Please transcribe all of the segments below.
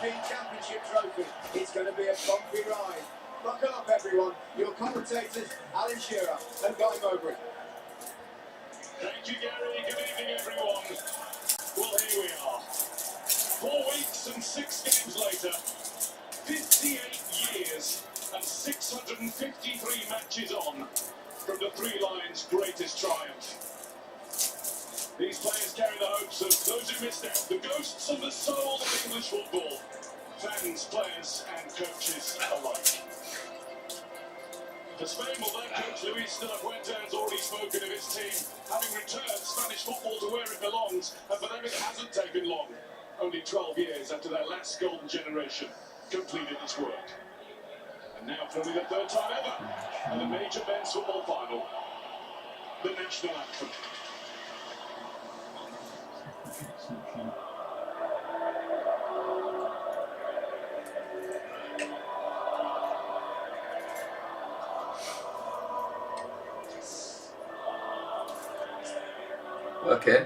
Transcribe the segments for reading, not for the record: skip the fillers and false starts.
European Championship trophy. It's going to be a bumpy ride. Buckle up, everyone. Your commentators, Alan Shearer and Guy Mowbray. Thank you, Gary. Good evening, everyone. Well, here we are. 4 weeks and 6 games later. 58 years and 653 matches on from the Three Lions' greatest triumph. These players carry the hopes of those who missed out, the ghosts and the soul of English football, fans, players and coaches alike. For Spain, well, their coach Luis de la Fuente has already spoken of his team having returned Spanish football to where it belongs, and for them it hasn't taken long. Only 12 years after their last golden generation completed its work. And now, for only the 3rd time ever, at a major men's football final, the national anthem. Okay.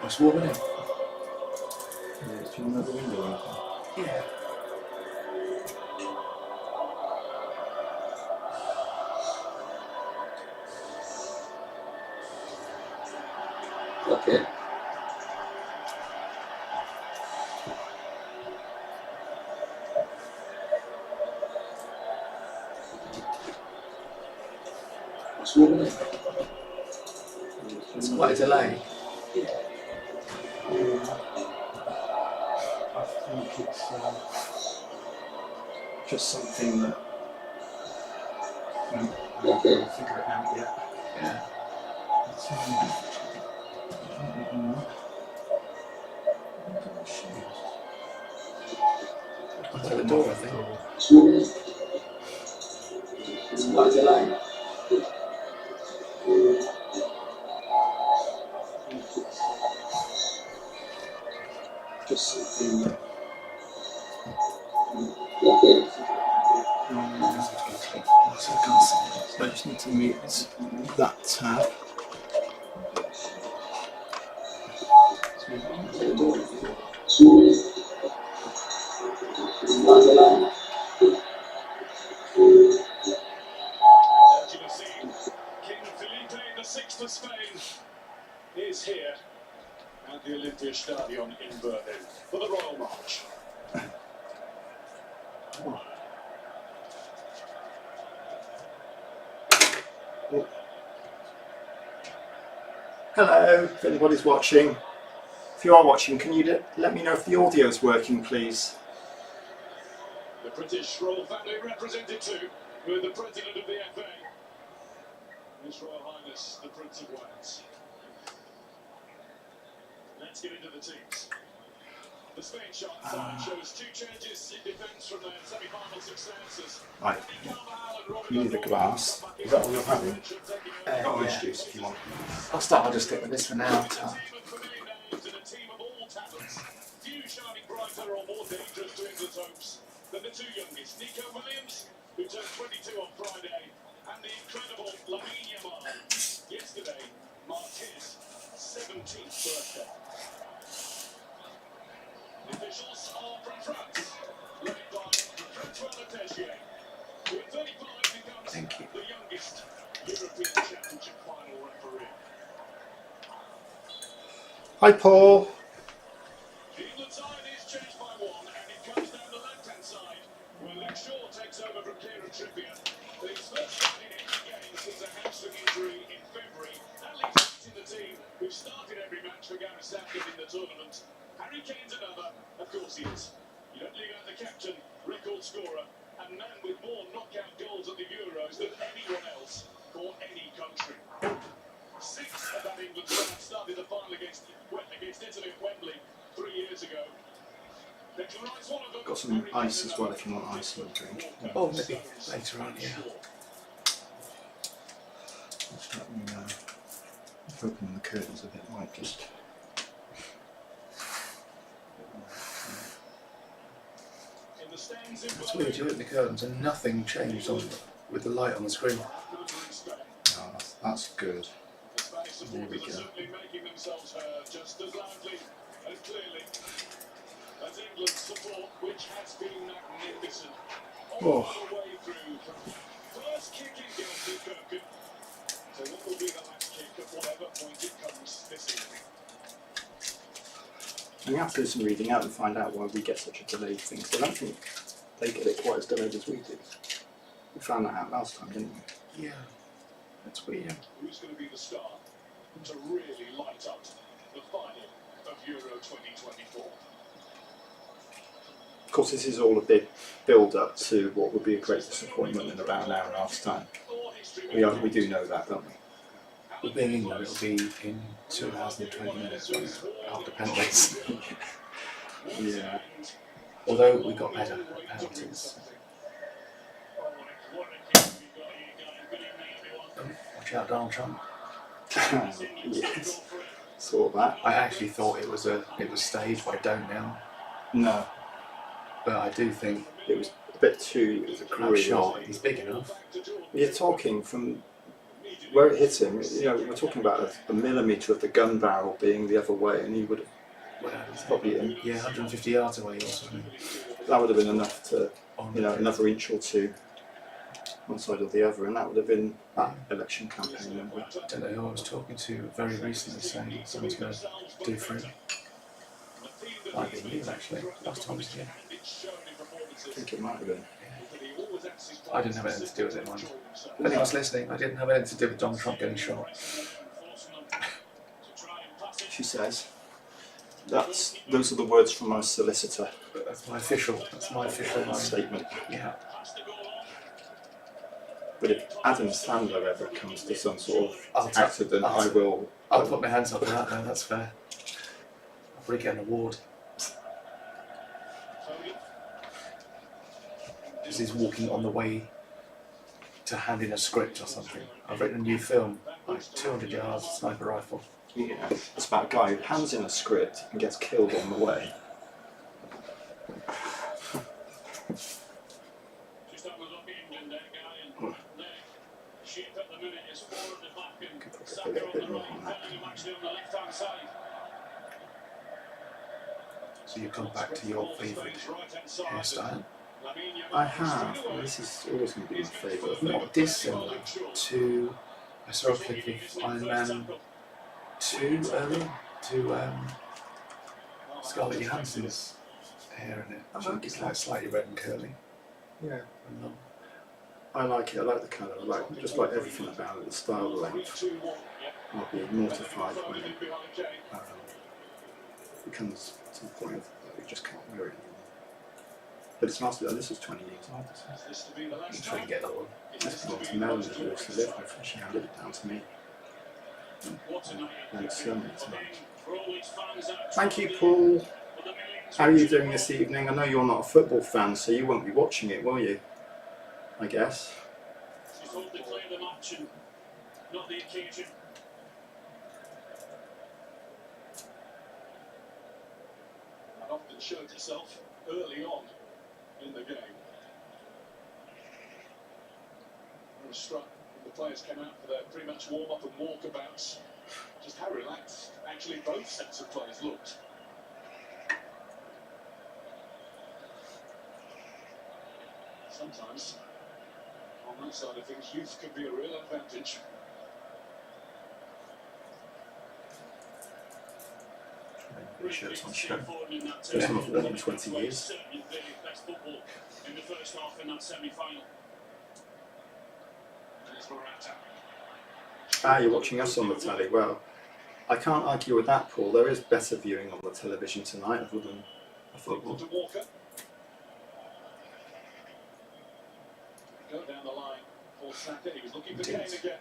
It's warm, isn't it? Yeah, do you want to have the window open? Yeah. Okay. It's warm, isn't it? It's quite a delay. Yeah. I think it's just something that I haven't figured it out yet. Yeah. It's, Under the door, I think. It's quite a delay. just something that so I can't see. So I just need to mute that tab. As you have seen, King Felipe VI of Spain is here at the Olympiastadion in Berlin for the Royal March. Hello, if anybody's watching. If you are watching, can you let me know if the audio is working, please? The British royal family represented too, with the President of the FA, His Royal Highness the Prince of Wales. Let's get into the teams. The Spain side shows two changes in defence from their semi-final successes. Right. You need a glass. Is that all you're having? Got orange juice if you want. I'll just stick with this for now. Few shining brighter or more dangerous to England's hopes than the two youngest, Nico Williams, who turned 22 on Friday, and the incredible Lamine Yamal. Yesterday marked his 17th birthday. The officials are from France, led by Francois Leterrier, who at 35 becomes the youngest European Championship final referee. Hi, Paul. The England side is changed by one, and it comes down the left-hand side, where Luke Shaw takes over from Kieran Trippier. His first start in any game since a hamstring injury in February. That leaves eight in the team, who've started every match for Gareth Southgate in the tournament. Harry Kane's another, of course he is. You don't leave out the captain, record scorer, and man with more knockout goals at the Euros than anyone else for any country. 6 of that England side started the final against Italy at Wembley 3 years ago. Got some ice as well if you want ice in your drink. Oh, maybe later on, yeah. Just let me know. If opening the curtains a bit might just. It's weird, you open the curtains and nothing changed on with the light on the screen. Oh, that's good. There we go. Making themselves heard just as loudly and clearly as England's support, which has been magnificent all the way through from first kick in Gelsenkirchen to what will be the last kick at whatever point it comes this evening. We have to do some reading out and find out why we get such a delayed thing. So I don't think they get it quite as delayed as we do. We found that out last time, didn't we? Yeah. That's weird. Who's going to be the star to really light up the final of Euro 2024? Of course, this is all a big build-up to what would be a great disappointment in about an hour and a half's time. We do know that, don't we? Well, being England, it'll be in 2 hours and 20 minutes after penalties. Yeah. Although we got better at penalties. Watch out, Donald Trump. Yes. Saw that. I actually thought it was staged, but I don't now. No. But I do think It was a bit too it was a crap shot. He's big enough. You're talking from where it hit him, you know, we're talking about a millimetre of the gun barrel being the other way, and he would have probably hit him. Yeah, 150 yards away or something. That would have been enough to, you know, another inch or two, one side or the other, and that would have been that election campaign number. I don't know who I was talking to very recently saying someone's going to do for him. Might be you actually, last time I was here. I think it might have been. I didn't have anything to do with it, mind. If anyone's listening, I didn't have anything to do with Donald Trump getting shot. She says. Those are the words from my solicitor. That's my official Statement. Yeah. But if Adam Sandler ever comes to some sort I'll of accident, I'll I'll put my hands up for that now, that's fair. I'll probably get an award. Because he's walking on the way to hand in a script or something. I've written a new film, like 200 yards, sniper rifle. Yeah, it's about a guy who hands in a script and gets killed on the way. Could probably put a bit more on that. So you come back to your favourite hairstyle. I have. Well, this is always going to be my favourite. Not dissimilar to, I saw a clip of Iron Man 2 earlier, to Scarlett Johansson's hair in it. I think it's like slightly red and curly. Yeah. And long. I like it. I like the colour. I like just like everything about it. The style, the length. I'll be mortified when it becomes to the point of we just can't wear it anymore. But it's nice. This is 20 years old. I'm sure you get that one. It's not to know that it was to live with. She handed it down to me. And it's nice. Thank you, Paul. How are you doing this evening? I know you're not a football fan, so you won't be watching it, will you? I guess. She's told to clear the match and not the occasion. And often showed itself early on in the game. I was struck when the players came out for their pre-match warm-up and walkabouts. Just how relaxed actually both sets of players looked. Sometimes, on that side of things, youth could be a real advantage. The shirt's on show. Yeah. It's not done in 20 years. In the first half in that semi-final. You're watching us on the telly. Well, I can't argue with that, Paul. There is better viewing on the television tonight other than football. Go down the line for Saka. He was looking for Kane again.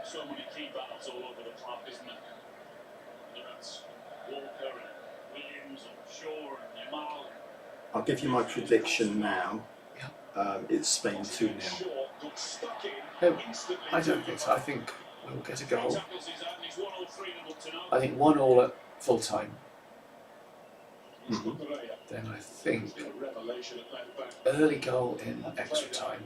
So many key battles all over the club, isn't it? Whether that's Walker and Williams and Shaw and Yamal. I'll give you my prediction now. It's Spain 2-0. No, I don't think so. I think we'll get a goal. I think 1-1 at full time. Mhm. Then I think early goal in extra time.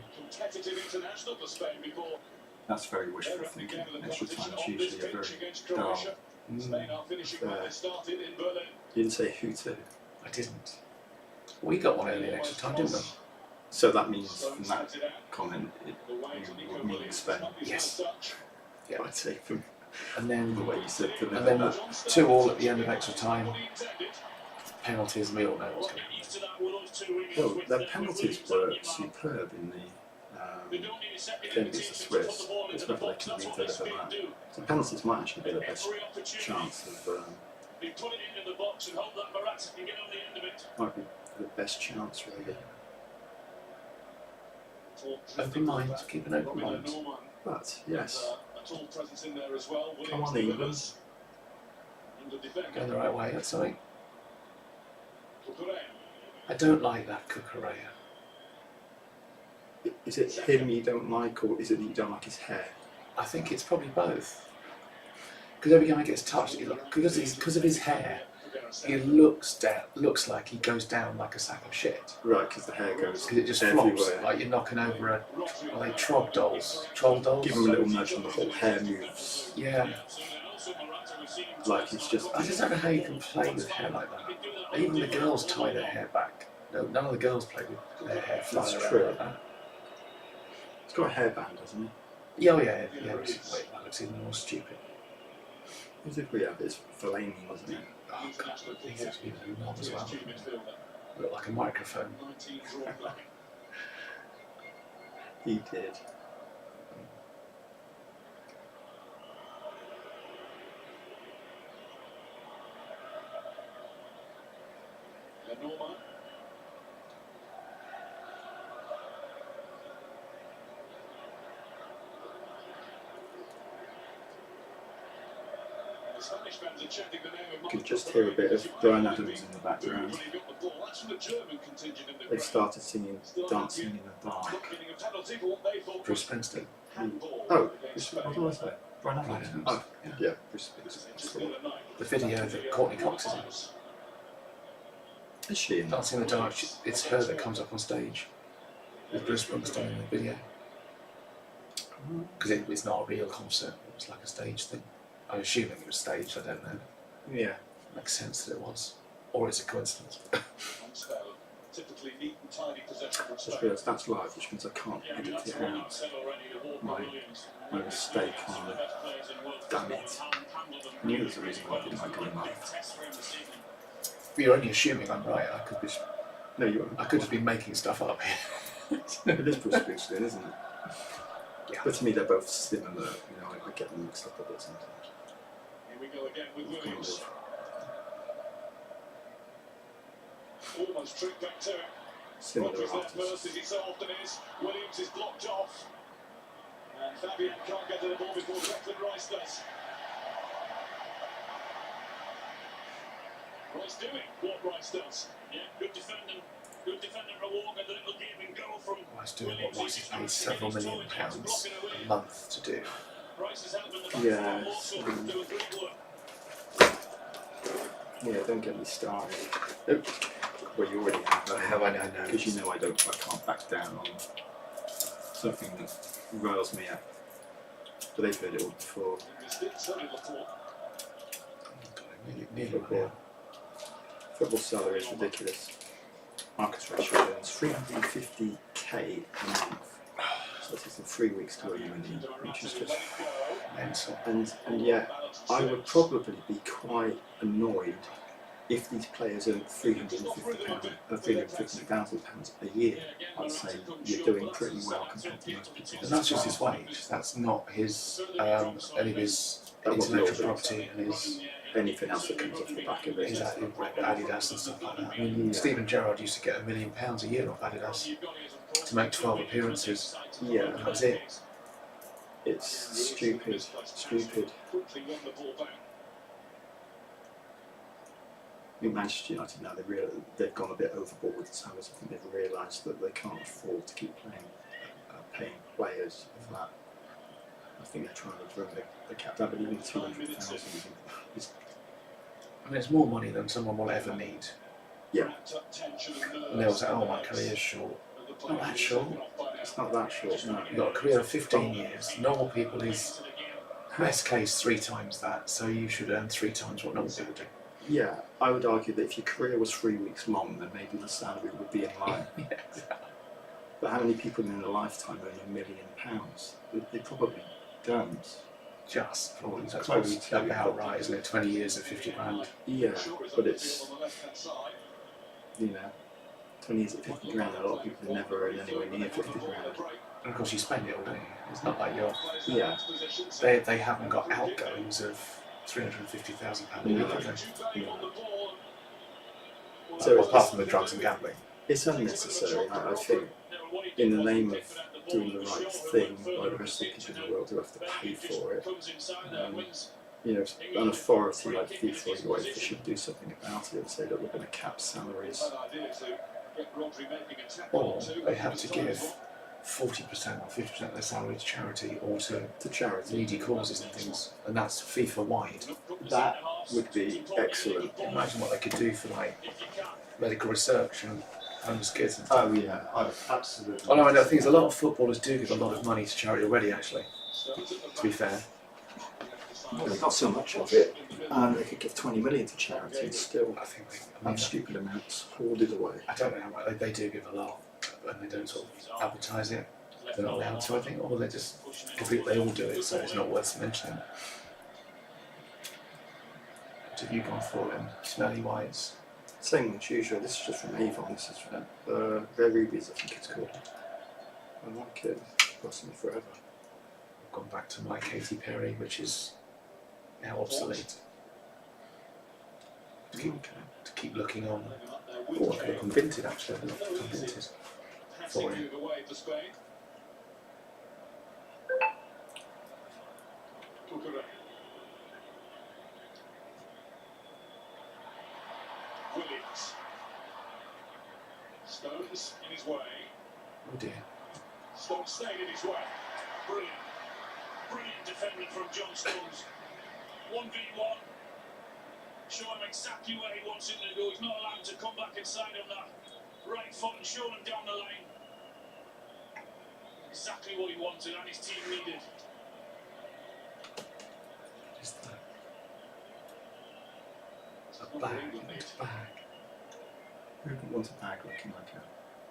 That's very wishful thinking. Extra time is usually a very dull affair. You didn't say who to. I didn't. We got one early in extra time, didn't we? So that means from that comment, you would mean Spain. Yes. Yeah. I'd say from And then the way you said the and then 2-2 at the end of extra time. Penalties, we all know what's going on. Well, their penalties were superb in the game against the Swiss. It's whether they can redeliver that. So penalties might actually be the best chance of. Might be the best chance, really. Open mind, keep an open mind. But yes, come on, England. Going the right way, that's something. I don't like that Cucurella. Is it him you don't like, or is it that you don't like his hair? I think it's probably both. Because every time he gets touched, because of his hair, he looks like he goes down like a sack of shit. Right, because the hair goes Because it just everywhere. flops like you're knocking over a. Are they trog dolls? Troll dolls? Give him a little nudge and the whole hair moves. Yeah. Like it's just. I just don't know how you can play with hair like that. Even the girls tie their hair back. No, none of the girls play with their hair flying That's around true. like that. It's got a hairband, hasn't it? Yeah, oh yeah. Wait, that looks even more stupid. Who did we have? It's Fellaini, wasn't it? Oh god, I think it's even more as well. Look like a microphone. He did. Could just hear a bit of Brian Adams in the background. They've started singing Dancing in the Dark. Bruce Springsteen. Oh, what did I say? Brian Adams. Brian Adams. Oh, yeah, Bruce Springsteen. The video that Courtney Cox is in. Is she in that? Dancing in the Dark, it's her that comes up on stage with Bruce Springsteen in the video. Because it's not a real concert, it was like a stage thing. I'm assuming it was staged, I don't know. Yeah. Makes sense that it was. Or it's a coincidence. Just realised that's live, which means I can't edit it out. My mistake on damn it. I knew there was a reason why I didn't like going live. You're only assuming I'm right. No, you won't. I could just be making stuff up here. It is Bruce Springsteen, isn't it? Yeah. But to me, they're both similar. You know, I get them mixed up a bit sometimes. Here we go again with Kind Williams. of. Almost tricked back to it. Similar Rodri's left first, artists. as he so often is. Williams is blocked off. And Fabian can't get to the ball before Declan Rice does. Rice doing what Rice does. Yeah, good defending. Good defending reward, and a little give and go from Rice doing what Rice is paid several £1 million a month to do. Rice is helping the back Yeah, four also doing great work. Yeah, don't get me started. Oh, well, you already have that. How I know? Because you know I can't back down on something that riles me up. But they've heard it all before. Nearly Football. Football salary is ridiculous. Marcus Rashford earns 350k a month. So this is in 3 weeks to earn £1 million, which is just mental. and yet I would probably be quite annoyed if these players earn £350,000 a year. I'd say you're doing pretty well compared to most people. And that's just his wage. That's not his any of his That was intellectual not property and his anything else that comes off the back of it. his Adidas and stuff like that. I mean, Yeah. Stephen Gerrard used to get £1 million a year off Adidas to make 12 appearances. Yeah, That was it. it's stupid. I think Manchester United now they've gone a bit overboard with the salaries. I think they've realised that they can't afford to keep paying players of that I think they're trying to run the cap down, but even 200,000 is. And it's more money than someone will ever need. Yeah. And they'll say, oh, my career's short. Not that short. It's not that short, no. You've got a career of 15 years. Normal people is, best case, 3 times that, so you should earn 3 times what normal people do. Yeah, I would argue that if your career was 3 weeks long, then maybe the salary would be in line. Yeah, exactly. But how many people in a lifetime earn £1 million? They probably don't. Just probably. That's Close probably to. about right, isn't it? 20 years of 50 grand. Yeah, but it's, 20 years at 50 grand, a lot of people never earn anywhere near 50 grand. And of course, you spend it all, don't you? It's not like you're. Yeah. They haven't got outgoings of £350,000 a week, have they? So apart from the drugs and gambling. It's unnecessary, I think. In the name of doing the right thing, like the rest of the people in the world who have to pay for it. An authority like FIFA or UEFA should do something about it and say that we're going to cap salaries. Or they have to give 40% or 50% of their salary to charity or to charity. needy causes and things, and that's FIFA wide. That would be excellent. Imagine what they could do for like medical research and homeless kids and stuff. Oh yeah, absolutely. Oh no, I know. The thing is, a lot of footballers do give a lot of money to charity already. Actually, to be fair. Well, they've got so much of it, and they could give 20 million to charity and still I think have stupid amounts hoarded away. I don't know how much they do give a lot, and they don't sort of advertise it. They're not allowed to, I think, or they just they all do it, so it's not worth mentioning. What have you gone for in smelly whites? Same as usual. This is just from Avon. This is from Red Rubies, I think it's called. I like it. It's lasted me forever. I've gone back to my Katy Perry, which is now obsolete. To keep looking on. Oh, I could look on Vinted actually. I looked on Vinted for you. Williams. Stones in his way. Oh dear. Stones stayed in his way. Brilliant. Brilliant defending from John Stones. 1v1. Show him exactly where he wants him to go. He's not allowed to come back inside on that right foot and show him down the line. Exactly what he wanted and his team needed. Is that a bag? It's a bag. Who wouldn't want a bag looking like a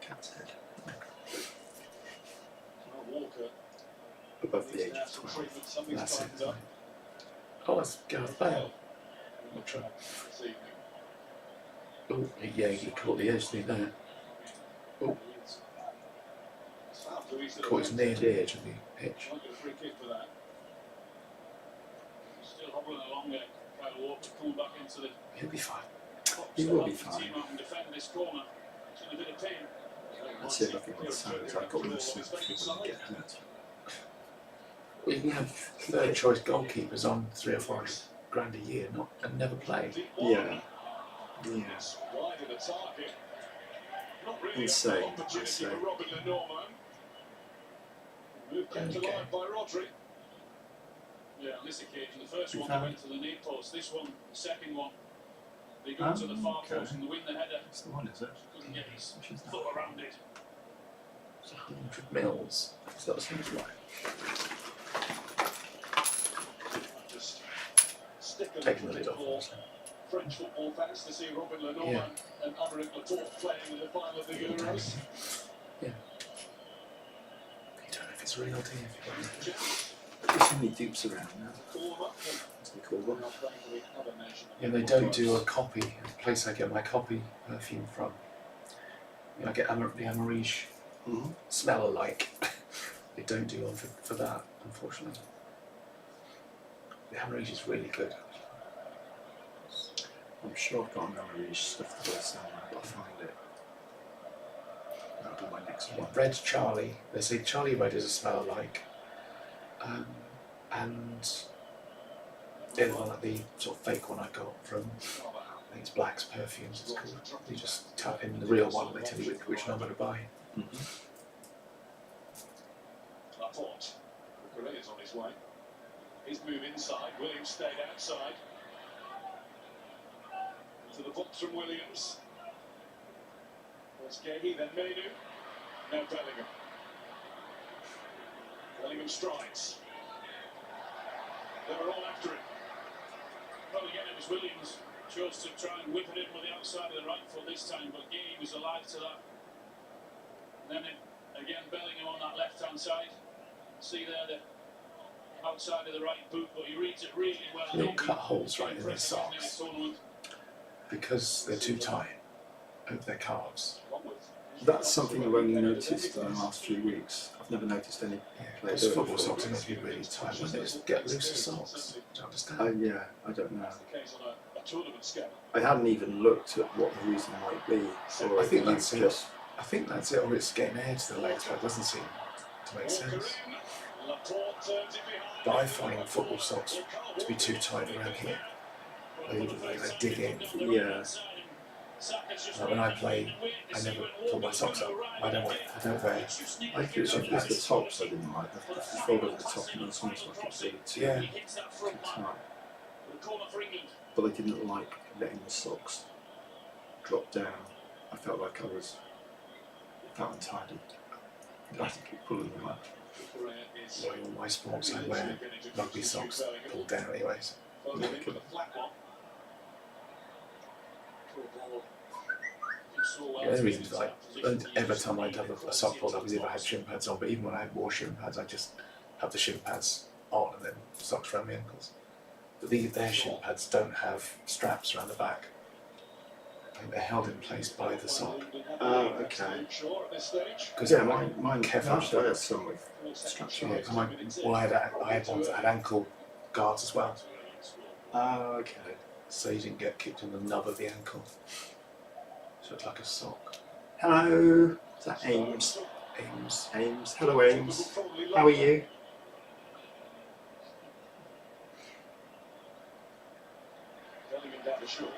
cat's head? Walker. Above the age of 12. That's it. Right. Oh, it's Gareth Bale. Not sure. Oh, yeah, he caught the edge, didn't he, there? Oh, caught his near the edge of the pitch. Still hobbling along there. Kyle Walker coming back into the. He'll be fine. He will be fine. Team up and defend this corner. It's in a bit of pain. That's the other thing with the salaries. I've got them so people wouldn't get hurt. Well, you can have third choice goalkeepers on 3 or 4 grand a year, and never play. Yeah. Yeah. Wide of the target. Not really Insane, an I opportunity say. for Robin Lenormand. Move kept Okay. alive by Rodri. Yeah, on this occasion, the first You one found went to the knee post. This one, the second one, they go to the far okay. post and win the header. That's the one, is it? Couldn't get his Which is that? foot around it. It's 100 mils. That's what it seems like. Just stick a Taking the little lid bit off. for French football fans to see Robin Lenormand and Aymeric Laporte playing in the final of the Euros. Yeah. You don't know if it's real, do you? There's so many dupes around now. Call them up. That's what we call them. Not playing for the other nation. Yeah, they don't do a copy. The place I get my copy perfume from. You know, I get the Amarige Mm-hmm. smell alike. They don't do one for that, unfortunately. The Amarige is really good. I'm sure I've got an Amarige stuff to go somewhere, but I'll find it. That'll be my next one. Red Charlie. They say Charlie Red is a smell alike. And the other one, like the sort of fake one I got from, I think it's Black's Perfumes, it's called. You just tap in the real one and they tell you which one I'm going to buy. Mm-hmm. Laporte. Correa's on his way. His move inside. Williams stayed outside. To the box from Williams. There's Gahey, then Mainu. Now Bellingham. Bellingham strides. They were all after him. Well, again, it was Williams. Chose to try and whip it in with the outside of the right foot this time, but Gahey was alive to that. Then again, Bellingham on that left-hand side. See there the outside of the right boot, but he reads it really well. They'll cut holes right in their socks because they're too tight over their calves. That's something I've only noticed in the last few weeks. I've never noticed any players Because football socks are meant to be really tight when they just get looser socks. Do you understand? Yeah, I don't know. A tournament scale. I hadn't even looked at what the reason might be. Or I think if that's it's it. I think that's it, or it's getting air to the legs, but it doesn't seem to make sense. But I find football socks to be too tight around here. They dig in. Yeah. Like when I play, I never pull my socks up. I don't wear. I think it's the tops I didn't like. The fold over the top and the songs like it's really too tight. But I didn't like letting the socks drop down. I felt like I was that untidy. I had to keep pulling them up. Well, in all my sports, I wear rugby socks pulled down anyways. The only reason is every time I'd have a sock pulled up is if I had shin pads on, but even when I wore shin pads, I just have the shin pads on and then socks around my ankles. But their shin pads don't have straps around the back. I think they're held in place by the sock. Okay. Because Yeah, mine Kevin, actually I had some with straps on. I had ones that had ankle guards as well, Okay. so you didn't get kicked in the nub of the ankle. So it's like a sock. Hello. Is that Ames? Ames. Hello, Ames. How are you? Bellingham down the shore.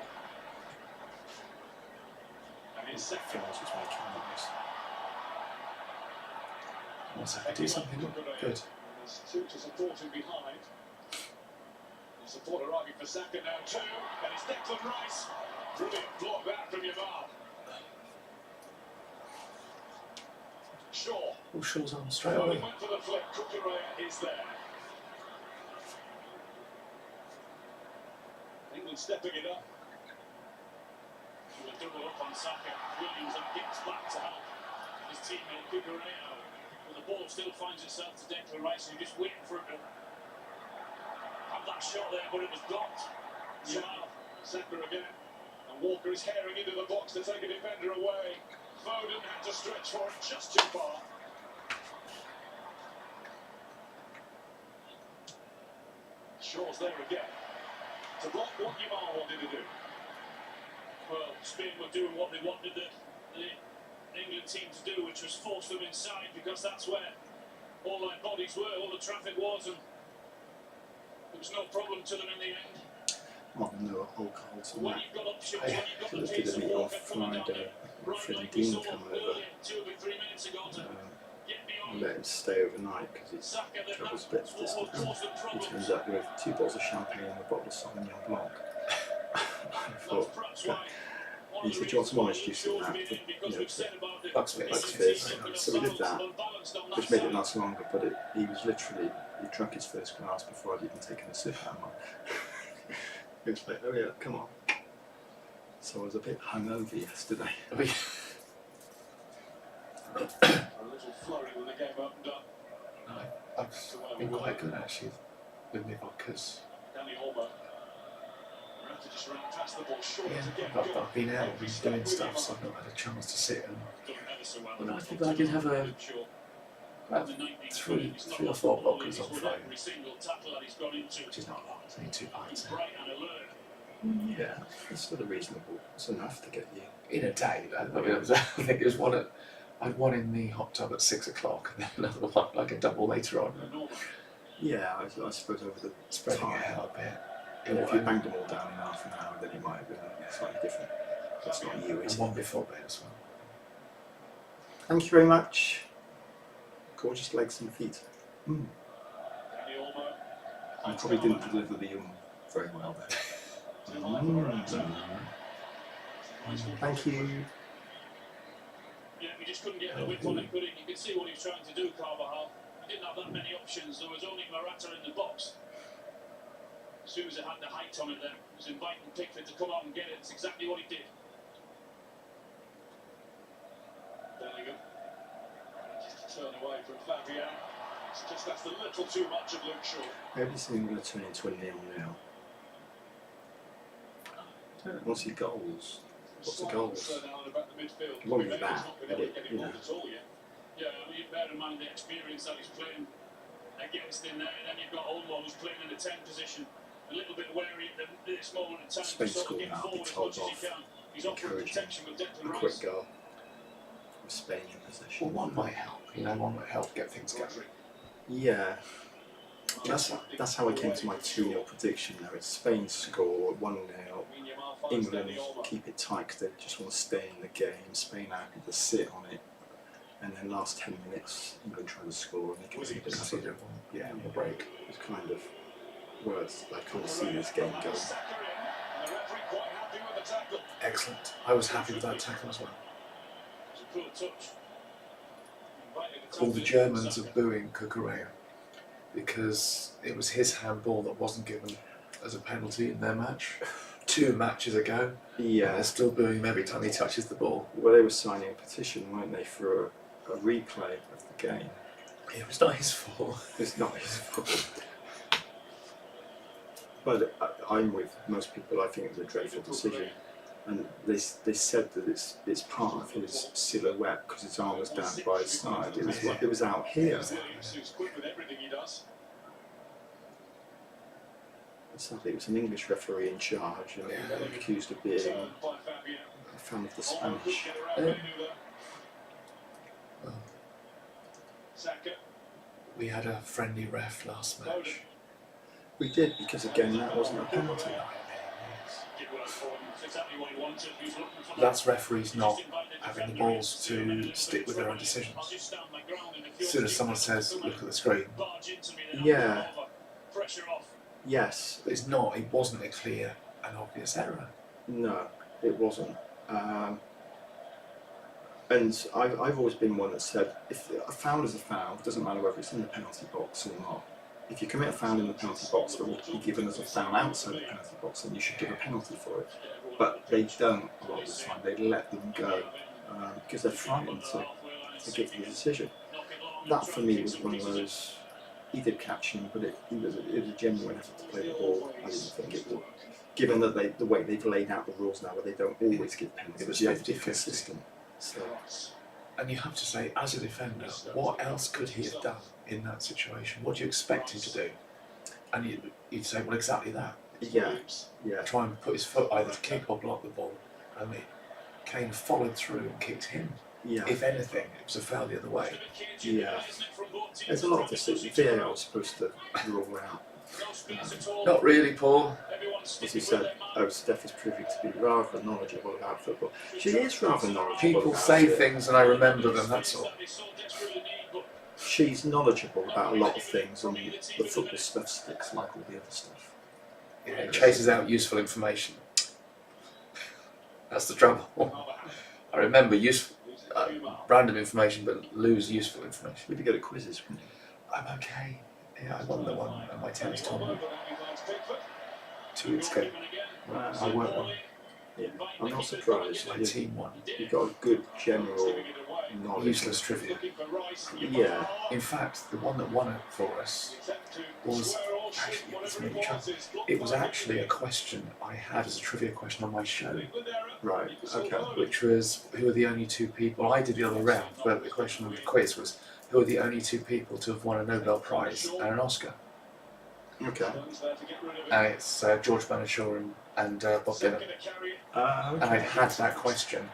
And his second. Fans was making noise. Once I could do something good. There's two to support him behind. The support arriving for Saka now too. And it's Declan Rice. Brilliant block that from Yamal. Shaw. All Shaw's on straight Well, he away. went for the flick. Correa is there. England stepping it up. With a double up on Saka. Williams and gets back to help his teammate Correa. But the ball still finds itself to Declan Rice, who just waiting for him to have that shot there, but it was blocked. Yamal, Saka again. And Walker is herring into the box to take a defender away. Foden had to stretch for it just too far. Shaw's there again. To block what Yamal wanted to do. Well, Spain were doing what they wanted the England team to do, which was force them inside, because that's where all their bodies were, all the traffic was, and there was no problem to them in the end. Oh, no alcohol to When that. you've got options, I when you've got the looked pace at of it on Walker coming down Friday. the My right friend like we Dean saw come over. earlier, 2 or 3 minutes ago, to get I beyond let him stay overnight because his Saka. Then travels that's a bit what will distant. cause them He problems. turns up with 2 bottles of champagne and a bottle of Sauvignon Blanc. I That's thought, perhaps why one he of the said, "Do you want some orange reasons juice in why that?" Shaw's been in, because we've said about the Bucks Fizz. Bucks England Fizz. team being So we did that, unbalanced on that which made it side. last longer, but he was literally, he drank his first glass before I'd even taken a sip out of mine. He was like, "Oh yeah, come on." So I was a bit hungover yesterday. A little flurry when the game opened up. I've been quite good actually with my vodkas. Danny Olmo. Have to just run past the ball short Yeah, again. I've been out and doing stuff, so I've not had a chance to sit and. Done ever so well. Well, I think I did have about three or four vodkas on Friday, Every single tackle that he's gone into. which is not a lot. It's only 2 He's pints bright and alert. Yeah, it's sort of reasonable. It's enough to get you. in a day. I mean, I think it was one at. I had one in the hot tub at 6 o'clock, and then another one like a double later on, Yeah, I suppose over the spreading time. it out a bit. And if you banged them all down in half an hour, then it might have been slightly different. That's not you, is And it? one before bed as well. Thank you very much. Gorgeous legs and feet. I probably didn't deliver the very well there. Thank you. Yeah, we just couldn't get the width on it, could he? You could see what he was trying to do, Carvajal. He didn't have that many options. There was only Morata in the box. As soon as it had the height on it, then he was inviting Pickford to come out and get it. It's exactly what he did. There you go. Just turn away from Fabian. It's just that's a little too much of Luke Shaw. Everything going to turn into a 0-0 now. What's he goals? What's the goals? It won't be that, but it, you know. Yeah, I mean, bear in mind the experience that he's playing against in there. Then you've got Olmo who's playing in the 10 position. A little bit wary at this moment in time Spain to sort of get scored now, forward be as told much as he off. can. He's offering protection with Declan A Rice. quick goal from Spain in possession. Well, one might help. You know, one might help get things going. Yeah. That's how I came to my 2-0 prediction now. It's Spain score 1-0. England keep it tight because they just want to stay in the game. Spain happy to sit on it. And then last 10 minutes, England try to score and they can see it. Yeah, on the break. It's kind of words I can't see this game going. Excellent. I was happy with that tackle as well. All the Germans are booing Cucurella because it was his handball that wasn't given as a penalty in their match 2 matches ago. Yeah. They're still booing him every time he touches the ball. Well, they were signing a petition, weren't they, for a replay of the game. Yeah, it was not his fault. It's not his fault. But I'm with most people. I think it was a dreadful decision, and they said that it's part of his silhouette because his arm was down by his side. It was out here. Sadly, it was an English referee in charge, and accused of being a fan of the Spanish. We had a friendly ref last match. We did, because again, that wasn't a penalty. That's referees not having the balls to stick with their own decisions. As soon as someone says, look at the screen. Yeah. Yes. It's not, it wasn't a clear and obvious error. No, it wasn't. And I've always been one that said, if a foul is a foul, it doesn't matter whether it's in the penalty box or not. If you commit a foul in the penalty box that will be given as a foul outside the penalty box, then you should give a penalty for it. But they don't a lot of the time. They let them go because they're frightened to give the decision. That for me was one of those. He did catch him, but it was a genuine effort to play the ball. I didn't think it would. Given that the way they've laid out the rules now, where they don't always give penalties, It was you have to be 50-50. consistent. So. And you have to say, as a defender, what else could he have done in that situation? What do you expect him to do? And you'd say, well, exactly that. Yeah, yeah. Try and put his foot either to kick or block the ball. And Kane followed through and kicked him. Yeah. If anything, it was a foul the other way. Yeah. There's a lot of this that VAR was supposed to rule out. Not really, Paul. As you said, Steph is proving to be rather knowledgeable about football. She is rather knowledgeable. People about say it. things and I remember them, that's all. She's knowledgeable about a lot of things, and the football stuff sticks like all the other stuff. Yeah, it chases out useful information. That's the trouble. I remember random information, but lose useful information. We'd be good at quizzes, wouldn't you? I'm okay. Yeah, I won the one at my tennis tournament 2 weeks ago. I won one. Yeah, I'm not surprised. My team won. You've got a good general knowledge. Useless trivia. Yeah. In fact, the one that won it for us was actually, it's really trouble. It was actually a question I had as a trivia question on my show, Right, okay. which was who are the only 2 people. I did the other round, but the question of the quiz was who are the only 2 people to have won a Nobel Prize and an Oscar. Okay. And it's George Banachor and Bob Dylan. And I had that question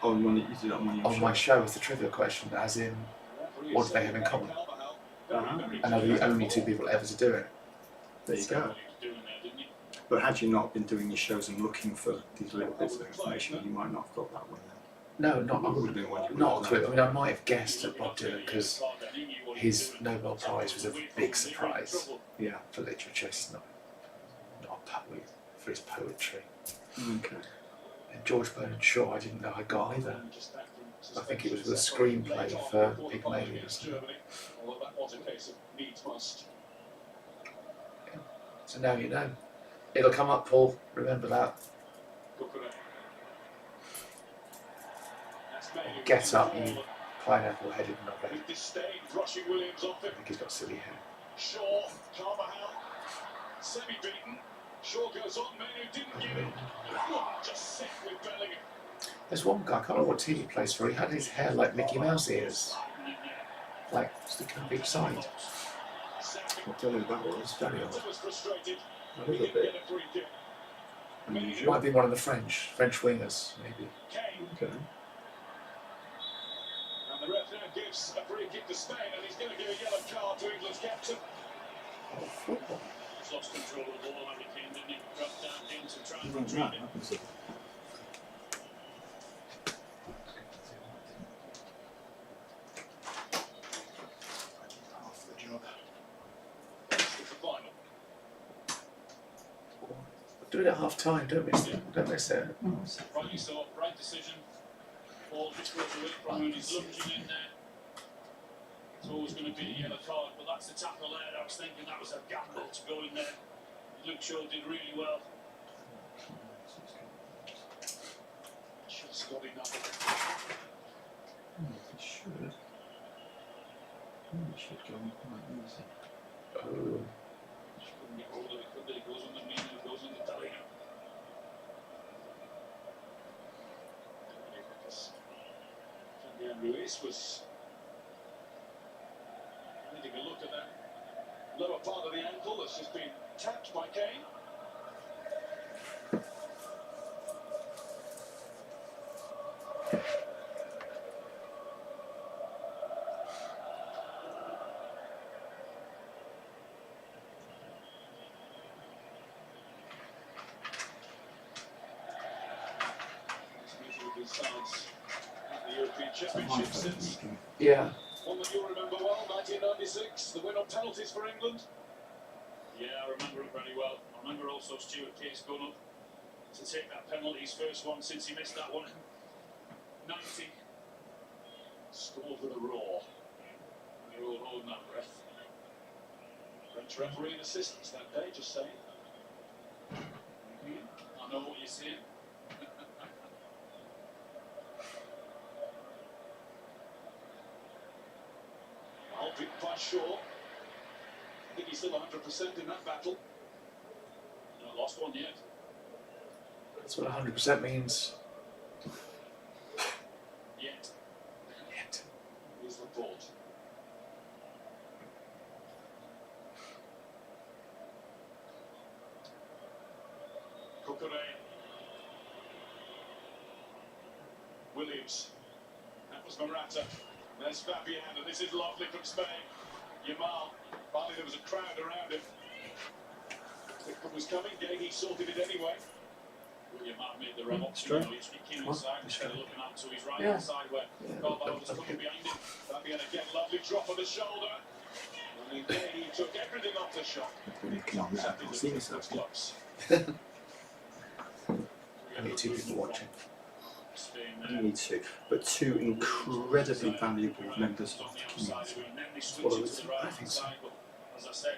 On one that you did on on my show as the trivia question, as in, what do they have in common? And are the only 2 people ever to do it. There you go. But had you not been doing your shows and looking for these little bits of information, you might not have got that one then. No, not It would have been when you not a were clue. I mean, I might have guessed at Bob Dylan because his Nobel Prize was a big surprise Yeah. for literature. It's not a poet for his poetry. Okay. And George Bernard Shaw, I didn't know I got either. I think it was the screenplay for Pygmalion. So now you know. It'll come up, Paul. Remember that. Get up, you pineapple-headed knobhead. I think he's got silly hair. Shaw, Carvajal, semi-beaten. Shaw goes on, man who didn't get it. Just sick with Bellingham. There's one guy, I can't remember what team he plays for. He had his hair like Mickey Mouse ears, like sticking up each side. I don't know who that was. It's very odd. A little bit. It might be one of the French wingers, maybe. Okay. And the ref now gives a free kick to Spain, and he's going to give a yellow card to England's captain. Oh, football. He's lost control of the ball, Harry Kane, didn't he? Dropped down in to try and That retrieve it. happens. Half the job. It's the final. Do it at half time, don't miss it. Don't miss it. Rightly so, right decision. Ball just goes away from him, and he's lunging in there. It's always going to be a yellow card, but that's the tackle there. I was thinking that was a gamble to go in there. Luke Shaw did really well. Just got enough. It should. It should go on quite easy. Oh. Just couldn't get hold of it, could they? It goes underneath and it goes under Bellingham. Ruiz was needing a look at that lower part of the ankle that's just been tapped by Kane. Sides at the European Championship since Yeah. one that you'll remember well, 1996, the win on penalties for England. Yeah, I remember it very well. I remember also Stuart Case going up to take that penalty, his first one since he missed that one in 90. Scored with a roar. And you're all holding that breath. French referee and assistants that day, just saying. I know what you're seeing. Beaten by Shaw. I think he's still 100% in that battle. Not lost one yet. That's what 100% means. Yet. Here's the thought. Cucurella. Williams. That was Morata. There's Fabian, and this is lovely from Spain. Yamal, finally there was a crowd around him. It was coming, Gagey sorted it anyway. Well, Yamal made the run up, he came inside instead of looking out to his right hand side where Carvalho was coming behind him. Fabian again, lovely drop on the shoulder. And then Gagey took everything off the shot. Close. Only two people watching. You need two, but two incredibly valuable members of the community. I think so. As I said,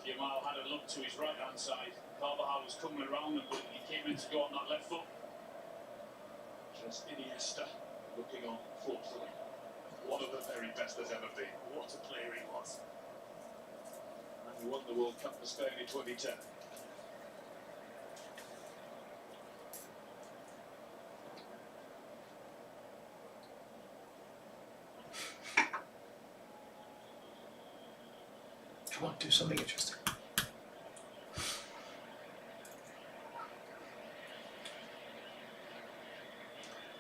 Yamal had a look to his right hand side. Carvajal was coming around and he came in to go on that left foot. Just Iniesta looking on thoughtfully. One of the very best there's ever been. What a player he was. And he won the World Cup for Spain in 2010. Come on, do something interesting.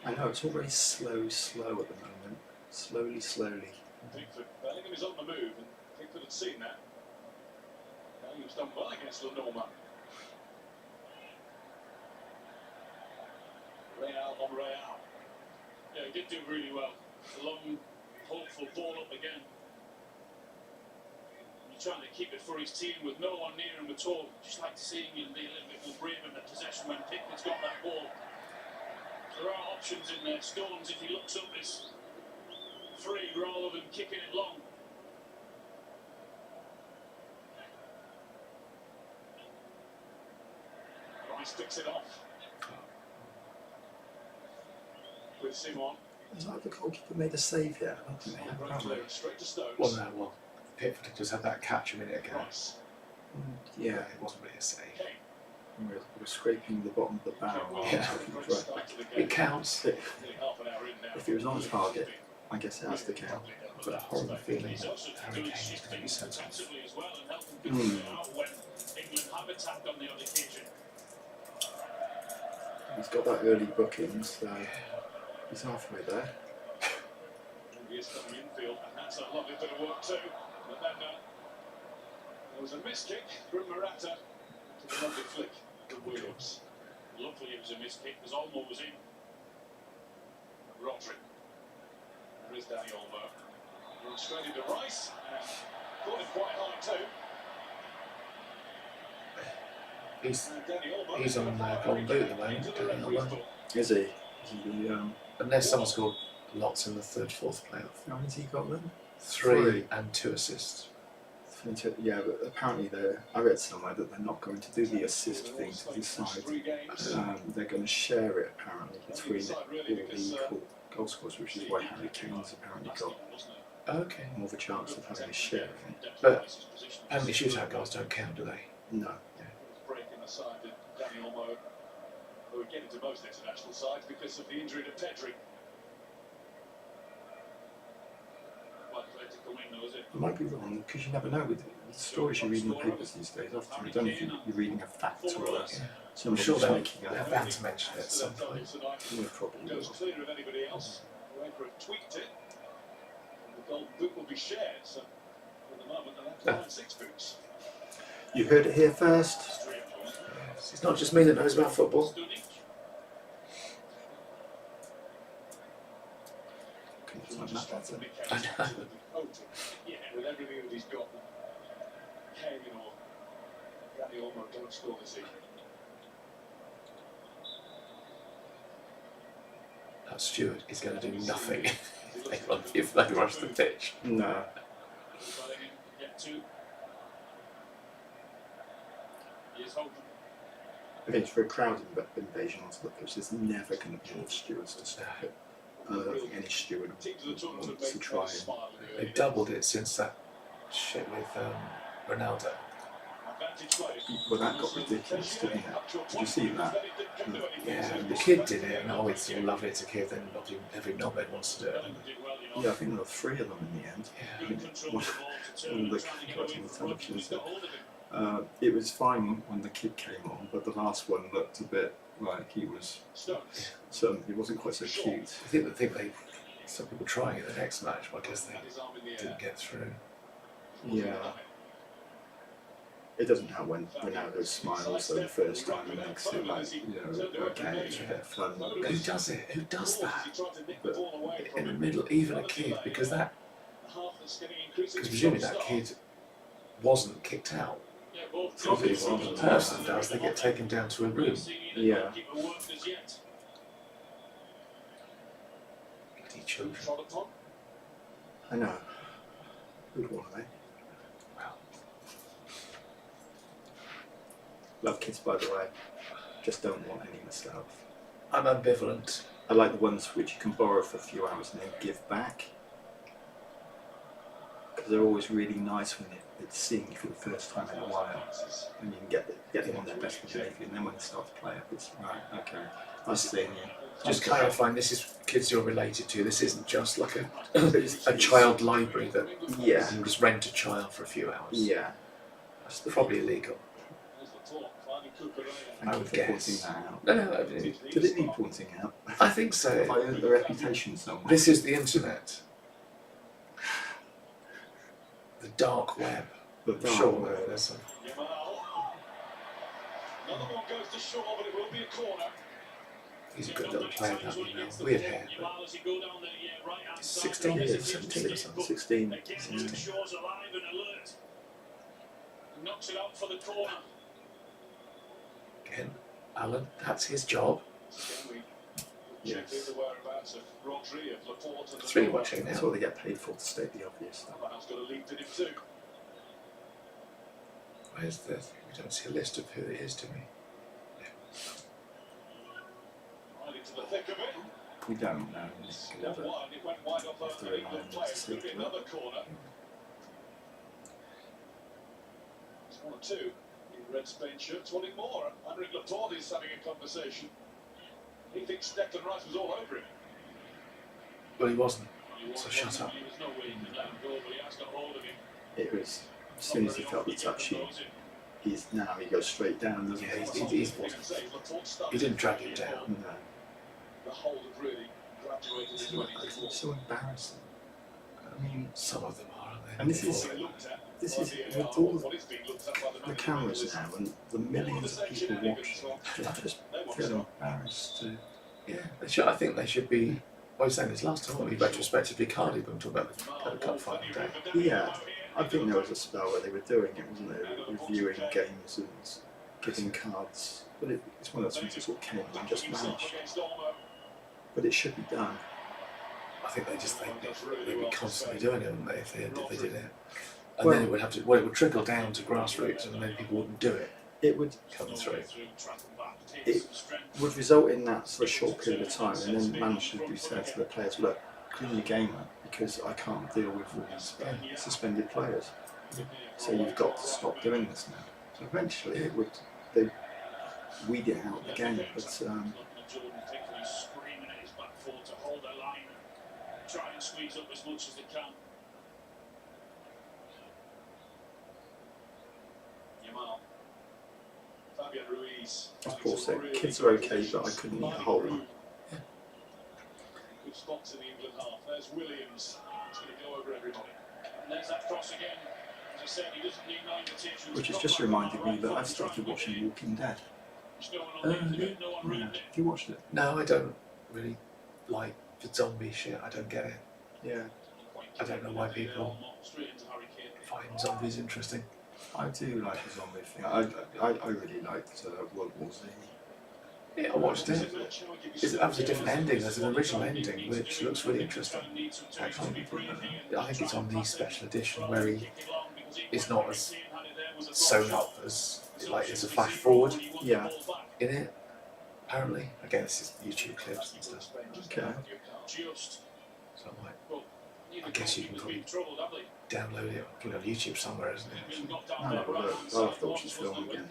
I know, it's all very slow at the moment. Slowly. Pickford. Bellingham is on the move, and Pickford had seen that. Bellingham's done well against Lenormand. Real on Real. Yeah, he did do really well. A long, hopeful ball up again. He's trying to keep it for his team with no one near him at all. Just like seeing him be a little bit more brave in the possession when Pickford's got that ball. There are options in there. Stones, if he looks up, is free rather than kicking it long. Rice picks it off. With Simon. Is that the goalkeeper made a save yet? I don't think they have, Right have clear they? and straight to Stones. Well, no, well, Pickford just had that catch a minute ago. Rice. Yeah, It wasn't really a save. Kane. we're scraping the bottom of the barrel. Yeah. Right. It counts. Nearly half an hour in now. If it was on target, I guess it has to count. I've got a horrible feeling that Harry Kane is going to be sent off. As well and helping people out when England have attacked on the odd occasion. He's got that early booking, so he's halfway there. He is coming infield, and that's a lovely bit of work too. But then there was a miss kick from Morata to the lovely flick from Williams. Luckily it was a miss kick because Olmo was in. Rodri. There is Danny Olmo. Runs straight into Rice and caught it quite high too. He's on Golden Boot at the moment, Danny Olmo. Is he? Is he the, Unless someone scored lots in the third, fourth playoff. how many's he got then? Three and 2 assists. Yeah, but apparently I read somewhere that they're not going to do the assist thing to decide. They're going to share it apparently between all the equal goal scorers, which is why Harry Kane's apparently got Okay. more of a chance of having a share of it. But penalty shootout goals don't count, do they? No. Breaking the side of Danny Olmo, who would get into most international sides because of the injury to Pedri. Quite clear to come in though, is it? I might be wrong because you never know with the stories you read in the papers these days. Often you don't think you're reading a fact or I'm somebody's sure they're making they're up. bound to mention it at some point. Yeah, probably Goes will. clear of anybody else. Whoever had tweaked it, and the golden boot will be shared. So for the moment, they'll have to find 6 boots. You heard it here first. It's not just me that knows about football. It's like that, that's it. I know. Yeah, with everything that he's got, Kane or Danny Olmo don't score this evening. That Stewart is going to do nothing if they rush the pitch. No. Get to. He is hoping. I think for a crowd invasion onto the pitch, there's never going to be enough stewards to stop it. I don't think any steward wants to try and. They doubled it since that shit with Ronaldo. Well, that got ridiculous, didn't it? Did you see that? Yeah, the kid did it, and oh, it's all lovely. It's a kid, then every knobhead wants to do it. Yeah, I think there were 3 of them in the end. Yeah. I think one of the guys on the television said it was fine when the kid came on, but the last one looked a bit like he was. So he wasn't quite so cute. I think they some people trying it the next match because they didn't get through. Yeah. It doesn't help when Ronaldo smiles for the first time and makes it like, you know, okay, it's a bit of fun. Who does it? Who does that? But In the middle, even a kid, because presumably that kid wasn't kicked out. So if the person does, they get taken down to a room. yeah, Bloody children. I know. Good one, eh? Well, Love kids, by the way. Just don't want any myself. I'm ambivalent. I like the ones which you can borrow for a few hours and then give back. Because they're always really nice when they're seeing you for the first time in a while. And you can get them on their best behaviour. And then when they start to play up, it's right, okay. Nice seeing you. Just clarifying, this is kids you're related to. This isn't just like a child library that Yeah. you just rent a child for a few hours. Yeah. That's probably illegal. I Thank you would for guess. pointing that out. No, I mean, Did it need pointing out? I think Have I so. earned a reputation somewhere? This is the internet. The dark web. The I'm dark sure web. there's some. Another one goes to shore, but it will be a corner. He's a good little player, that, you know. Weird hair, but he's 16 years, 17 or something. 16. Knocks it out for the corner. Again, Alan, that's his job. Yes. It's really watching That's now. what they get paid for, to state the obvious. Where's the... We don't see a list of who it is, do we? Right into the thick of it. We don't know. It's One never. wide, it went wide off Have to a rely on play. to see Could be it. another corner. It's 1 or 2 in red Spain shirts. Wanting more. Henrik Laporte's having a conversation. He thinks Declan Rice was all over him. Well, he wasn't. So shut up. There was no way he could let him go, but he has got hold of him. It was, as soon as he felt the touch, he goes straight down, doesn't Yeah, he? he didn't drag him down. No. The hold had really graduated into anything. It's so embarrassing. I mean, Some of them are, aren't they? and this is with all the cameras now and the millions of people watching. I just feel embarrassed to. Yeah, they should, I think they should be... What I was saying is last time we retrospectively Cardiff when we talked about the cup final day. Yeah, I think there was a spell where they were doing it, wasn't it? Reviewing games and giving cards. But it's one of those things that sort of came and just vanished. But it should be done. I think they'd be constantly doing it, wouldn't they, if they did it. And Well- then it would trickle down to grassroots, and then people wouldn't do it. It would Come through. It would result in that for a short period of time, and then managers would be saying to the players, "Look, clean your game up because I can't deal with all these suspended players. So you've got to stop doing this now." So eventually, they weed it out of the game. But Jordan particularly screaming at his back four to hold their line and try and squeeze up as much as they can. Yamal. Fabian Ruiz. as Paul said, kids are okay, but I couldn't eat a whole lot. Good spots in the England half. There's Williams. He's going to go over everybody. And there's that cross again. As I said, he doesn't need no invitation. Which has just reminded me that I've started watching Walking Dead. There's no one on the no one Yeah. read it. Have you watched it? No, I don't really like the zombie shit. I don't get it. Yeah. I don't know why people Straight into Harry Kane. find zombies interesting. I do like the zombie thing. I really liked World War Z. Yeah, I watched it. That was a different ending. There's an original ending which looks really interesting. Actually, I think it's on the special edition where he is not as sewn up as like it's a flash forward Yeah. in it. Apparently, again, this is YouTube clips and stuff. Okay. So I'm like, I guess you can probably download it, put it on YouTube somewhere, isn't it? I'll have a look. I'll have to watch this film again.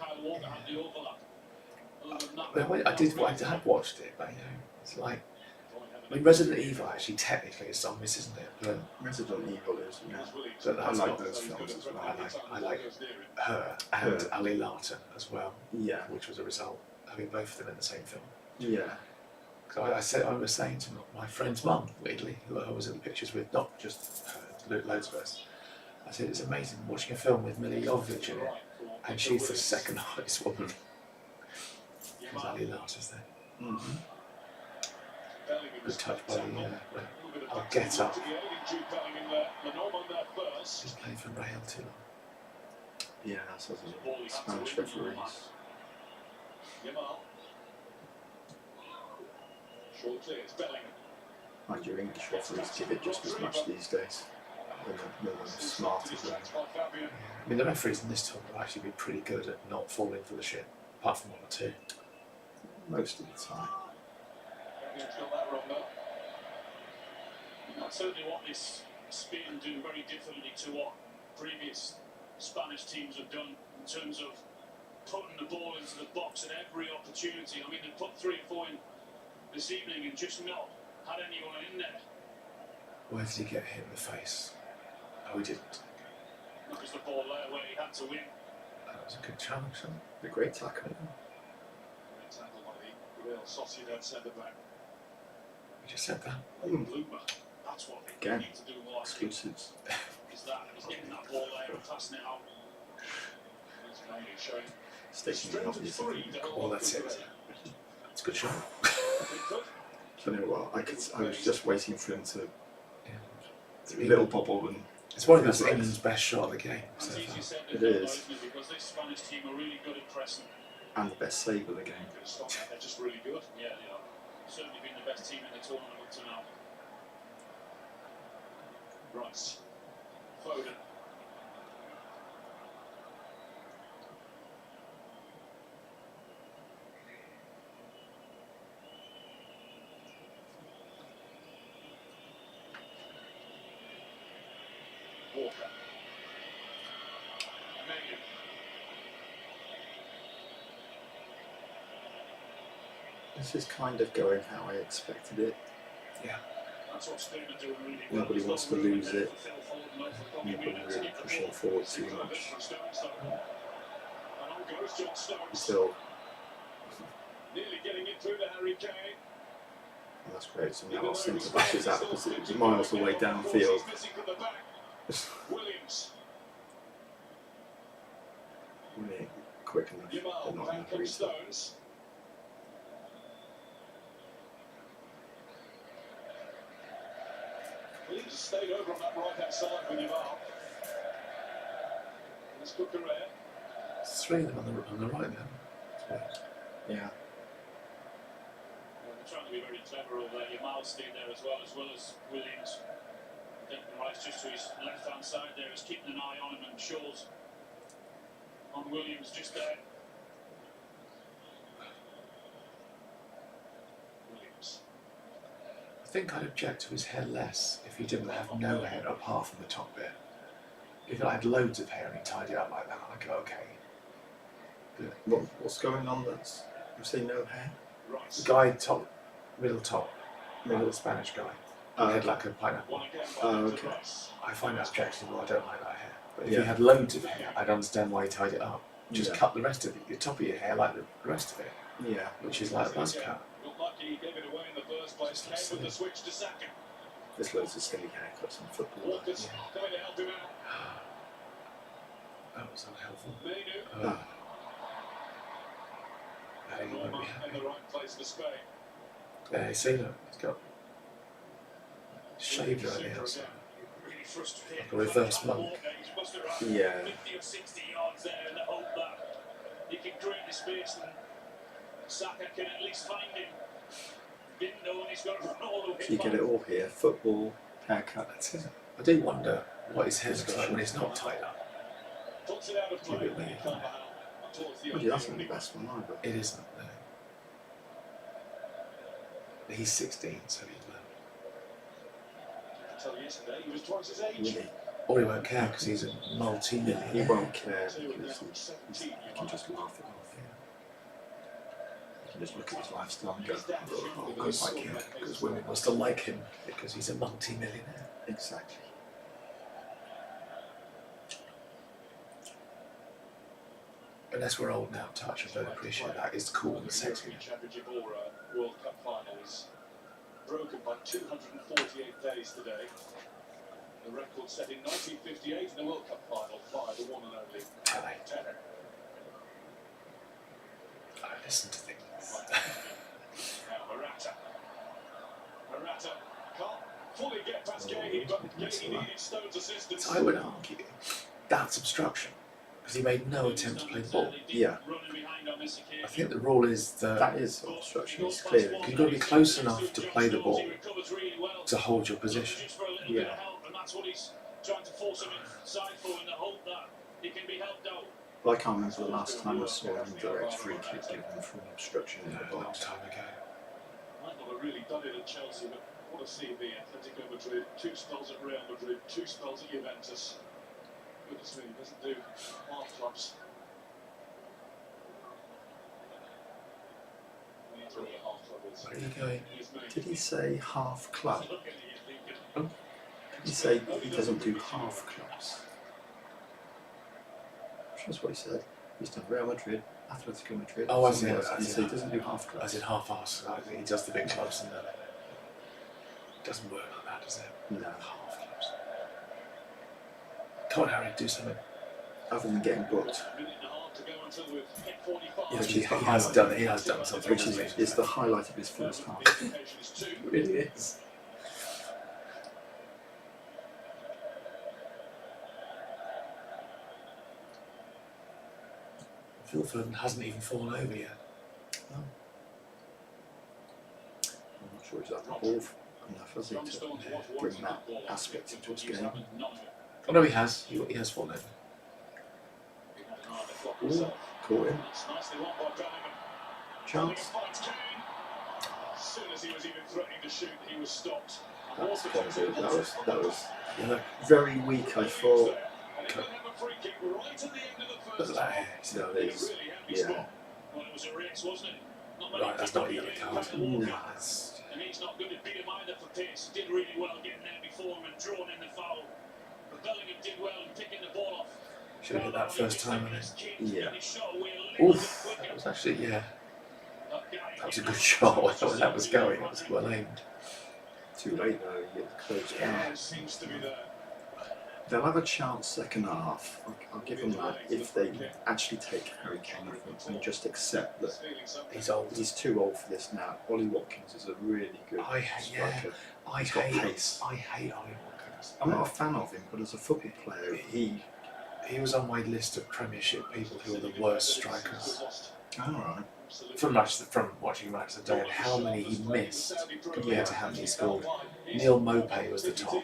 I had watched it, but you know, it's like, I mean, Resident Evil actually technically is zombies, isn't it? But Resident Evil is, yeah. but I that's like not, those films as well. I like her and Her. Ali Larter as well, Yeah. which was a result having both of them in the same film. Yeah. So I was saying to my friend's mum, weirdly, who I was in the pictures with, not just her, loads of us. I said it's amazing watching a film with Mila Jovovich in it, and she's the second hottest woman. Because Ali Larter's there. Mm-hmm. Good touch by the get up. She's played for Real too long. Yeah, that's what it is. Spanish referees. Mind you, English referees give it just as much these days. They're smart as well. I mean, the referees in this tournament will actually be pretty good at not falling for the shit, apart from one or two. Most of the time. That's certainly what this Spain do very differently to what previous Spanish teams have done in terms of putting the ball into the box at every opportunity. I mean, they put 3 or 4 in this evening and just not had anyone in there. Where did he get hit in the face? Oh, he didn't. That was the ball there where he had to win. That was a good challenge, wasn't A great tackle. Great tackle by the Real Sociedad centre-back. We just said that. Bloomer. That's what they Again. need to do more. Exclusives. Is that he's getting that ball there and passing it out. He's showing Stating the obvious. Well, that's it. It's a good shot. You know what? I was just waiting for him to Yeah. little bobble and. It's one of those England's best shot of the game. So It's easy said It than is. done, because this Spanish team are really good at pressing. And the best save of the game. They're just really good. Yeah, they are. Certainly been the best team in the tournament up to now. Rice. Foden. Walker. Megan. This is kind of going how I expected it. yeah, That's what Spain are doing really well. Nobody wants to lose it. Nobody really pushing forward too much. Until Nearly getting it through to Harry Kane. that's great. So now I'll send the bashes out because it was miles away downfield. Williams. Really quick enough, Yamal, but not back enough from reason. Stones. Williams has stayed over on that right hand side with Yamal. Let's put Correa. it's three of them on the right then. Yeah. They're trying to be very clever over there. Yamal stayed there as well as Williams. Declan Rice just to his left hand side there is keeping an eye on him, and Shaw's on Williams just there. Williams. I think I'd object to his hair less if he didn't have no hair apart from the top bit. If I had loads of hair and he tied it up like that, I'd go okay. What's going on? That's you say no hair. Rice. The guy middle top, the Spanish guy, he had like a pineapple. One again by Okay. Rice. I find that objectionable. I don't like that hair. But if Yeah. he had loads of hair, I'd understand why he tied it up. Just Yeah. cut the rest of it, the top of your hair like the rest of it, Yeah. which is like a buzz cut. Got lucky he gave it away in the first place. Just Came silly. with the switch to Saka. There's loads of silly haircuts in football. Walker's coming to help him out. That was unhelpful. Mainu. Uh, that ain't Roma gonna be in happy. the right place for Spain. There, see that? It's got shaved right there. So. Really frustrating. Like a reverse monk. He's must have run Yeah. 50 or 60 yards there in the hope that he can create the space and Saka can at least find him. Didn't know, and he's got to run all the way So you get it all here: football, haircut. That's it. I do wonder what his hair's like when it's not tied up. Puts it out of play. Keep it weird. Carvajal towards the Well, that's not the best one either. It isn't, no. He's 16, so he's learned. Until yesterday, he was twice his age. Really, Or he won't care because he's a he multi-millionaire. won't care Two and because now 17. you can just laugh it off. You can just look at his lifestyle and go, Oh, good like him, because women will still like him because he's a multi-millionaire. exactly. Unless we're old now, touch, I don't appreciate that. It's cool and sexy. European Championship or World Cup final is broken by 248 days today. The record set in 1958 in the World Cup final by the one and only Telly. Tenor. I listen to things. Now Morata can't fully get past Gahey, but Gahey needed Stone's assistance. So I would argue that's obstruction because he made no attempt to play the ball. Yeah. I think the rule is that That is obstruction. It's clear. you've got to be close enough to play the ball to hold your position. Yeah. And that's what he's trying to force him inside for in the hope that he can be helped out. Well, I can't remember the last time I saw an indirect free kick given from obstruction in the A long box. time ago. Might not have really done it at Chelsea, but what a CV. Atletico Madrid, 2 spells at Real Madrid, 2 spells at Juventus. Goodness me, he doesn't do half clubs. He is really a half club, is Where are you going? he? Is made. Did he say half club? Look at it, you're thinking, Did he say he doesn't do half clubs? That's what he said. He's done Real Madrid, Atletico Madrid. Oh, I see. something else. I And he see. said he doesn't do half As clubs. in half-ass. I think he does the big clubs and then it doesn't work like that, does it? No. Half clubs. Come on, Harry, do something. other than getting booked, Yeah, he has done. He has done something. which is the highlight of his first half. It really is. Phil Foden hasn't even fallen over yet. No. I'm not sure he's had the ball enough, has he, to bring that aspect into his game. Oh no, he has. He has fallen over. Ooh, caught him. Chance. As soon as he was even threatening to shoot, he was stopped. That's quite good. That was Yeah, very weak, I thought. look at that hair. No, it is. Yeah. Well, it was a race, wasn't it? Right, that's not a yellow card. No. That's, And he's not going to beat him either for pace. Did really well getting there before him and drawing in the foul. But Bellingham did well in picking the ball off. should have hit that first time, I think. Yeah. Oof, that was actually, yeah. That was a good shot. When that was going, it was well aimed. Too late though, you get closed Yeah, down. it seems to be there. They'll have a chance second half. I'll give them that if they actually take Harry Kane off them and just accept that He's old. he's too old for this now. Ollie Watkins is a really good striker. I got hate pace. Ollie Watkins. I'm not a fan of him, but as a football player, He was on my list of Premiership people who are the worst strikers. alright. From watching match of the day and how many he missed compared to how many he scored. Neil Mopé was the top. I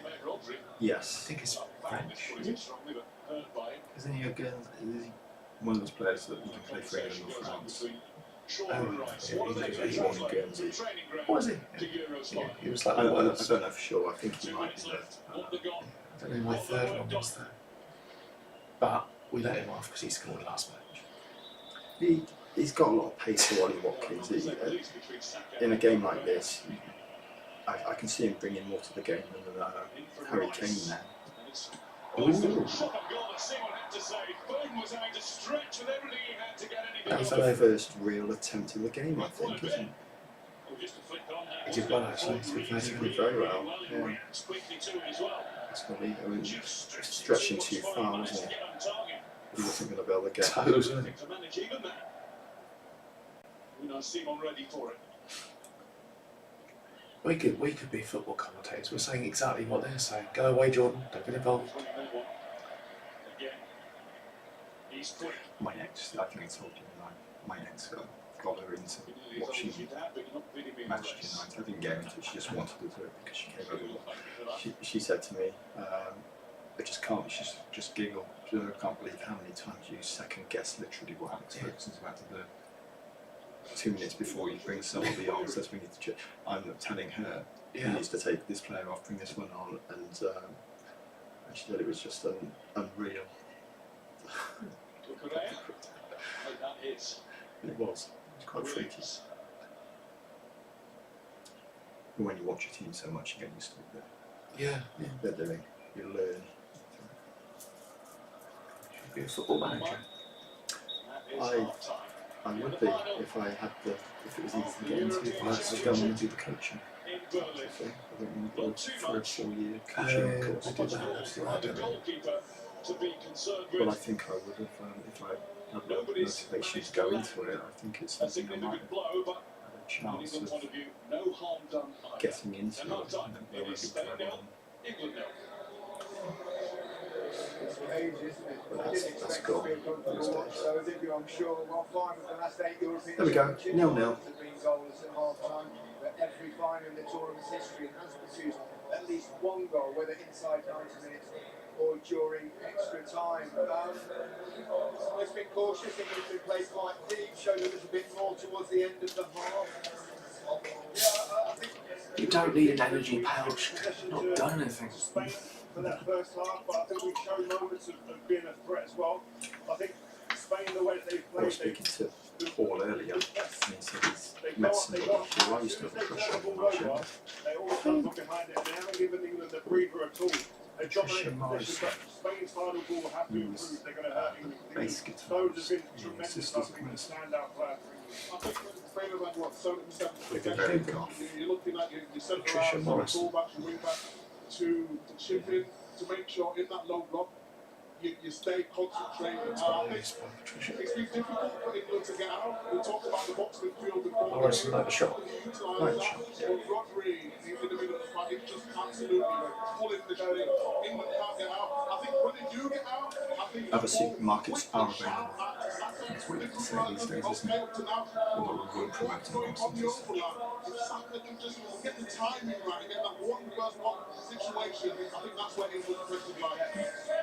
Yes. think he's French. Isn't he again? Is he one of those players that you can play for England or France? He was in Guernsey. Was he? Yeah, he was like I the don't worst. know for sure. I think he might be there. I don't know, my third one was there. But we let him off because he scored last match. He's got a lot of pace for Ollie Watkins. In a game like this, I can see him bringing more to the game than Harry Kane now. That's the first real attempt in the game, I think, isn't it? He did well actually, to be fair to He him. did very well. Yeah. That's what I mean, stretching too far, wasn't he? He wasn't going to be able to get. Totally. Ready for it. We could be football commentators. We're saying exactly what they're saying. Go away, Jordan. Don't get involved. He's quick. My ex, I think I told you, my ex got her into watching Manchester United. I didn't get into it, she just wanted to do it because she came over. She said to me, I just can't, she's just giggle. She said, I can't believe how many times you second guess literally what happens to Ferguson's about to do. 2 minutes before you bring somebody on, says we need to check. I'm telling her, he needs to take this player off, bring this one on, and she said it was just unreal. It was quite freaky. And when you watch your team so much, you get used to it. Yeah. They're doing, you learn. Should be a football manager. I would be if I had if it was easy to get into. I'd go and do the coaching. I think we would for a 4-year coaching course. I did that. I don't know. Well, I think I would have if I had the motivation to go into it. I think it's something I might have had a chance of getting into it and then maybe carry on. But that's gone. Those days. There we go. 0-0. Every final in the tournament's history has produced at least one goal, whether inside 90 minutes or during extra time. It's been cautious, it needs to be played quite deep, showed a little bit more towards the end of the half. I think You don't need an energy pouch. Not done anything. For that first half, but I think we've shown moments of being a threat as well. I think Spain, the way they've I was played, speaking to Paul earlier, and he said he's met somebody who I used to have a crush on when I was younger. they always come from behind it, and they haven't given England a breather at all. They dominated possession, but Spain's final ball will have to improve. They're going to hurt England. Bass guitar. Stones has been Yeah, tremendous. sisters I think of he's a standout player for England. I think Spain have had what, so With a very golf. you're looking at your centre Patricia half, Morris. fullbacks, and wing back to chip in, to make sure in that low block you stay concentrated. It's I not think really spot Patricia. it's been difficult for England to get out. We talked about the box midfield before. I want to like the shot. Like the shot. But Rodri in the middle of the fight is just absolutely pulling the string. England can't get out. I think when they do get out, I think Other supermarkets are available. It's weird to say these days, isn't it? Although we weren't promoting nonsense. If Saka can just get the timing right, get that one versus one situation, I think that's where England can like.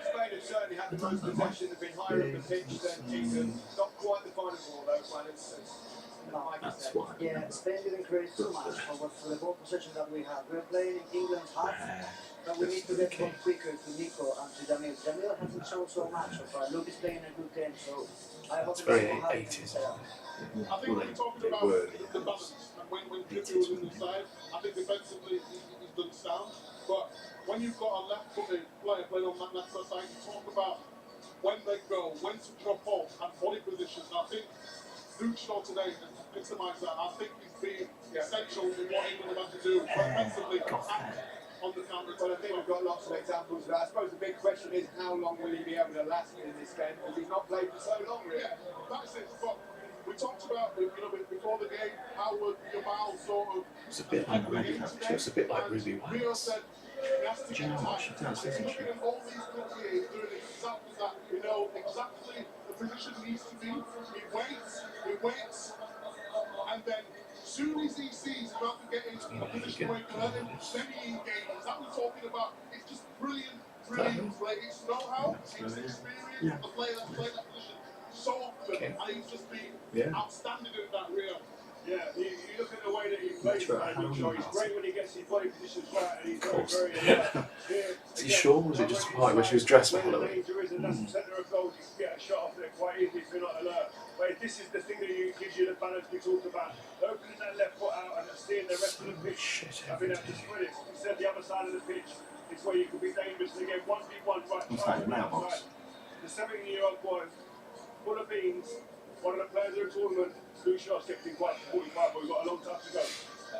Spain have certainly had the most possession. They've been higher up the pitch than England. Not quite the final ball though, but That's why. Yeah, Spain didn't create too much for the ball possession that we have. We're playing in England's half, but we need to get one quicker to Nico and to Jamil. Jamil hasn't shown so much so far. Luke is playing a good game, so I hope It's very will happen. 80s. I think when we talked about the balance, and when Trippier was in the side, I think defensively he's done sound. But when you've got a left-footed player playing on that left side, you talk about when they go, when to drop off, and body positions. And I think Luke Shaw today has epitomised that. I think he's been essential in what England have had to do defensively on the counter. But I think we've got lots of examples of that. I suppose the big question is how long will he be able to last in this game? Because he's not played for so long, really. Yeah, that's it. But we talked about, before the game, how would Jamal sort of... It's a bit like Ruby. It's a bit like Ruby Rio Wax. said he has to Do you know what she does, doesn't she? all these good years doing exactly that. We know exactly the position needs to be. He waits, and then as soon as he sees he's about to get into a position where he can let him, then he engages. That we're talking about. It's just brilliant play. It's know-how, it's experience. The player that's played that position so often, and he's just been outstanding in that Rio. Yeah, you look at the way that he plays, he's great when he gets his body positions right, and he's very, Is he sure? Was it just like when she was dressed for Halloween? There is a centre of goals, you can get a shot off there quite easily if you're not alert. But if this is the thing that gives you the balance we talked about, opening that left foot out and seeing the rest of the pitch, I think that's just brilliant. You said the other side of the pitch is where you could be dangerous to get 1v1 right side. The 17-year-old boy, full of beans, one of the players of the tournament. Luke Shaw's kept him quite 45, but we've got a long time to go.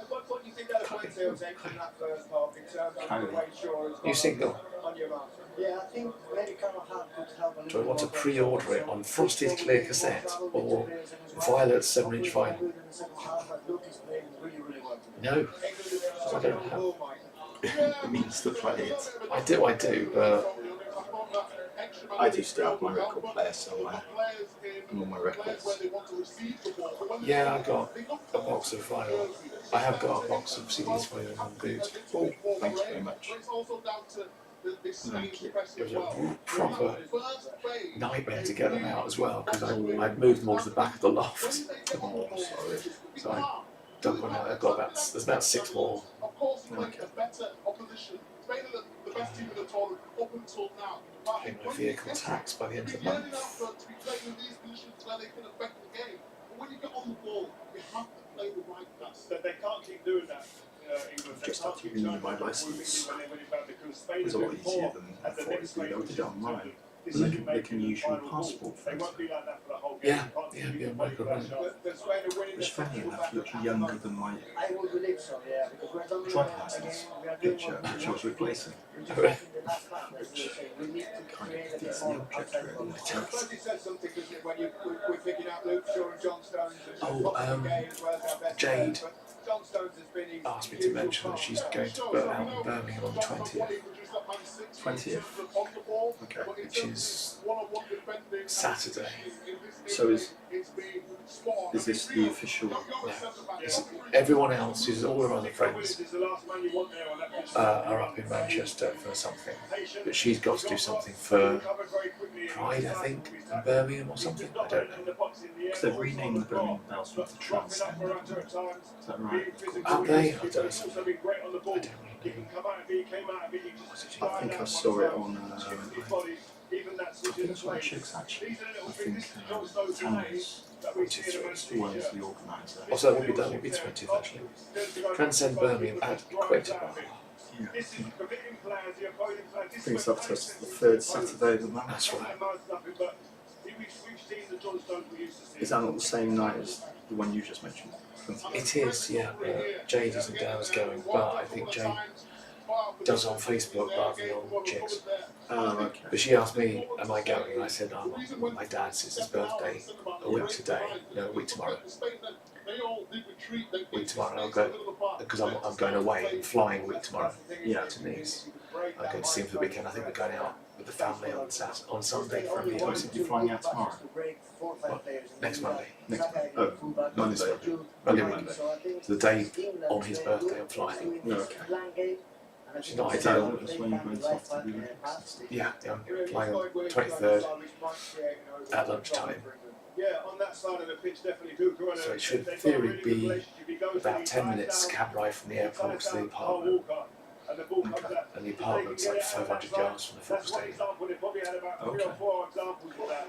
What do you think that points he'll take from that first half in terms of the way Shaw has You single? on your mark? Yeah, I think maybe Carol Hart could help a little Do I want to more. pre-order it on Frosted Clear Cassette or Violet's 7-inch vinyl? Good in the second half, but Luke is playing really, really well. No, I don't have. It means stuff like it. I do, but I do still have my record player somewhere. And all my records. yeah, I got a box of vinyl. I have got a box of CDs for you on boot. Oh, thanks very much. Thank you. It was a proper nightmare to get them out as well because I'd moved them all to the back of the loft. Oh, sorry. So I dug one out. There's about 6 more. Of course, he played a better opposition. Spain are the best team in the tournament up until now. Pay my vehicle tax by the end of the month. To be playing in these positions where they can affect the game. But when you get on the ball, you have to play the right pass. They can't keep doing that. England. Just had to renew my license. It's a lot easier than I thought if we loaded it online. They can use your passport for it. Yeah, my God. It's funny enough, you're younger than my I would believe so, yeah, because we're done with driving the license game, we are doing picture, what which I was replacing. we're just like in the last part, as we say, we need to Kind create a of bit fits the more object outside really. box. I suppose it says something, doesn't it, when we're picking out Luke Shaw and John Stones and Oh, Gay as well as our best Jade players, but John Stones has been his asked me to mention that she's going to Birmingham on the 20th. 20th. Okay. Which is Saturday. So is this the official? Everyone else, all her other friends, are up in Manchester for something. But she's got to do something for Pride, I think, in Birmingham or something. I don't know. Because they've renamed the Birmingham Bells with the Transcend. Is that right? Have they? I don't know. I don't really know. I think I saw it on. I think it's on Chicks actually. I think Tanners was the organiser. Also, that will be 20th actually. Transcend Birmingham at Equator Bar. Yeah, I think it's up to the third Saturday of the month. That's right. Is that not the same night as the one you just mentioned? It is, yeah. Jade isn't down as going, but I think Jade does on Facebook rather than on chicks. Oh, okay. But she asked me, am I going? And I said, I'm on with my dad's. It's his birthday a week today. No, a week tomorrow. Week tomorrow I'll go, because I'm going away. I'm flying a week tomorrow to Nice. I'm going to see him for the weekend. I think we're going out with the family on Sunday for a meal. Oh, so you're flying out tomorrow? Well, next Monday. Monday. Monday. So the day on his birthday I'm flying. No, okay. Which is not Is that ideal. that's when you went off to the Olympics? Yeah, I'm flying on 23rd at lunchtime. Yeah, on that side of the pitch, definitely Hooker. So it should in theory be about 10 minutes cab ride from the airport to the apartment. And the apartment's like 500 yards from the football stadium. Okay.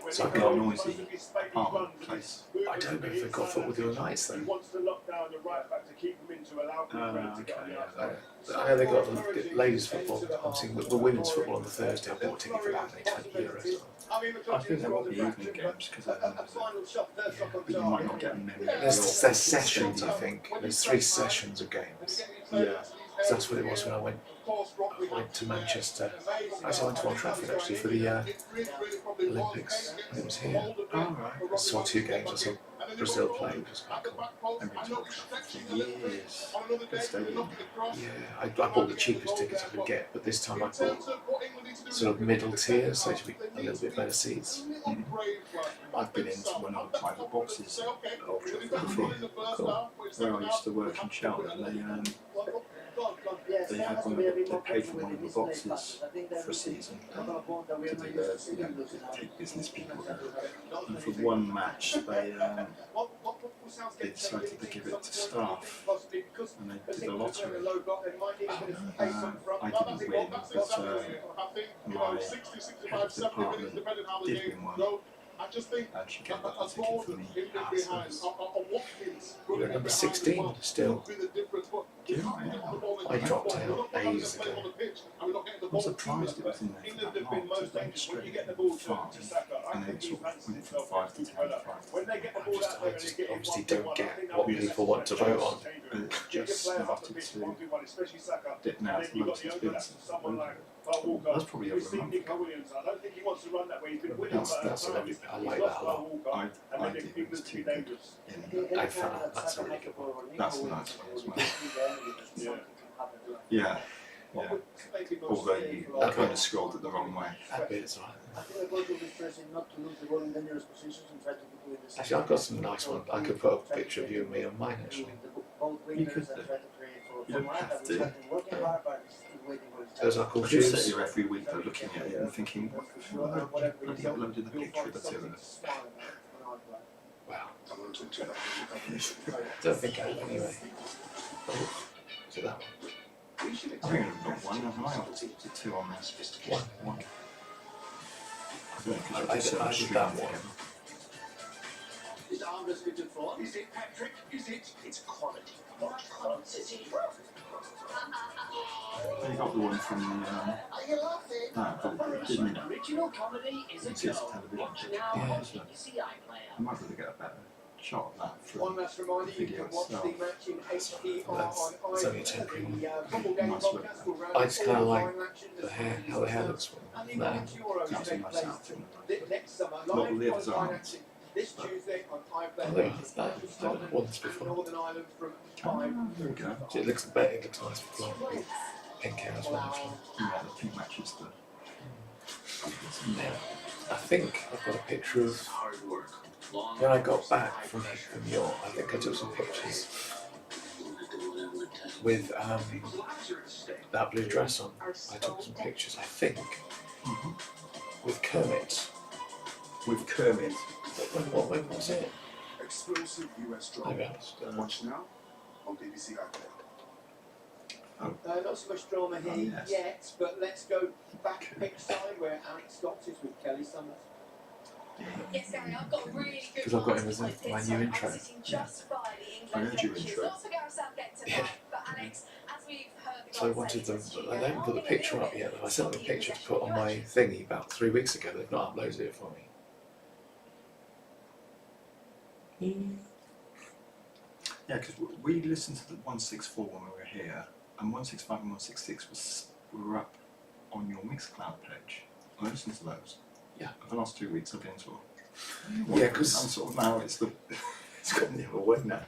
So I've Got got a noisy apartment place. I don't know if they've got football the other nights though. I know they've got the ladies football, obviously the women's football on the Thursday. I bought a ticket for that, only €20. I think there will be evening games because but you might not get many. There's sessions, I think. There's 3 sessions of games. Yeah. So that's what it was when I went to Manchester. Actually, I went to Old Trafford actually for the Olympics. It was here. Oh, right. I saw 2 games. I saw Brazil play, which was quite cool. I've been to Old Trafford for years. Good stadium. Yeah, I bought the cheapest tickets I could get, but this time I bought sort of middle tier, so it should be a little bit better seats. I've been into one of the private boxes at Old Trafford before. Cool. Where I used to work in Cheltenham, they had one of the, they paid for one of the boxes for a season to do take business people there. And for one match, they decided to give it to staff, and they did a lottery. I didn't win, but my head of department did win one. And she gave that a ticket for me. You're number 16 still. Yeah, I am. I dropped out ages ago. I'm surprised it was in there for that long. It went straight in 5, and then sort of went from 5 to 10, 5 to 10. I just obviously don't get what people want to vote on. But it just started to dip now. It's expensive. That's probably over a month ago. That's a lovely, I like that a lot. I think it was too good. I found that's a really good one. That's a nice one as well. Yeah. Yeah. Although you kind of scrolled it the wrong way. That bit is alright. I think the goal will be stressing not to lose the ball in dangerous positions and try to keep it in the Actually, I've got some nice ones. I could put a picture of you and me on mine actually. You could do. You don't have to. Those are cool I just sit shoes. here every week though looking at it and thinking, bloody uploaded the picture of the 2 of us. Wow. Don't think I have anyway. Oh, is it that one? I think I've got one, haven't I? Or the 2 on there. One. I don't know, 'cause I just did streaming that one. together. Is Armless good to form? Is it, Patrick? Is it? It's quality, not quantity. You got the one from the, Are you laughing? no, didn't you? Original comedy is a It's his go. television. Watch now. Yeah. You see, I play I might really get a better shot of that One from last reminder, you can watch the match in HDR on It's only iPlayer. temporary. The football game Nice podcast will run I just kinda all like live action the this hair, week. how the hair looks And the there. Women's Euros That's a take nice place outfit. next summer. Not Live the others qualifying aren't. action this Tuesday on Oh, iPlayer. there, that's that. I've done it once And before. Northern Ireland from Oh, 5. there we go. It looks better, it looks nice with blonde. Pink hair as well. Actually. Yeah, the pink matches the. Yeah. I think I've got a picture of hard work. Long when I got back from York. I think I took some pictures with that blue dress on. I took some pictures, I think, with Kermit. With Kermit. When was it? Explosive US Maybe drama. I was, Watch now on BBC iPlayer. Not so much drama here yes. yet, but let's go back pitch side where Alex Scott is with Kelly Summers. Yes, Gary, I've got a really good 'Cause I've got him as my pit, new intro. I'm sitting just by the I England heard your pitches. intro. Not so Gareth Southgate to Yeah. but Alex, as we've heard the So I guys wanted say, them, it's I studio haven't put the now, picture we're up gonna yet. get I sent them a it. picture to put on my thingy about 3 weeks ago. They've not uploaded it for me. Yeah, because we listened to the 164 when we were here, and 165 and 166 were up on your Mixcloud page. I listened to those. Yeah. For the last 2 weeks I've been sort of. Yeah, because I'm sort of now it's gone the other way now.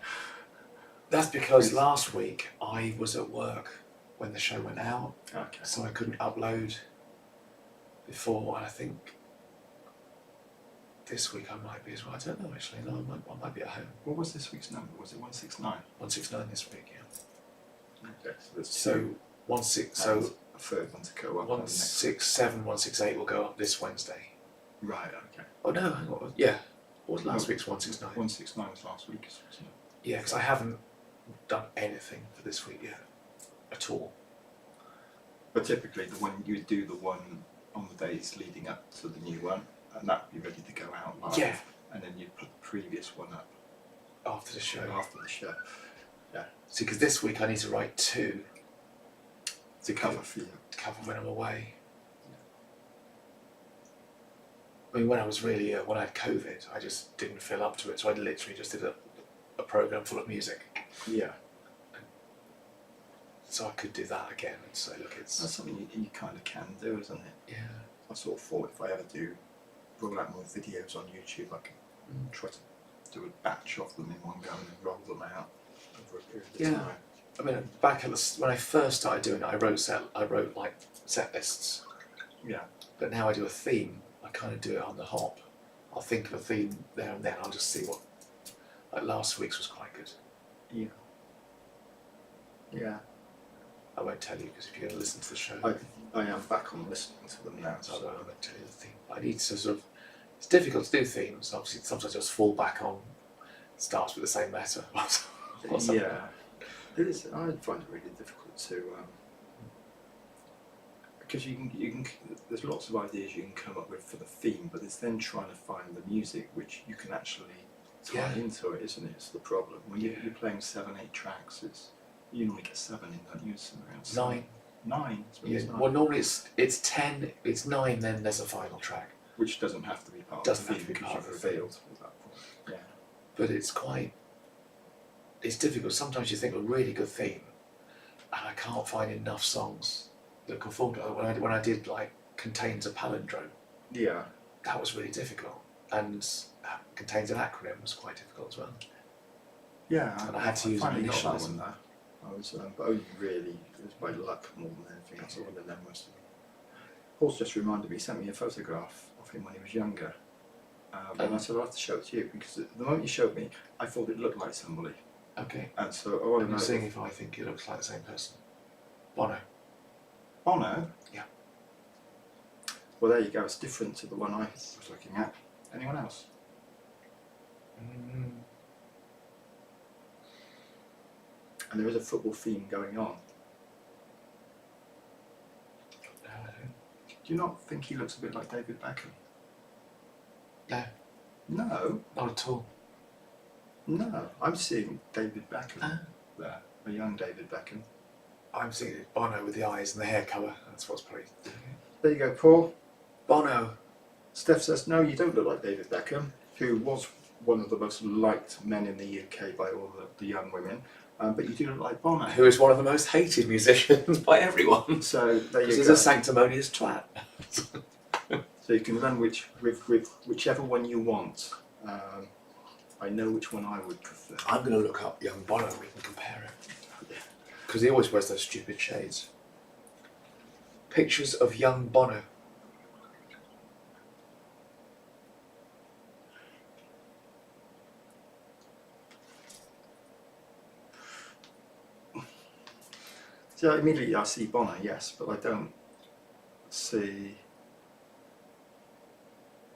that's because last week I was at work when the show went out, Okay. so I couldn't upload before. And I think this week I might be as well. I don't know actually. No, I might be at home. What was this week's number? Was it 169? 169 this week, yeah. Okay. So there's So two 16. and So a third one to go up. 167, 168 will go up this Wednesday. Right. Okay. Oh no, hang on. Yeah. What was last week's 169? 169 was last week, wasn't it? Yeah, because I haven't done anything for this week yet at all. But typically, you do the one on the days leading up to the new one, and that would be ready to go out live. Yeah. And then you put the previous one up After the show. after the show. Yeah. See, because this week I need to write 2 To cover for you. to cover when I'm away. I mean, when I was really ill, when I had COVID, I just didn't feel up to it, so I literally just did a program full of music. Yeah. So I could do that again and say, look, That's it's. something you kind of can do, isn't it? Yeah. I sort of thought if I ever do roll out more videos on YouTube, I can try to do a batch of them in one go and then roll them out over a period of Yeah. time. I mean, back at when I first started doing it, I wrote like set lists. Yeah. But now I do a theme. I kind of do it on the hop. I'll think of a theme there and then. I'll just see what. Like last week's was quite good. Yeah. Yeah. I won't tell you because if you're going to listen to the show, I am back on listening to them now, so I so won't tell you the theme. I need to sort of. It's difficult to do themes. Obviously, sometimes I just fall back on. It starts with the same letter. or something. yeah. It is. I find it really difficult to because you can. There's lots of ideas you can come up with for the theme, but it's then trying to find the music which you can actually tie into it, isn't it? It's the problem when you're playing 7, 8 tracks. You normally get 7 in, don't you? It's around 9. 9. Yeah. Well, normally it's 10. It's 9. Then there's a final track. Which doesn't have to be part Doesn't of the have to theme be because part you've of the theme. revealed at that point. Yeah. But it's quite. It's difficult. Sometimes you think a really good theme, and I can't find enough songs that conform to it. When I did like Contains a Palindrome, Yeah. that was really difficult, and Contains an Acronym was quite difficult as well. Yeah. And I had to use finally got that initialism. one there. I was, but only really it was by luck more than anything else. I wouldn't have known most of them. Paul's just reminded me. He sent me a photograph of him when he was younger, and I said I'll have to show it to you because the moment you showed me, I thought it looked like somebody. Okay. And so I want to I'm know. seeing if I think it looks like the same person. Bono. Bono? Yeah. Well, there you go. It's different to the one I was looking at. Anyone else? And there is a football theme going on. No, I don't. Do you not think he looks a bit like David Beckham? No, No, not at all. no. I'm seeing David Beckham there. A young David Beckham. I'm seeing Bono with the eyes and the hair colour. That's what's probably. There you go, Paul. Bono. Steph says, no, you don't look like David Beckham, who was one of the most liked men in the UK by all the young women, but you do look like Bono. Who is one of the most hated musicians by everyone. So there you Because he's go. a sanctimonious twat. So you can run with whichever one you want. I know which one I would prefer. I'm going to look up young Bono and we can compare it. Because he always wears those stupid shades. Pictures of young Bono. So immediately I see Bono, yes, but I don't see.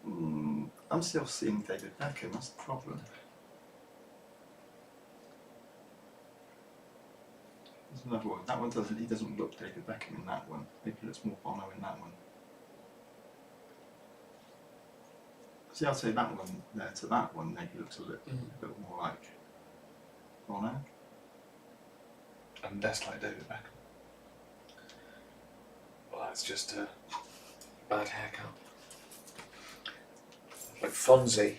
I'm still seeing David Beckham. That's the problem. There's another one. That one doesn't. He doesn't look David Beckham in that one. Maybe he looks more Bono in that one. See, I'd say that one there to that one maybe looks a little bit more like Bono. And less like David Beckham. Well, that's just a bad haircut. Like Fonzie.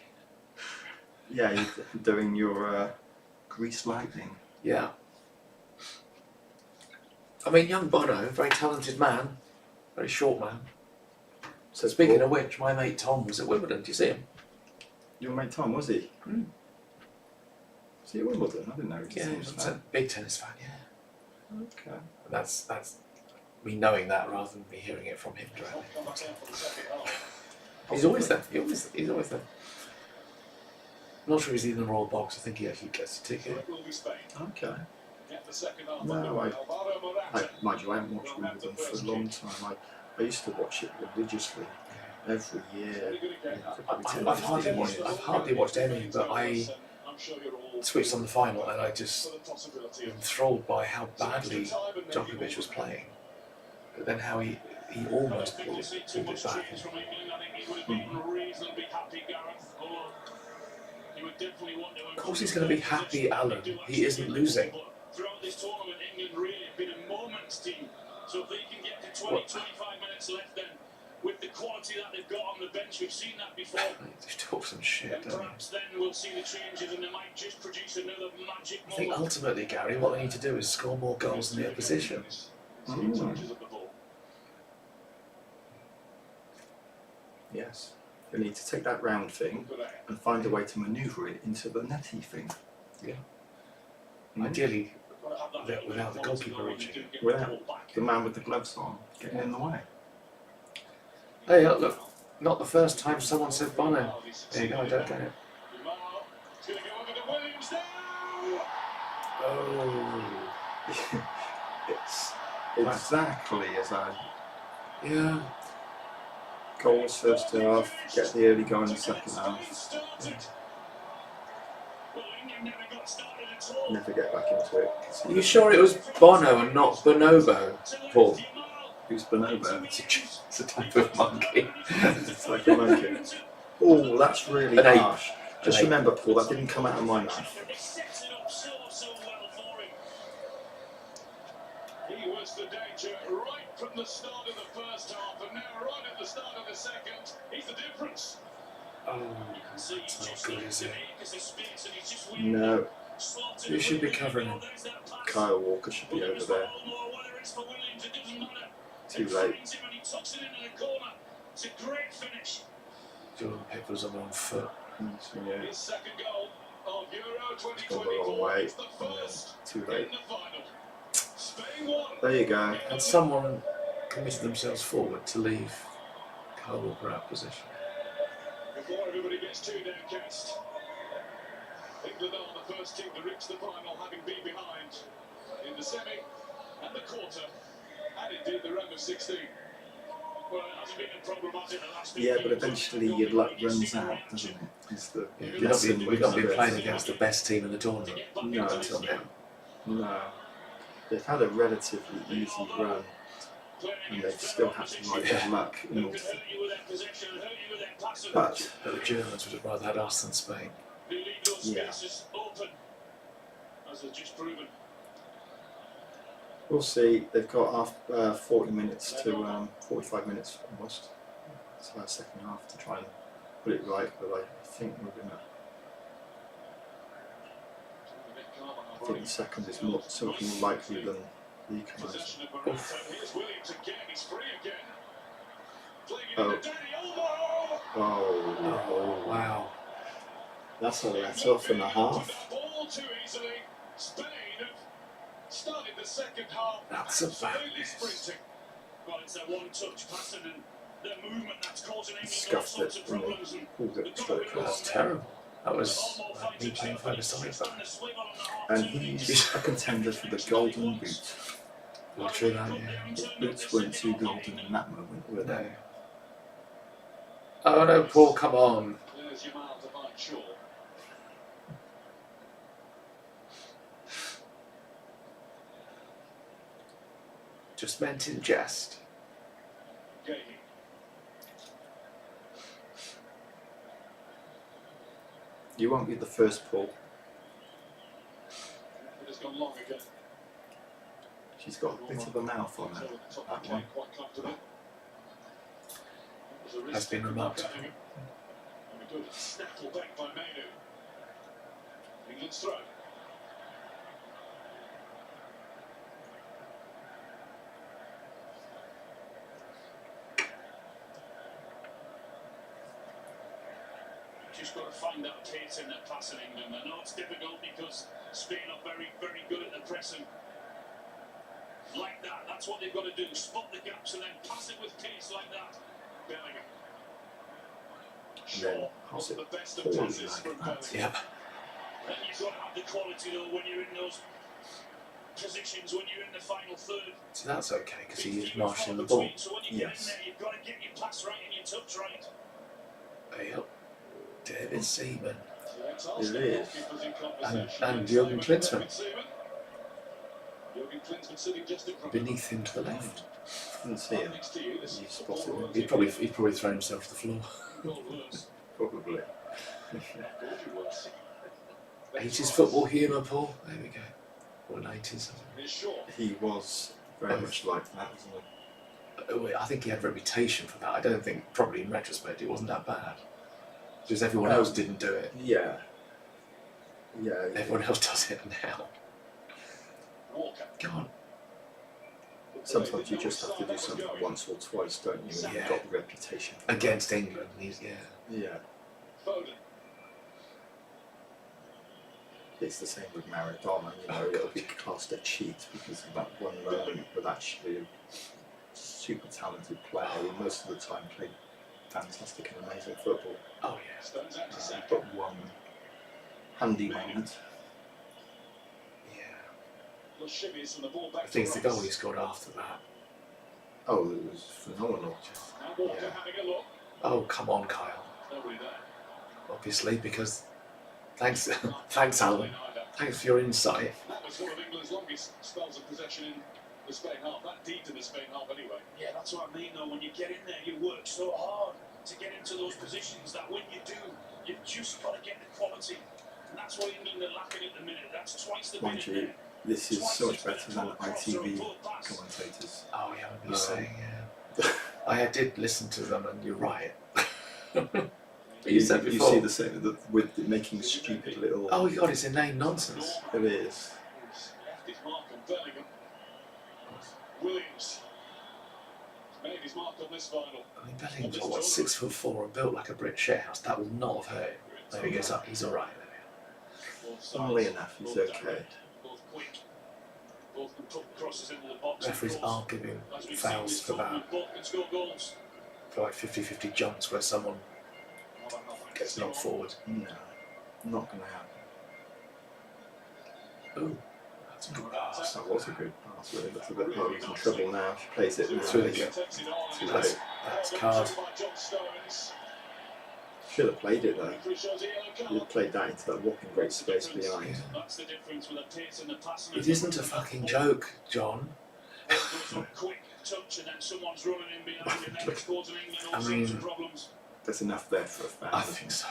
Yeah, you're doing your Grease Lightning. Yeah. I mean, young Bono, very talented man, very short man. So speaking of which, my mate Tom was at Wimbledon. Do you see him? Your mate Tom, was he? Mm. Was he at Wimbledon? I didn't know he was a Yeah, tennis he's a fan. big tennis fan. Yeah. Okay. That's me knowing that rather than me hearing it from him directly. He's always there. He's always there. I'm not sure he's in the Royal Box. I think he actually gets a ticket. Okay. No, mind you, I haven't watched Wimbledon for a long time. I used to watch it religiously every year. I've hardly watched any, but I switched on the final and I just enthralled by how badly Djokovic was playing, but then how he almost pulled it back. Of course he's going to be happy, Alan. He isn't losing. Throughout this tournament, England really have been a moments team. So if they can get to 20, 25 minutes left, then with the quality that they've got on the bench, we've seen that before. Just talk some shit, And don't you? perhaps then we'll see the changes and they might just produce another magic I think moment. ultimately, Gary, what they need to do is score more goals than the opposition. Yes. They need to take that round thing and find a way to manoeuvre it into the netty thing. Yeah. Ideally, without the goalkeeper reaching. Without the man with the gloves on getting in the way. Hey, look, not the first time someone said Bono. There you go, I don't get it. Oh. It's exactly as I Yeah. goals first half, get the early go in the second half. Never get back into it. Are you sure it was Bono and not Bonobo, Paul? Who's Bonobo? It's a type of monkey. It's like a monkey. Oh, that's really An ape. harsh. Just An ape. remember, Paul, that didn't come out of my mouth. He was the danger right from the start of the first half, and now right at the start of the second, he's the difference. Oh, that's not good, is it? No, Who should be covering him? Kyle Walker should be over there. Too late. It's a great finish. Jordan Pickford's on the wrong foot. Yeah, His second goal of Euro it's gone the wrong 2024. way. It's the first Too in late. the final. Spain won. There you go. Had someone committed themselves forward to leave Kyle Walker out of position? Before everybody gets too downcast, England are the first team to reach the final, having been behind in the semi and the quarter, and indeed the round of 16. Well, it hasn't been a problem, has it, the last 15 Yeah, but years? eventually your luck runs out, doesn't it? Is the Yeah, we've not been playing against the best team in the tournament No, until now. no. They've had a relatively easy run, and they've still had to ride their luck in order to. But But the Germans would have rather had us than Spain. yeah, Open, as they've just proven. we'll see. They've got 40 minutes to 45 minutes almost. It's our second half to try and put it right, but I think we're gonna. I think the second is more something more likely than the equaliser. Oh. Oh, Oh, wow. that's a let off and a half. That's a bad miss. Well, it's a one-touch pattern and the movement that's causing England all Scuffed sorts it of and problems. they pulled it straight That's across. terrible. That was me playing focus on it. And he's a contender for the golden boot. Not true that, yeah. His boots weren't too golden in that moment, were No. they? Oh no, Paul, come on. There's your mile to find Shaw. Just meant in jest. Gahey. You won't be the first, Paul. It has gone long again. She's got a bit of a mouth on her, that one. Has been remarked. Very good. Snaffle back by Mainu. England's throw. just got to find that pace in their passing, England. I know it's difficult because Spain are very, very good at the pressing. Like that, that's what they've got to do. Spot the gaps and then pass it with pace like that. Bellingham. Shaw wasn't the best of passes from Bellingham. Yep. And you've got to have the quality though when you're in those positions, when you're in the final third. So that's okay because he is marshalling the ball. So when you get in there, you've got to get your pass right and your touch right. Yep. David Seaman. It is. And Jürgen Klinsmann. Jürgen Klinsmann sitting just in front. Beneath him to the left. Didn't see him. Next to you, this You is spotted him. He'd probably thrown himself to the floor. Probably. 80s football humour, Paul. There we go. Or 90s. He was very much like that, wasn't he? I think he had a reputation for that. I don't think, probably in retrospect, it wasn't that bad. Because everyone else didn't do it. Yeah. Yeah. Everyone else does it now. Go on. Sometimes you just have to do something once or twice, don't you? And you've got the reputation. Against England, Yeah. It's the same with Maradona, you know, it'll be classed a cheat because of that one moment, but actually a super talented player who most of the time played fantastic and amazing football. Oh yeah. But one handy moment. Yeah. I think it's the goal he scored after that. Oh, it was phenomenal. Yeah. Oh, come on, Kyle. Obviously, because thanks, Alan. Thanks for your insight. That was one of England's longest spells of possession in the Spain half. That deep in the Spain half, anyway. Yeah, that's what I mean, though. When you get in there, you work so hard to get into those positions that when you do, you've just got to get the quality. And that's what England are lacking at the minute. That's twice the minute there. This is so much better than ITV commentators. Oh yeah, I was saying, yeah. I did listen to them, and you're right. You said before. You see the same with making stupid little. Oh God, it's inane nonsense. It is. Williams made his mark on this final. I mean, Bellingham's what, 6'4" and built like a brick shit house. That would not have hurt him. There he goes up. He's all right. Funnily enough, he's okay. Referees aren't giving fouls for that. For like 50-50 jumps where someone gets knocked forward. No, not going to happen. Ooh, that's a good pass. That was a good pass, really. That's a bit more he's in trouble now. She plays it. It's really good. That's card. Should have played it though. You'd have played that into that whopping great space behind. It isn't a fucking joke, John. I mean, there's enough there for a fan. I think so.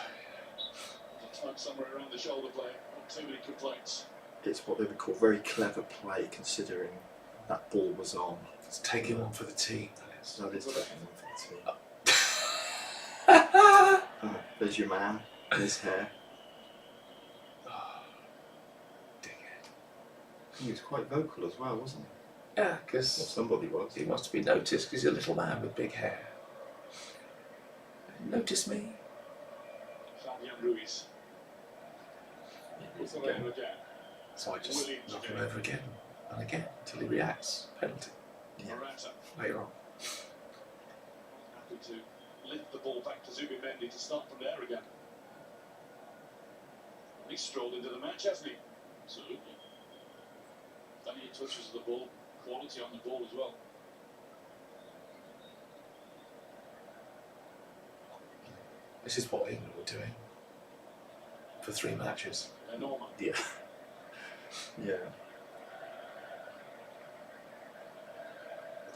Somewhere around the shoulder play, not too many complaints. It's what they would call very clever play, considering that ball was on. It's taking one for the team. That is taking one for the team. There's your man, his hair. Oh, dickhead. He was quite vocal as well, wasn't he? Yeah, Well, because somebody was. he wants to be noticed because he's a little man with big hair. Notice me. Fabian Ruiz. Again. So I just knock him over again and again until he reacts. Penalty. Yeah. Later on. Happy to lift the ball back to Zubimendi to start from there again. He's strolled into the match, hasn't he? Absolutely. Plenty of touches of the ball, quality on the ball as well. This is what England were doing for 3 matches. Enormous. Yeah. Yeah.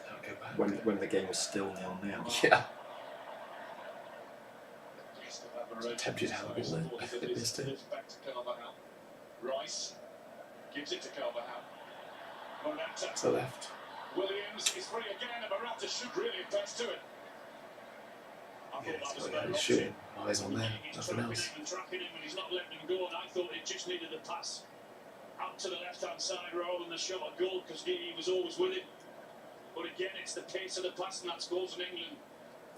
I'll go back. When the game was still 0-0. Yeah. Tempted how it missed it. Back to Carvajal. Rice gives it to Carvajal. Morata. To the left. Williams is free again, and Morata should really advance to it. I Yeah, thought that was so about he's shooting. Eyes on there. Nothing else. Tracking him and he's not letting him go, and I thought it just needed a pass out to the left-hand side rather than the shot of goal because he was always with him. But again, it's the pace of the pass and that's goals in England.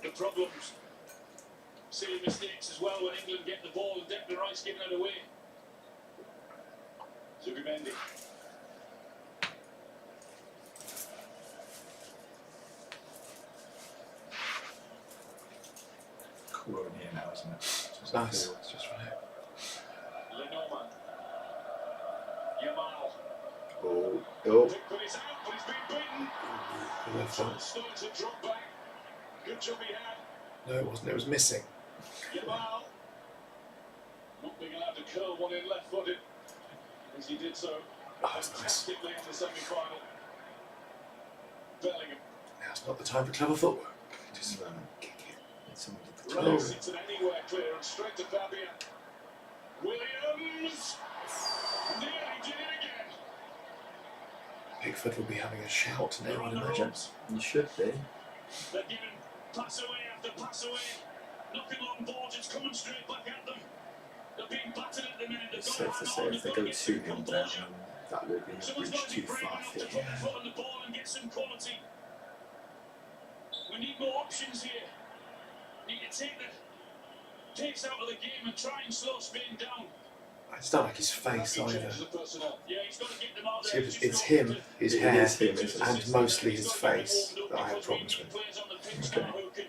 The problems. silly mistakes as well when England get the ball and Declan Rice giving it away. Zubimendi. Cooler in here now, isn't it? It's nice. It's just right. Lenormand. Yamal. Oh, Pickford is out, but he's been beaten. Good left foot. Starts to drop back. Good job he had. No, it wasn't. It was missing. Yamal. Not being allowed to curl one in left-footed. As he did so Oh, that's nice. fantastically in the semi-final. Bellingham. Now's not the time for clever footwork. Just kick it. it's somebody to Oh. Runs it anywhere clear and straight to Fabian. Williams. Nearly did it again. Pickford will be having a shout now, They're I'd on the imagine. ropes. You should be. They're giving pass away after pass away. Knocking long balls, it's coming straight back at them. They're being battered at the minute. It's safe to say if they go 2-0 down, that will be a Someone's bridge got to be too brave far enough for to you. put their foot on the ball and get some quality. We need more options here. Need to take the pace out of the game and try and slow Spain down. It's not like his face either. Changes the personnel. Yeah, he's got to get them out there. It's him, his It hair, is him, isn't it? and mostly his face that I have problems with. Players on the pitch Okay. now who can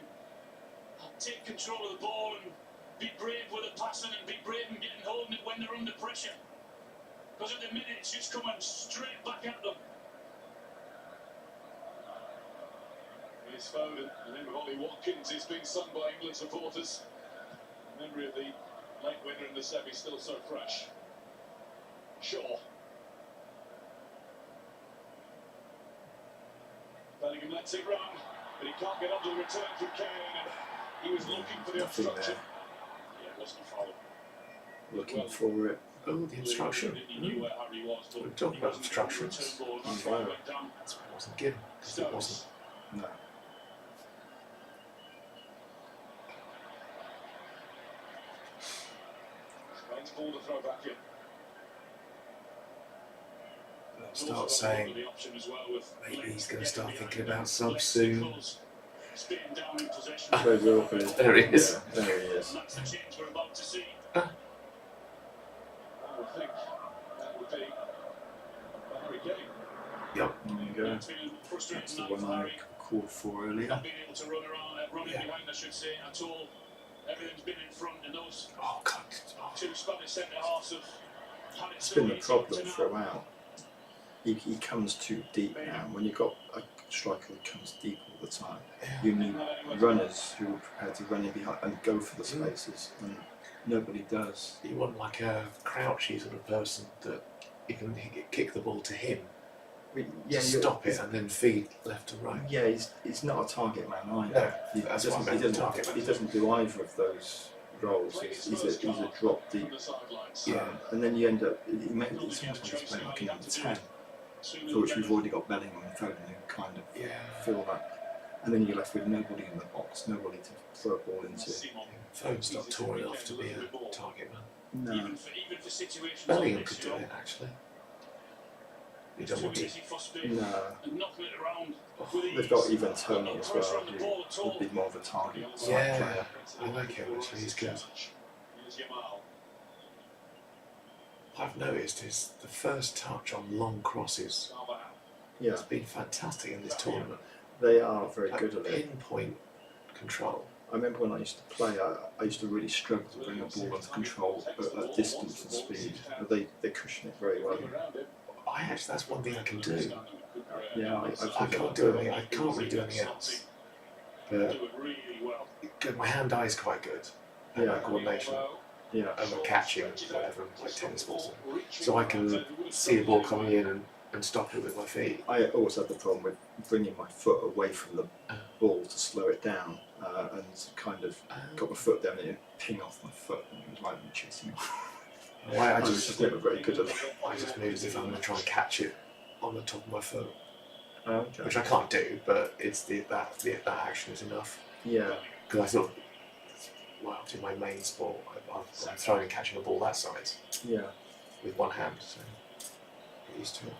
take control of the ball and be brave with the passing and be brave and getting holding it when they're under pressure. Because at the minute it's just coming straight back at them. Here's Foden, the name of Ollie Watkins is being sung by England supporters. The memory of the late winner in the semi still so fresh. Shaw. Bellingham lets it run, but he can't get onto the return from Kane. He was looking for the Nothing obstruction. there. Yeah, it wasn't a foul. Looking for it. Oh, the obstruction. He knew where Harry was, but We're talking he about wasn't getting the obstructions. return ball, and that's why he went down. That's why it wasn't given, because it wasn't. No. Spain's ball to throw back in. They'll start saying The option as well with maybe he's going to start thinking about subs soon. Spain down in possession. They will be. There he is. Yeah, there he is. And that's the change we're about to see. Ah. I would think that would be Harry Kane. Yep. There you go. It's been a frustrating That's the night for one I Harry. called for earlier. Not being able to run around, run in Yeah. behind, I should say, at all. Everything's been in front, and those Oh, God. Oh, two Spanish centre halves have had it It's so been the easy problem to now. throughout. He comes too deep now. When you've got a striker that comes deep all the time, you need runners who are prepared to run in behind and go for the spaces, and nobody does. you want like a crouchy sort of person that you can kick the ball to him, Yeah, stop it, and then feed left to right. Yeah, he's not a target man either. No, he, that's doesn't, what I he, meant, doesn't, target man. he doesn't do either of those roles. He's a drop deep. From the sidelines. Yeah. And then you end up, he sometimes playing like a number 10, for which we've already got Bellingham and Foden who kind of Yeah. fill that. And then you're left with nobody in the box, nobody to throw a ball into. Phone's not tall enough to be a target man. No. Even for situations Bellingham like could this, do you know, it, actually. You it's don't too want to. easy for Spain. No. And knocking it around with ease. They've got even Tony No as pressure well, on the ball at who all. would be more of a target type Yeah, player. I like him, actually. He's good. Here's Yamal. I've noticed is the first touch on long crosses Carvajal. Yeah, has been fantastic in this tournament. they are very Like good at it. pinpoint control. I remember when I used to play, I used to really struggle to bring a ball under control at distance and speed. But they cushion it very well. Around him. That's one thing I can do. Yeah, I can't do anything. I can't really do anything else. But Do it really well. good, my hand-eye is quite good. And my Yeah. coordination Yeah, and my catching, whatever, like tennis balls. So I can see a ball coming in and stop it with my feet. I always had the problem with bringing my foot away from the ball to slow it down, and kind of got my foot down and it ping off my foot, and it was like me chasing off. Why I I was just just never very good at it. I just move as if I'm going to try and catch it on the top of my foot, Okay. which I can't do, but it's that action is enough. Yeah, Because I sort of, well, in my main sport, I'm throwing and catching a ball that size yeah. with one hand, so get used to it.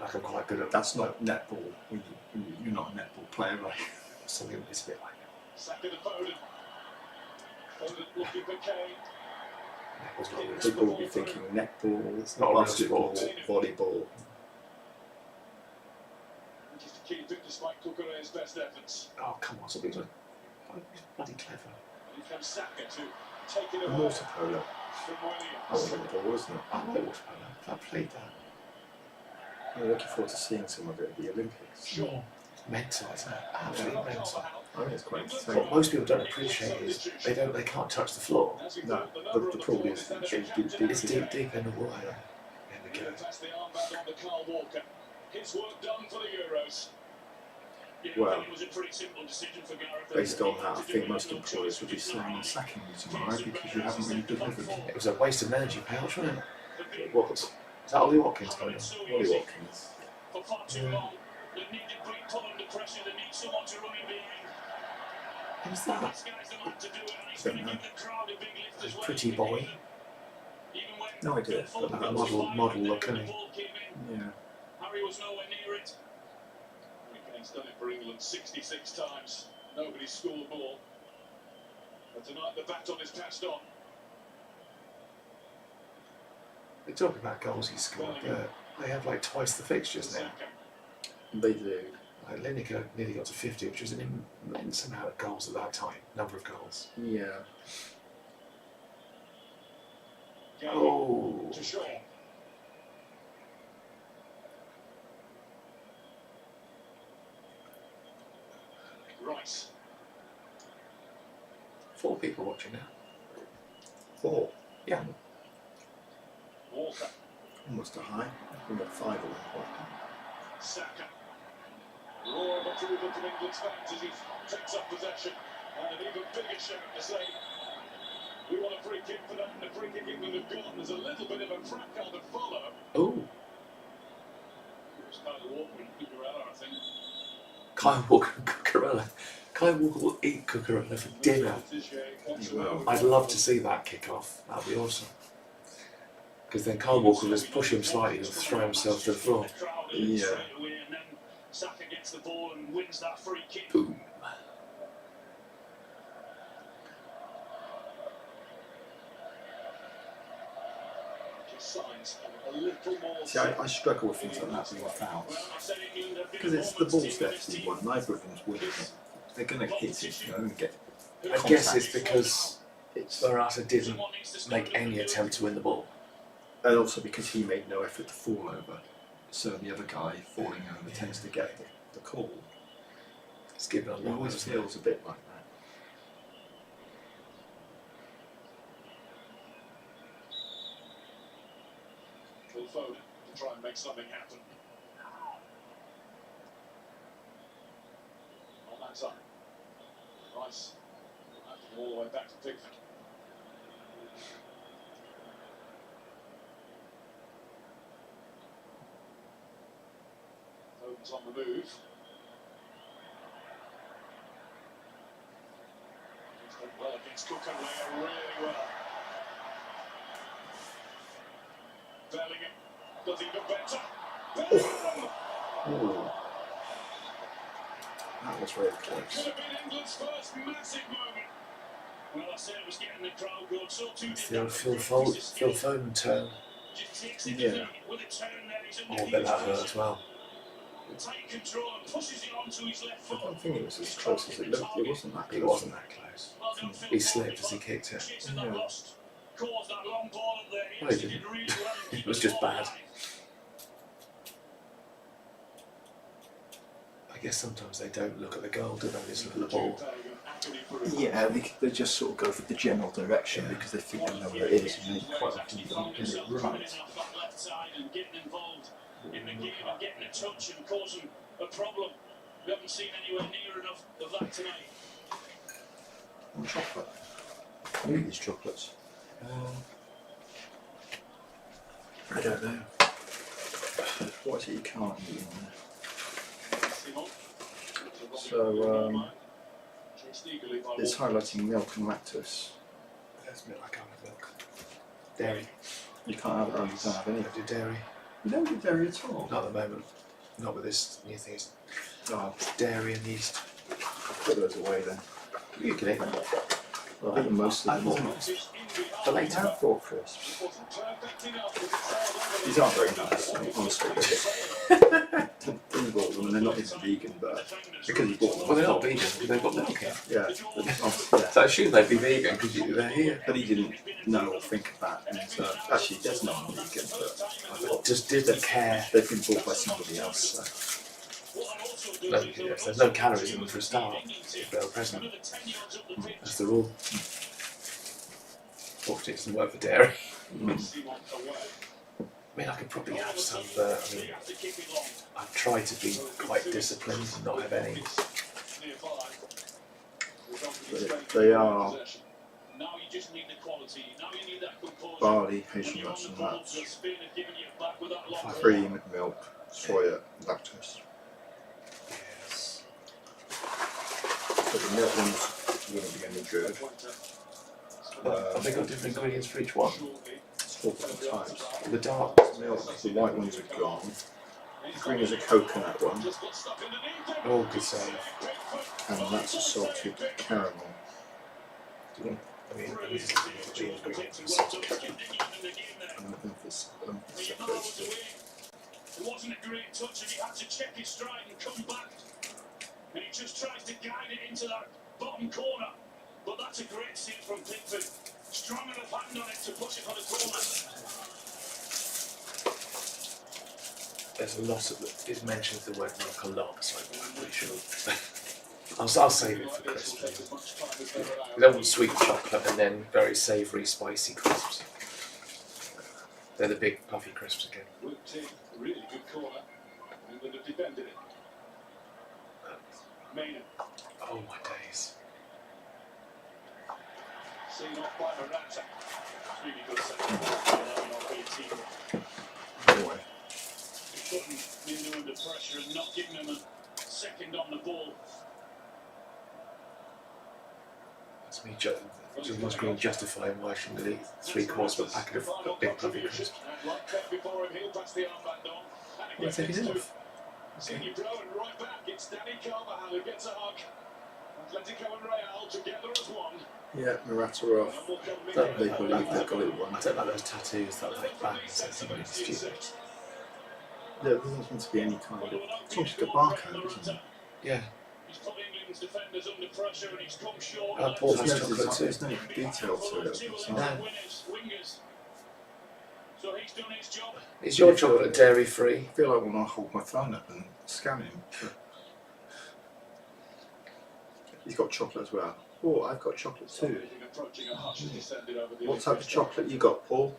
Like I'm quite good at That's not netball. You're not a netball player, right? something that's a bit like Saka to Foden. Foden looking for Kane. That was not real People will sport. be thinking netball, It's not a real basketball, sport. volleyball. Just to keep it despite Kukure's best efforts. Oh, come on, something's like, he's bloody clever. Here comes Saka to take it And away water polo. from That's Williams. volleyball, isn't it? I like water polo. I played that. I'm looking forward to seeing some of it at the Olympics. Sure. Mental, isn't it? Absolutely mental. I think it's quite entertaining. What most people don't appreciate is they can't touch the floor. No, the problem is that It's deep in the water. In the go. That's the armband on the Carl Walker. His work done for the Euros. Yeah, Well, I think it was a pretty simple decision for Gareth. Based on that, I think most employers would be saying and sacking you tomorrow because you haven't really delivered. It was a waste of energy, perhaps, wasn't it? It was. Is that Ollie Watkins coming in? Ollie Watkins. For far too long, they needed great pull under pressure. They need someone to run in behind. Who's that? This guy's the man to do it, and he's going to give the crowd a big lift as well. Pretty boy. Even when No idea. the Like a model look, isn't he? ball came in, Yeah. Harry was nowhere near it. Kane's done it for England 66 times. Nobody scored more. But tonight the baton is passed on. They talk about goals he scored, but they have like twice the fixtures now. Saka. They do. Like Lineker nearly got to 50, which was an immense amount of goals at that time. Number of goals. Yeah. Gay Oh. to Shaw. Rice. 4 people watching now. 4. Yeah. Walker. Almost a high. We got 5 at one point. Saka. Roar of approval from England's fans as he takes up possession. And an even bigger shout to say, we want a free kick for that, and the free kick England have got. There's a little bit of a fracas to follow. Oh. It was kind of awkward, Cucurella, I think. Kyle Walker and Cucurella. Kyle Walker will eat Cucurella for dinner. He will. I'd love to see that kick off. That'd be awesome. Because then Kyle Walker will just push him slightly and throw himself to the floor. Yeah. And then Saka gets the ball and wins that free kick. Boom. Signs a little more. See, I struggle with things like that being fouls. Because it's the ball's there to be won. Neither of them's winning it. They're going to hit it, you know, and get. I guess it's because It's, Morata didn't make any attempt to win the ball. and also because he made no effort to fall over. So the other guy falling over tends to get the call. It's given a It lot. always Isn't it? feels a bit like that. Phil Foden to try and make something happen. On that side. Rice. All the way back to Pickford. Foden's on the move. He's done well against Cucurella, really well. Bellingham does even better. Bellingham! Oh. That was very Could close. have been England's first massive moment. Well, I said it was getting the crowd going, so too It's did the old that. Phil Foden turn. Just takes it, Yeah. doesn't he? With a turn there, he's under Oh, I bet that huge hurt as pressure. well. Tight control and pushes it onto his left I foot. don't think it was as close as it looked. It wasn't that close. It wasn't that close. Well done, Phil He Foden. slipped as he kicked it. Chasing Yeah. that lost. Caused that long ball up there. No, he He did didn't. really well. in It keeping was the just ball bad. alive. I guess sometimes they don't look at the goal, do they? They just look at the ball. Yeah, they just sort of go for the general direction because they think they know where it is, and they quite often don't get it right. Off that left side and getting involved in the game and getting a touch and causing a problem. We haven't seen anywhere near enough of that tonight. And chocolate. I eat these chocolates. I don't know. What is it you can't eat in there? So, it's highlighting milk and lactose. That's milk. I can't have milk. Dairy. You can't have it, or you don't have any. I do dairy. You don't get dairy at all. Not at the moment. Not with this new thing. It's Oh, dairy and yeast. put those away then. You can eat them. Well, I think most I of bought them. for later. Have bought crisps. These aren't very nice, honestly. He bought them and they're not even vegan, but because he bought them. Well, they're not vegan because they've got milk in. Yeah, yeah. So I assume they'd be vegan because they're here. But he didn't know or think of that. And actually, there's no vegan, but Just didn't care. they've been bought by somebody else. So. No, yes, there's no calories in them for a start. If they're present. That's the rule. Fortunately, it doesn't work for dairy. I mean, I could probably have some, I mean, I've tried to be quite disciplined and not have any. They are barley, hazelnuts and nuts, cream, milk, soya, lactose. Yes. But the milk ones wouldn't be any good. Have they got different ingredients for each one? It's 4 different types. The dark Milk, the white ones are gone. The green is a coconut one, oh, good save. and that's a salted caramel. I mean, these are the ingredients. I don't think it's separated. It wasn't a great touch and he had to check his stride and come back. And he just tries to guide it into that bottom corner. But that's a great save from Pickford. Strong enough hand on it to push it for the corner. There's a lot of it mentions the word milk a lot, so I'm pretty sure. I'll save it for crisps. We don't want sweet chocolate and then very savoury, spicy crisps. They're the big puffy crisps again. Really good corner. England have defended it. Maynard. Oh my days. Seen off by Morata. Really good save. Anyway, Putting Mindu under pressure and not giving him a second on the ball. That's me just being justifying why I shouldn't eat 3/4 of a packet of big puffy crisps. What's taking it off? Senior pro and right back, it's Danny Carvajal who gets a hug. Atletico and Real together as one. yeah, Morata are off. They believe they've got it won. I don't like those tattoos that are like bangs and something stupid. There doesn't seem to be any kind of. It's almost like a barcode, isn't it? Yeah. He's put England's defenders under pressure and he's come short. I bought There's this no, chocolate too. there's no detail to it. It's not- No. Wingers. So he's done his job. Is your chocolate dairy free? I feel like when I hold my phone up and scan him. He's got chocolate as well. Oh, I've got chocolate too. What type of chocolate you got, Paul?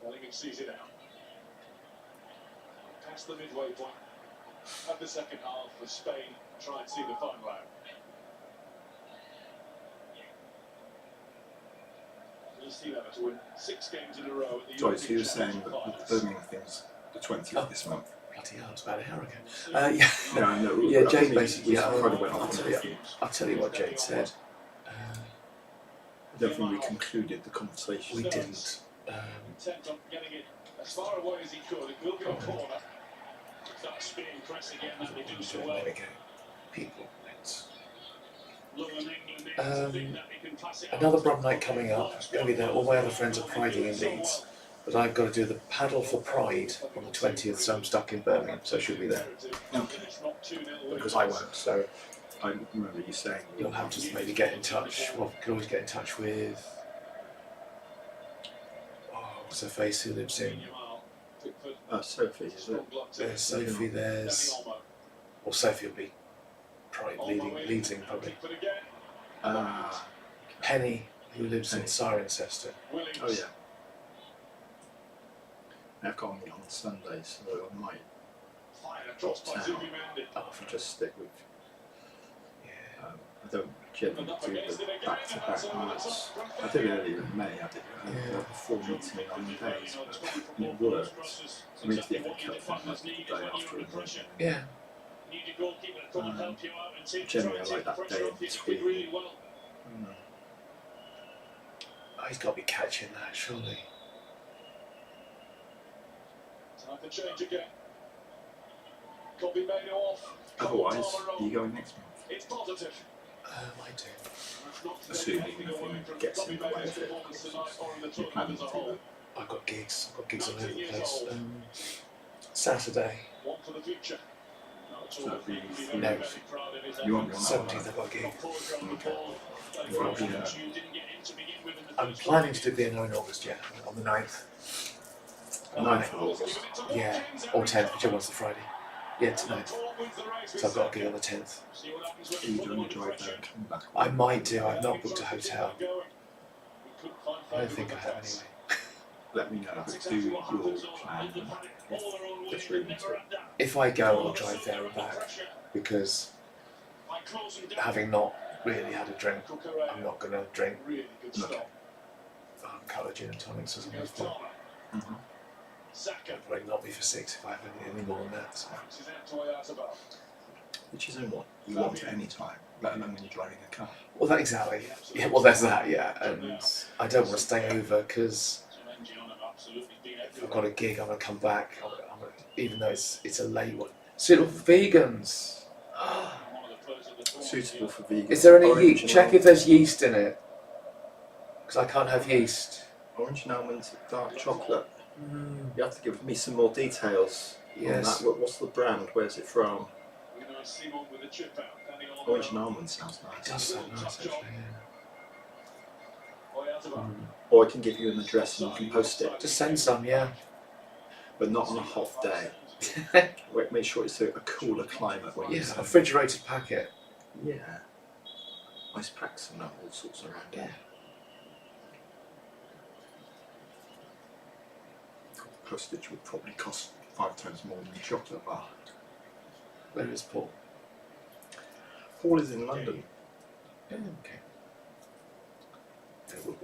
Bellingham sees it out. Past the midway point of the second half for Spain. Try and see the final out. To win 6 games in a row at the Sorry, so you were European saying that Championship the Birmingham thing's the 20th this month. Bloody hell, it's about an hour ago. Yeah. Yeah, I know. Yeah, I Jade think basically. we Yeah, kind of went I'll off tell on you. that. I'll tell you what Jade said. I don't think we concluded the conversation. We didn't. Intent on getting it as far away as he could. It will be a corner. That spin press again that they do so well. There we go. People. Let's. Another Another Brom night coming up. It's going to be there. All my other friends are priding in Leeds. But I've got to do the paddle for Pride on the 20th, so I'm stuck in Birmingham, so I should be there. Because I won't, so I remember you saying you'll have to maybe get in touch. Well, you can always get in touch with. Oh, what's her face who lives in. Sophie, is it? There's Sophie, there's. Well, Sophie will be Pride leading probably. Penny, who lives in Cirencester. Oh yeah. I've got me on Sunday, so I might just stick with. Yeah. I don't generally do the back-to-back nights. I did it earlier in May. I did a full meeting on days, but it worked. I mean, it's the FA Cup final the day after. Yeah. Generally, I like that day in between. Oh, he's got to be catching that, surely. Time for change again. Copy made off. Otherwise, you going next month? It's positive. I do. Assuming nothing gets in the way of it. You're planning to do that. I've got gigs. I've got gigs all over the place. Saturday, One for the future. So that'd be No. You won't be on that 17th, I've got a gig. one. I'm planning to do Vienna in August, yeah, on the 9th. 9th of August. Yeah, or 10th, whichever one's the Friday. Yeah, it's 9th. So I've got a gig on the 10th. Are you doing a drive there and come back? I might do. I've not booked a hotel. I don't think I have anyway. Let me know. But do your plan. Just read into it. If I go, I'll drive there and back because having not really had a drink, I'm not going to drink Okay. a couple of gin and tonics or something. Mm-hmm. It'll probably not be for 6 if I have any more than that. So. Which isn't what you want at any time, let alone when you're driving a car. Well, that exactly. Yeah, well, there's that. Yeah, and I don't want to stay over because if I've got a gig, I'm going to come back. Even though it's a late one. Suitable for vegans. Suitable for vegans. Is there any Orange yeast? Check and if there's yeast in it. Because I can't have yeast. Orange and almond dark chocolate. You have to give me some more details Yes. on that. What's the brand? Where's it from? Orange and almond sounds It nice. does sound nice, actually. Yeah. Or I can give you an address and you can post it, Just send some, yeah. but not on a hot day. Wait, make sure it's a cooler climate when you Yeah, a send it. refrigerated packet. Yeah. Ice packs and all sorts around Yeah. it. Postage would probably cost 5 times more than a chocolate bar. Where is Paul? Paul is in London. Yeah, okay. You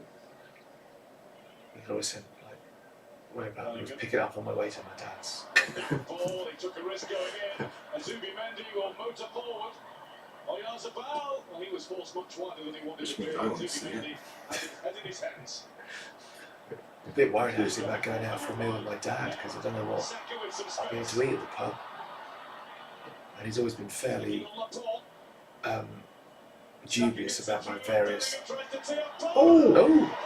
can always send, like, where about? I'll pick it up on my way to my dad's. Paul, he took a risk going in. And Zubimendi will motor forward. Oyarzabal, well, he was forced much wider than he wanted Which to be. means I want to see Zubimendi it. had his head in his hands. I'm a bit worried actually about going out for a meal with my dad because I don't know what Saka with some I'll be able space. to eat at the pub. And he's always been fairly dubious about my various. Oh!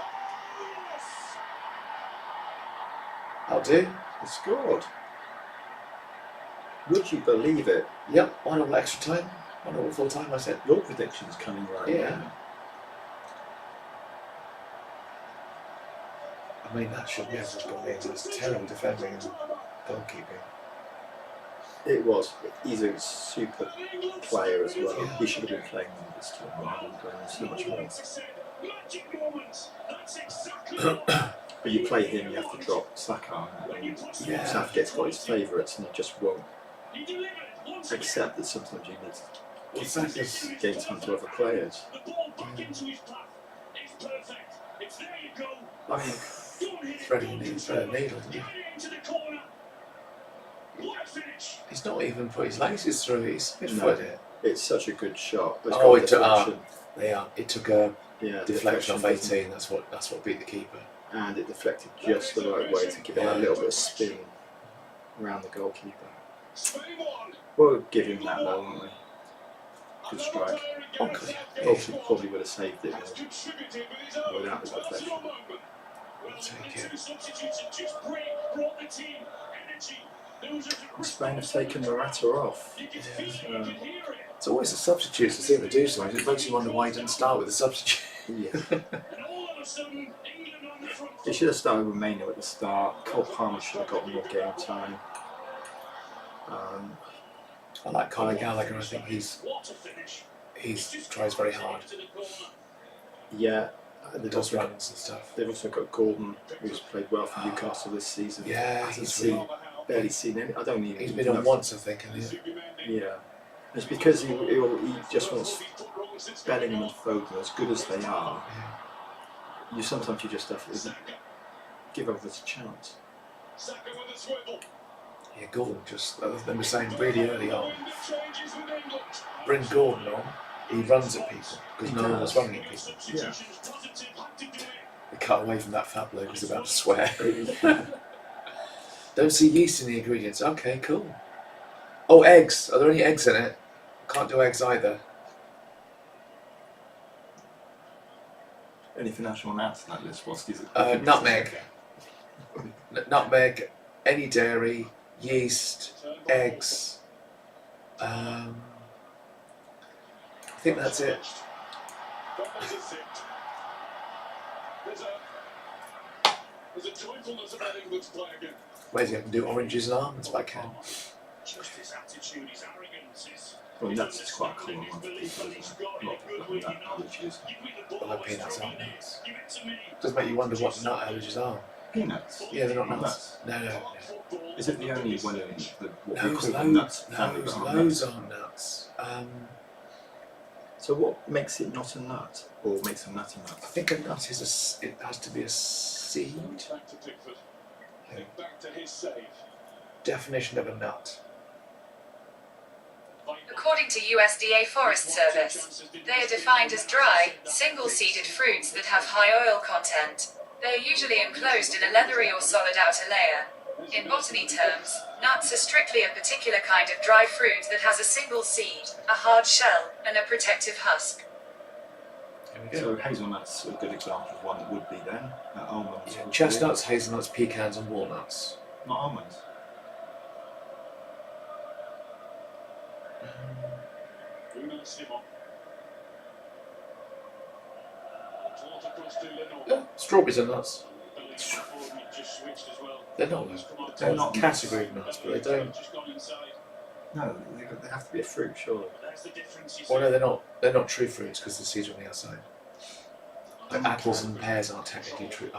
I'll do. He scored. Would you believe it? Yep, why not extra time? Why not full time? I said. Your prediction's coming right Yeah. now. I mean, that should be able to got me into this terrible defending and goalkeeping. It was. He's a super player as well. Yeah. He should have been playing this tournament and so much more. But you play him, you have to drop Saka. And Yeah. Southgate's got his favourites and he just won't accept that sometimes you need Well, Saka's. to gain time to other players. I mean, Threading a needle, didn't he? He's not even put his laces through it, he's midfoot it. It's such a good shot. It's Oh, got it took- deflection. It took a Yeah, deflection off doesn't- 18, that's what beat the keeper. And it deflected just the right way to give it a little bit of spin around the goalkeeper. We'll give him that though, won't we? Good strike. Oh, God, yeah. Goalkeeper probably would have saved it without the deflection. I'll take it. Spain have taken Morata off. It's always the substitutes that seem to do something. It makes you wonder why he didn't start with the substitute. Yeah. He should have started Romania at the start. Cole Palmer should have got more game time. I like Conor Gallagher, I think he tries very hard. Yeah. He does runs and stuff. They've also got Gordon, who's played well for Newcastle this season. Yeah, Hasn't he's barely seen any. I don't even. He's been on once, I think, and Yeah. It's because he just wants Bellingham and Foden, as good as they are. yeah. Sometimes you just have to give others a chance. Yeah, Gordon just, they were saying really early on, bring Gordon on, he runs at people, because no one was running at people. Yeah. They cut away from that fat bloke who's about to swear. Don't see yeast in the ingredients, okay, cool. Oh, eggs. Are there any eggs in it? Can't do eggs either. Anything else you want to add to that list? What's these? Nutmeg. Nutmeg, any dairy, yeast, eggs. I think that's it. There's a joyfulness about England's play again. Where's he? I can do oranges and almonds, but I can. Just his attitude, his arrogance, Well, nuts is quite a common one for people, isn't it? A lot of people have nut allergies. I love peanuts, aren't nuts. Does make you wonder what nut allergies are. Peanuts? Yeah, they're not nuts. No. Is it the only one in the what we No, call them nuts? family that aren't loads nuts? aren't nuts. So what makes it not a nut, or makes a nut a I nut? think a nut is it has to be a seed. Back to Pickford. Back to his save. Definition of a nut. According to USDA Forest Service, they are defined as dry, single-seeded fruits that have high oil content. They are usually enclosed in a leathery or solid outer layer. In botany terms, nuts are strictly a particular kind of dry fruit that has a single seed, a hard shell, and a protective husk. Here we So go. hazelnuts are a good example of one that would be then. Almonds. Yeah, would be. chestnuts, hazelnuts, pecans, and walnuts. Not almonds. Strawberries are nuts. They're not. They're not category nuts, but they don't. No, they have to be a fruit, surely. Well, no, they're not. They're not true fruits because the seeds are on the outside. Like apples and pears aren't technically true.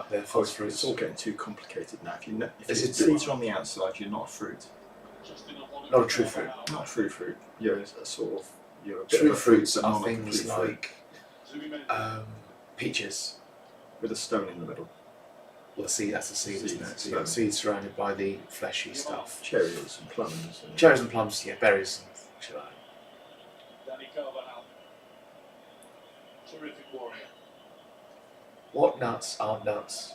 They're false fruits. It's all getting too complicated now. If Is the it- seeds are on the outside, you're not a fruit. Not a true fruit. Not a true fruit. You're a sort of. You're a bit True of a fruit, fruits but are not a things complete fruit. like peaches. With a stone in the middle. Well, the seed, that's the seed, isn't Seeds, it? So you've got seeds surrounded by the fleshy stuff. Cherries and plums. And Cherries and plums, yeah, berries and shit like that. Danny Carvajal. Terrific warrior. What nuts are nuts?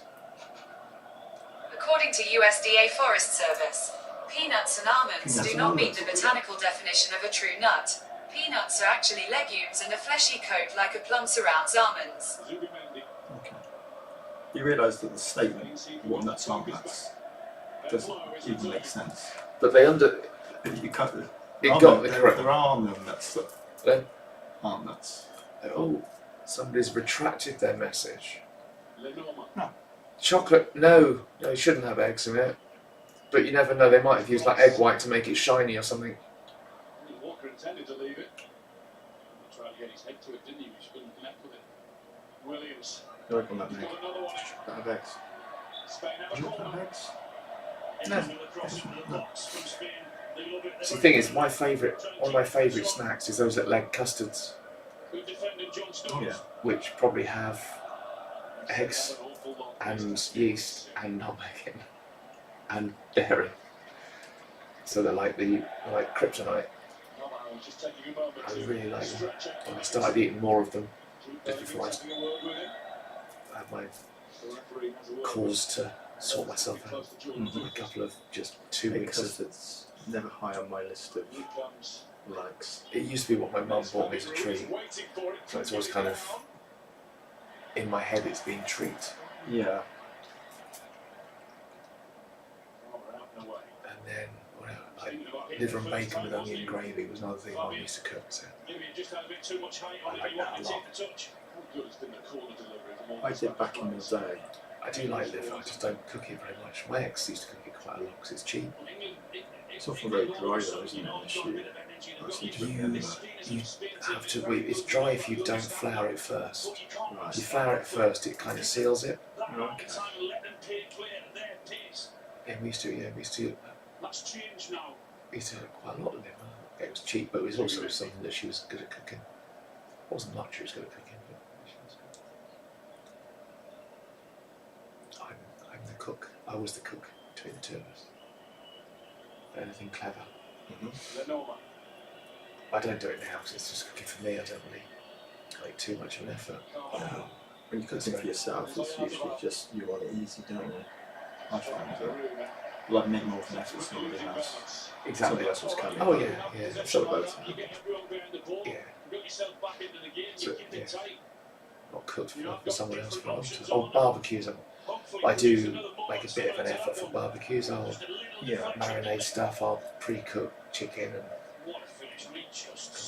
According to USDA Forest Service, peanuts and almonds Peanuts do and not meet almonds. the botanical definition of a true nut. Peanuts are actually legumes and a fleshy coat like a plum surrounds almonds. Zubimendi. Okay. You realise that the statement, what nuts aren't nuts, doesn't even make sense. But they under. You can't, It got the correct. there are no nuts that Then, aren't nuts. oh, somebody's retracted their message. Lenormand. Chocolate? No, you shouldn't have eggs in it. But you never know. They might have used like egg white to make it shiny or something. Walker intended to leave it. He tried to get his head to it, didn't he? He just couldn't connect with it. Williams. You reckon that He's make got another one. that have eggs? Spain have Do a you corner. have eggs? No. Across into the box from Spain. They love it. So the thing is, one of my favourite snacks is those little egg custards, Good defender John Oh Stones. yeah. which probably have eggs and yeast and nutmeg in and dairy. So they're like kryptonite. I really like them. And I started eating more of them just before I had my cause to sort myself out. A couple of just 2 weeks of. Because it's never high on my list of likes. It used to be what my mum bought me as a treat, so it's always kind of in my head. It's been treat, Yeah. and then like liver and bacon with onion gravy was another thing Mum used to cook. So I like that a lot. I did back in the day. I do like liver. I just don't cook it very much. My ex used to cook it quite a lot because it's cheap. It's often very dry though, isn't it? Unless You have to wait. It's dry if you don't flour it first. Right. If you flour it first, it kind of seals it. Okay. Yeah, we used to. Yeah, we used to. We used to have quite a lot of liver. It was cheap, but it was also something that she was good at cooking. It wasn't much she was good at cooking, but she was good. I'm the cook. I was the cook between the two of us. Anything clever. I don't do it now because it's just cooking for me. I don't really make too much of an effort. When you cook it for yourself, it's usually just you want it easy, don't you? I find that like make more of an effort to somebody else. Exactly. Somebody else was coming. Oh yeah, yeah, Shut about it. yeah. So, Yeah. Not cooked for someone else for a long time. Oh, barbecues. I do make a bit of an effort for barbecues. I'll marinate stuff. I'll pre-cook chicken and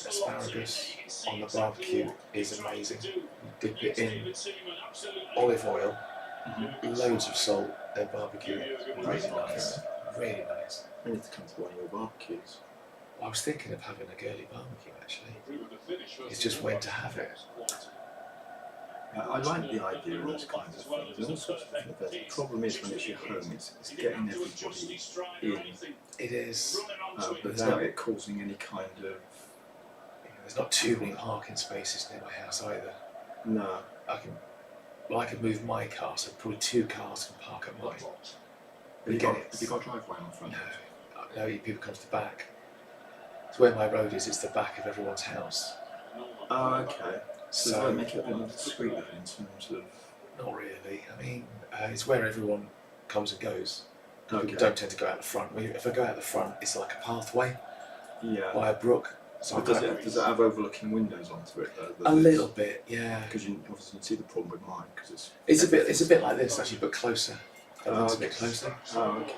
asparagus on the barbecue is amazing. You dip it in olive oil, loads of salt, then barbecue. Really nice. Really nice. I need to come to one of your barbecues. I was thinking of having a girly barbecue actually. It's just when to have it. I like the idea of those kinds of things and all sorts of things. But the problem is when it's your home, it's getting everybody in It is. without it causing any kind of. There's not too many parking spaces near my house either. No. I could move my car, so probably 2 cars can park at mine. Have you got a driveway on front? No, people come to the back. It's where my road is, it's the back of everyone's house. Oh, okay. So does So, that make it a bit more discreet then in terms of. not really. I mean, it's where everyone comes and goes. People Okay. don't tend to go out the front. If I go out the front, it's like a pathway Yeah. by a brook. So But does it have overlooking windows onto it though? a little bit, yeah. Because you obviously see the problem with mine because it's. It's a bit like this actually, but closer. It's a bit closer. Oh, okay.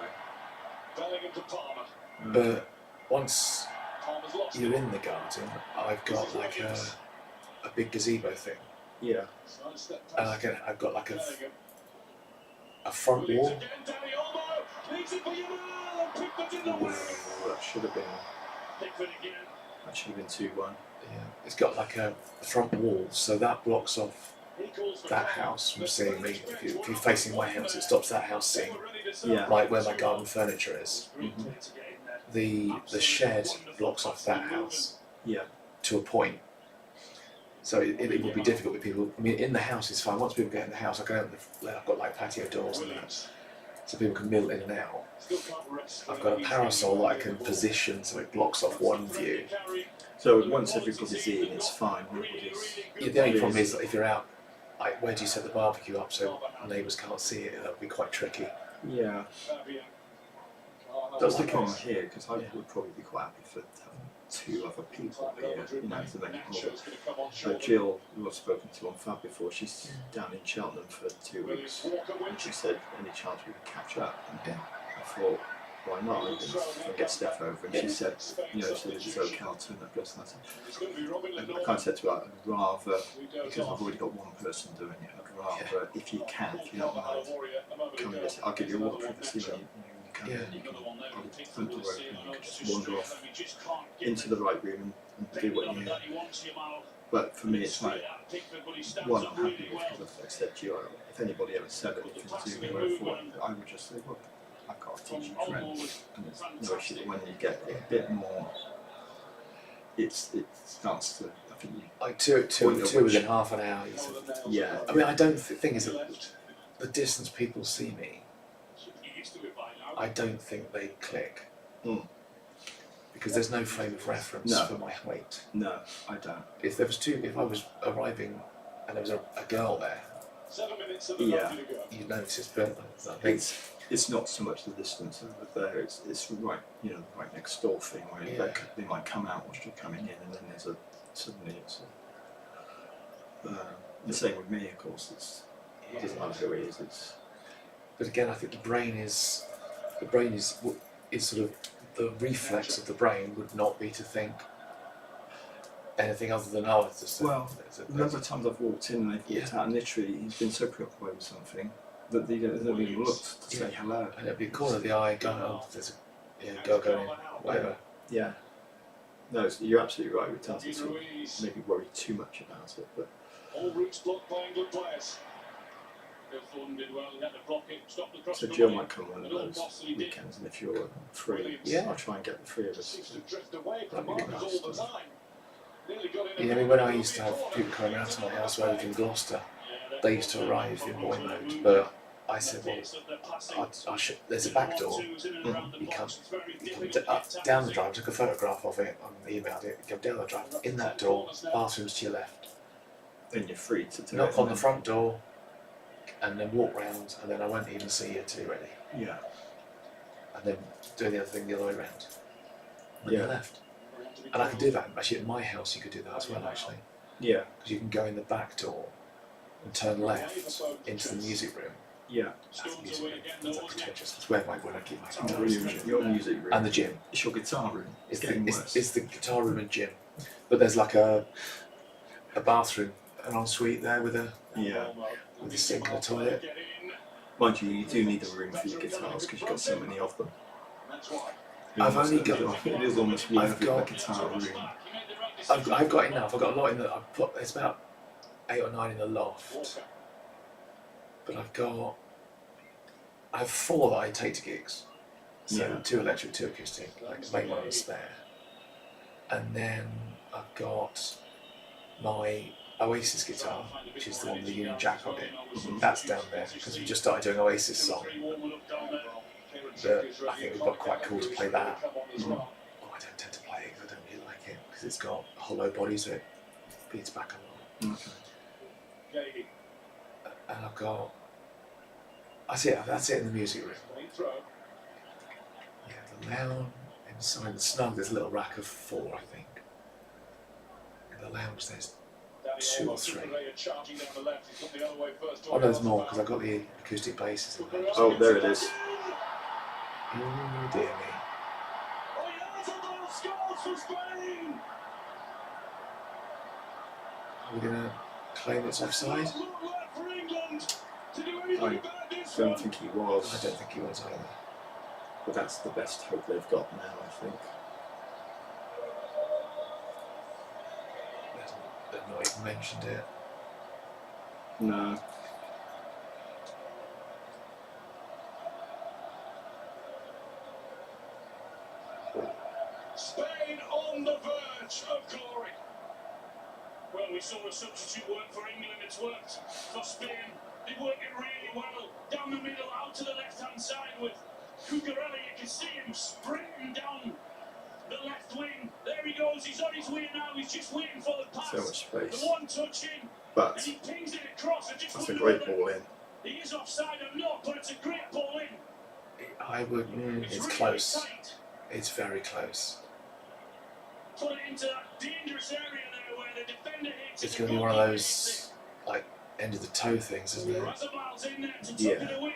But once you're in the garden, I've got like a big gazebo thing, Yeah. and I've got like a front wall. That should have been. That should have been 2-1. Yeah, it's got like a front wall, so that blocks off that house from seeing me. If you're facing my house, it stops that house seeing Yeah. like where my garden furniture is. Mm-hmm. The shed blocks off that house Yeah. to a point. So it would be difficult with people. I mean, in the house is fine. Once people get in the house, I can open I've got like patio doors and that, so people can mill in and out. I've got a parasol that I can position so it blocks off one view. So once everybody's in, it's fine. Everybody's. Yeah, the only problem is that if you're out, like where do you set the barbecue up so neighbours can't see it? That would be quite tricky. Yeah. That's the problem here because I would probably be quite happy for having 2 other people here, you know, to make it more. So Jill, who I've spoken to on Fab before, she's down in Cheltenham for 2 weeks, and she said, "Any chance we could catch up?" And I thought, why not? And get Steph over, and she said, you know, so it's okay, I'll turn up plus. And I kind of said to her, I'd rather, because I've already got one person doing it, I'd rather, if you can, if you don't mind, come and visit. I'll give you all the privacy when you come in, you can front door open, you can just wander off into the right room and do what you need. But for me, it's like, one, I'm happy with because I've accepted you. If anybody ever said anything to me or thought, I would just say, well, I've got a teaching friend, and it's no issue. But when you get a bit more, it starts to, I think you. Like two within half an hour. Yeah. I mean, I don't. The thing is that the distance people see me, I don't think they click. Mm. Because there's no frame of reference for my height. No, I don't. If I was arriving and there was a girl there, Yeah. you'd notice. But I think It's not so much the distance over there. It's right, you know, right next door thing where they might come out whilst you're coming in, and then suddenly it's the same with me. Of course, it doesn't matter who it is. But again, I think the brain is sort of the reflex of the brain would not be to think anything other than it's just Well, a number of times I've walked in and they've walked out, and literally he's been so preoccupied with something that they don't even look to say hello. And it'd be a corner of the eye going, there's a girl going in, whatever. Yeah. No, you're absolutely right. We tend to sort of maybe worry too much about it, but. All routes blocked by England players. So Jill might come one of those weekends, and if you're free, Yeah. I'll try and get the 3 of us. That'd be nice. I mean, when I used to have people coming around to my house where I lived in Gloucester, they used to arrive in boy mode, but I said, well, there's a back door. You come down the drive, took a photograph of it, and emailed it, go down the drive, in that door, bathrooms to your left. Then you're free to do Knock it. on the front door, and then walk round, and then I won't even see you till you're ready, Yeah. and then do the other thing the other way round. And Yeah. you're left. And I can do that. Actually, at my house, you could do that as well, actually. Yeah. Because you can go in the back door and turn left into the music room. Yeah. That's the music room. That's like pretentious. It's where I keep my guitar. Your music room. And the gym. It's your guitar room. It's getting the, worse. it's the guitar room and gym. But there's like a bathroom, an ensuite there with a sink and a toilet. Mind you, you do need a room for your guitars because you've got so many of them. I've only got. It is almost worth a guitar room. I've got enough. I've got a lot in the. I've put. It's about 8 or 9 in the loft. But I have 4 that I take to gigs. So 2 electric, 2 acoustic. I can make one on the spare. And then I've got my Oasis guitar, which is the one with the Union Jack on it. That's down there because we just started doing Oasis song. That I think would be quite cool to play that. Oh, I don't tend to play it because I don't really like it because it's got a hollow body, so it beats back a lot. And I've got. That's it in the music room. Yeah, the lounge inside the snug. There's a little rack of 4, I think. In the lounge, there's 2 or 3. Oh no, there's more because I've got the acoustic basses. Oh, there it is. Oh dear me. Are we gonna claim it's offside? I don't think he was. I don't think he was either. But that's the best hope they've got now, I think. They've not even mentioned it. No. Spain on the verge of glory. Well, we saw a substitute work for England. It's worked for Spain. They work it really well. Down the middle, out to the left-hand side with Cucurella. You can see him sprinting down the left wing. There he goes. He's on his way now. He's just waiting for the pass. So much space. The one touch in. But and he pings it across. that's a great ball in. He is offside or not, but it's a great ball in. I would. It's really close. tight. It's very close. Put it into that dangerous area there where the defender hits. It's going to be one of those like end of the toe things, isn't it? Yeah.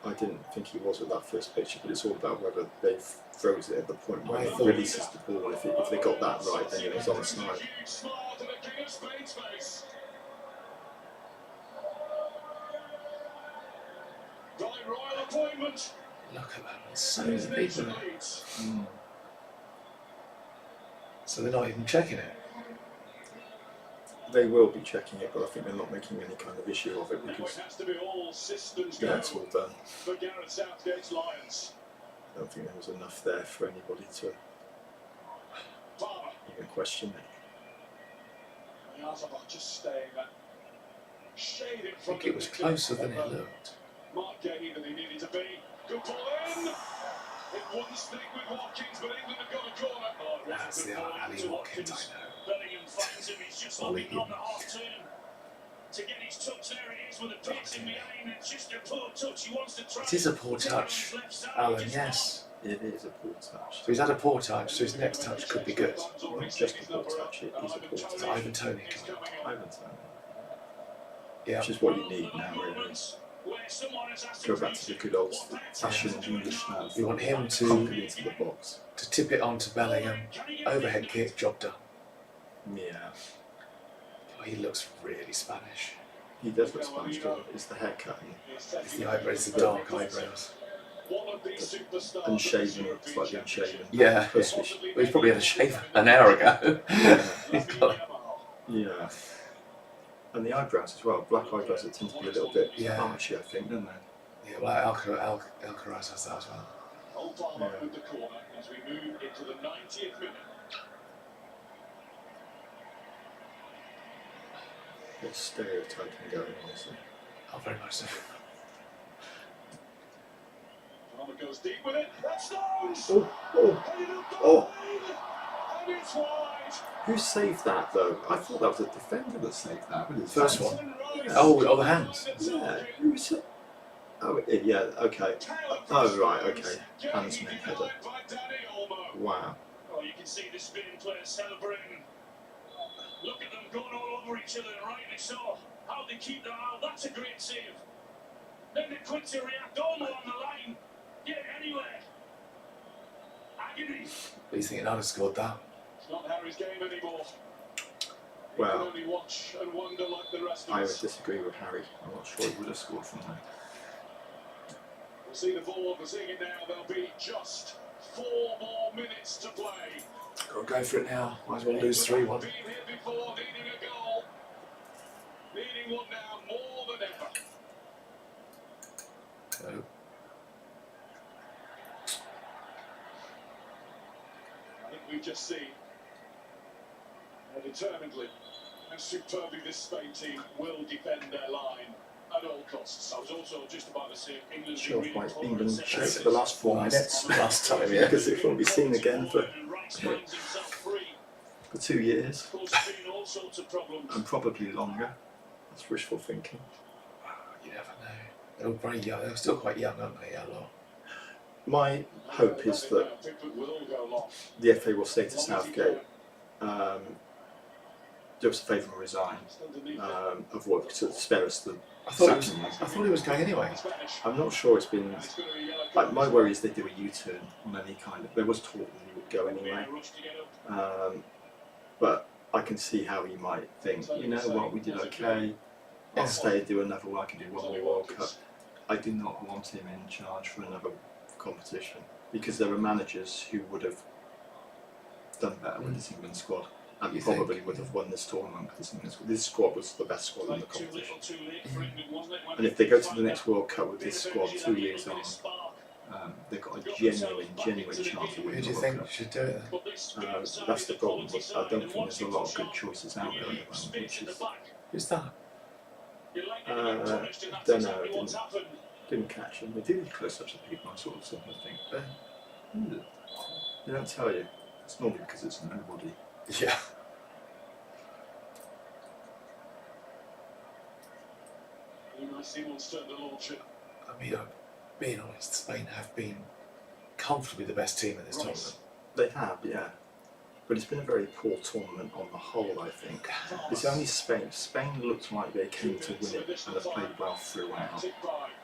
I didn't think he was with that first picture, but it's all about whether they throws it at the point where he releases the ball. If they got that right, then it's on the side. Look at that, there's so many people there. So they're not even checking it. They will be checking it, but I think they're not making any kind of issue of it because it's all done. I don't think there was enough there for anybody to even question it. I think it was closer than it looked. Mark Gay than he needed to be. Good ball in. It wouldn't stick with Watkins, but England have got a corner. Oh, That's the Ali Watkins, I know. Bellingham finds him. He's just looking on the half turn to get his touch. There it is with a pace in behind. It's just a poor touch. He wants to try. It is a poor touch, Alan. Yes. It is a poor touch. So he's had a poor touch, so his next touch could be good. Not just a poor touch, it is a poor touch. It's Ivan Toney. Ivan Toney. Yeah. Which is what you need now, really. Go back to the good old fashioned English now. We want him Pump it into the box. to tip it onto Bellingham, overhead kick, job done. Yeah. Oh, he looks really Spanish. He does look Spanish, doesn't he? It's the haircut. It's the eyebrows, it's the dark eyebrows. Unshaven, slightly unshaven. Yeah. Well, he's probably had a shave an hour ago. He's got. Yeah. And the eyebrows as well. Black eyebrows that tend to be a little bit archy, I think, don't they? Yeah, well, Alcaraz has that as well. Obama with the corner as we move into the 90th minute. What stereotyping going on, honestly. Oh, very much so. Palmer goes deep with it. That's Stones! Oh, oh, oh. And it's wide. Who saved that though? I thought that was a defender that saved that. With his First hands. one. Rice. Oh, the hands. Yeah. Who was it? Oh, yeah. Okay. Oh, right. Okay. Handsman header. Wow. Oh, you can see the Spain players celebrating. Look at them going all over each other, and rightly so. How they keep that out, that's a great save. Then they're quick to react, almost on the line. Get it anywhere. Agony. He's thinking I'd have scored that. It's not Harry's game anymore. He Well, can only watch and wonder like the rest of I would us. disagree with Harry. I'm not sure he would have scored from there. We'll see the ball, we're seeing it now. There'll be just 4 more minutes to play. Got to go for it now. Might as well lose 3-1. Been here before, needing a goal. Needing one now more than ever. So, I think we've just seen how determinedly and superbly this Spain team will defend their line at all costs. I was also just about to say England's Sure, been like really England clever showed for the last 4 minutes. last time, yeah. Because it won't be seen again for and Rice finds himself free. 2 years. Of course, there's been all sorts of problems. And probably longer. That's wishful thinking. You never know. They're all very young. They're still quite young, aren't they? A lot. My hope is that Pickford will go long. the FA will say to Southgate, do us a favour and resign. Avoid to spare us the I thought sacking. I thought he was going anyway. I'm not sure it's been. Like, my worry is they do a U-turn on any kind of. There was talk that he would go anyway, but I can see how he might think. You know what? We did okay. I'll stay, do another one. I can do one more World Cup. I do not want him in charge for another competition because there are managers who would have done better with this England squad and You probably think? would have won this tournament. This squad was the best squad in the Too little, competition. too late for England, wasn't it? And if they go to the next World Cup with this squad 2 years on, they've got a genuine chance of Who winning do the you World think Cup. should do it then? That's the problem. I don't think there's a lot of good choices out there at the moment, which is Who's that? don't know. Didn't catch them. They do these close-ups of people. I sort of sometimes think, they don't tell you. It's normally because it's nobody. Yeah. I mean, being honest, Spain have been comfortably the best team in this tournament. They have, yeah. But it's been a very poor tournament on the whole, I think. It's only Spain. Spain looked like they came to win it and have played well throughout.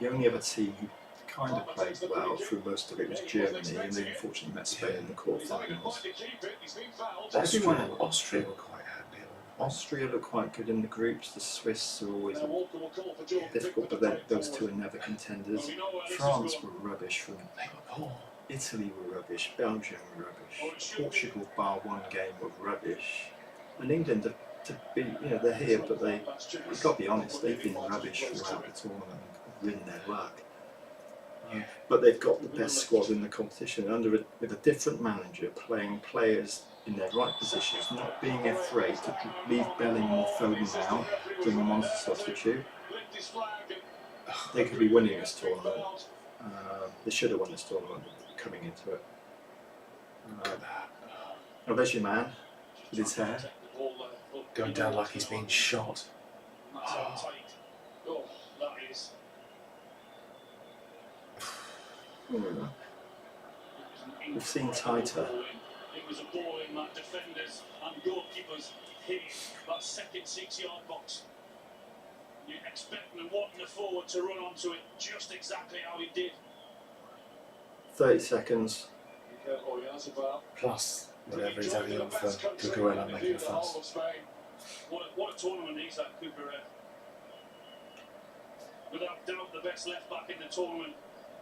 The only other team who kind of played well through most of it was Germany, and they unfortunately met Spain in the quarterfinals. Austria were quite happy. Austria looked quite good in the groups. The Swiss are always difficult, but those two are never contenders. France were rubbish from. They were poor. Italy were rubbish, Belgium were rubbish, Portugal bar one game were rubbish, and England to be, you know, they're here, but you've got to be honest, they've been rubbish throughout the tournament and ridden their luck. But they've got the best squad in the competition with a different manager, playing players in their right positions, not being afraid to leave Bellingham or Foden out, bring them on as a substitute. They could be winning this tournament. They should have won this tournament coming into it. Oh, there's your man with his hair. Going down like he's been shot. We've seen tighter. It was a ball in that defenders and goalkeepers hit that second 6-yard box. You're expecting and wanting the forward to run onto it just exactly how he did. 30 seconds. Plus, whatever he's having on for Cucurella making a fuss. What a tournament he's at, Cucurella. Without doubt, the best left back in the tournament.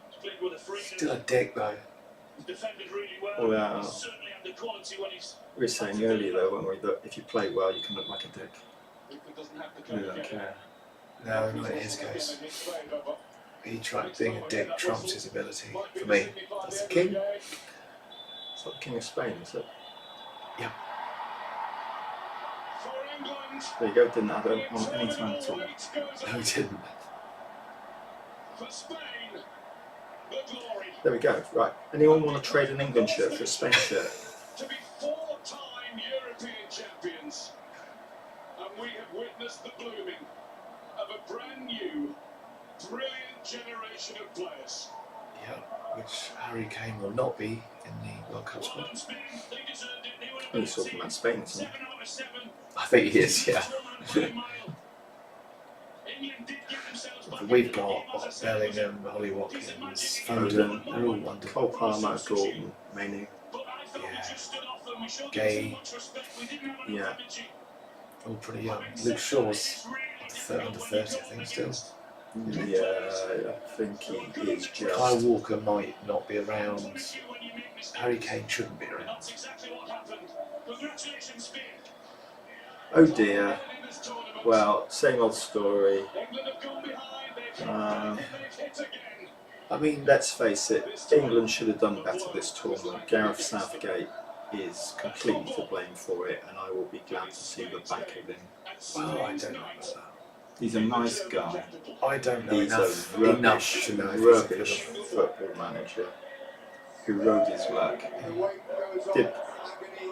He's played with a freedom. Still a dick though. He's defended really well. Well, He's certainly had the quality when he's. we were saying earlier though, weren't we, that if you play well, you can look like a dick. Doesn't have to You don't care. No, not in his case. He tried being a dick trumps his ability. For me, that's the king. It's like the King of Spain, is it? Yeah. There you go, didn't have it on any time at all. No, he didn't. There we go, right. Anyone want to trade an England shirt for a Spain shirt? witnessed the blooming of a brand new, brilliant generation of players. Yeah, which Harry Kane will not be in the World Cup squad. He's talking about Spain, isn't he? I think he is, yeah. We've got Bellingham, Holly Watkins, Foden, they're all London. Cole Palmer, Gordon, Mainoo. Yeah. Gay, Yeah. all pretty young. Luke Shaw's under 30, I think, still. Yeah, I think he is just. Kyle Walker might not be around. Harry Kane shouldn't be around. Oh dear. Well, same old story. I mean, Let's face it, England should have done better this tournament. Gareth Southgate is completely to blame for it, and I will be glad to see the back of him. well, I don't know about that. He's a nice guy. I don't know He's enough a enough to know if he's rubbish good or- football manager who rode his luck. Did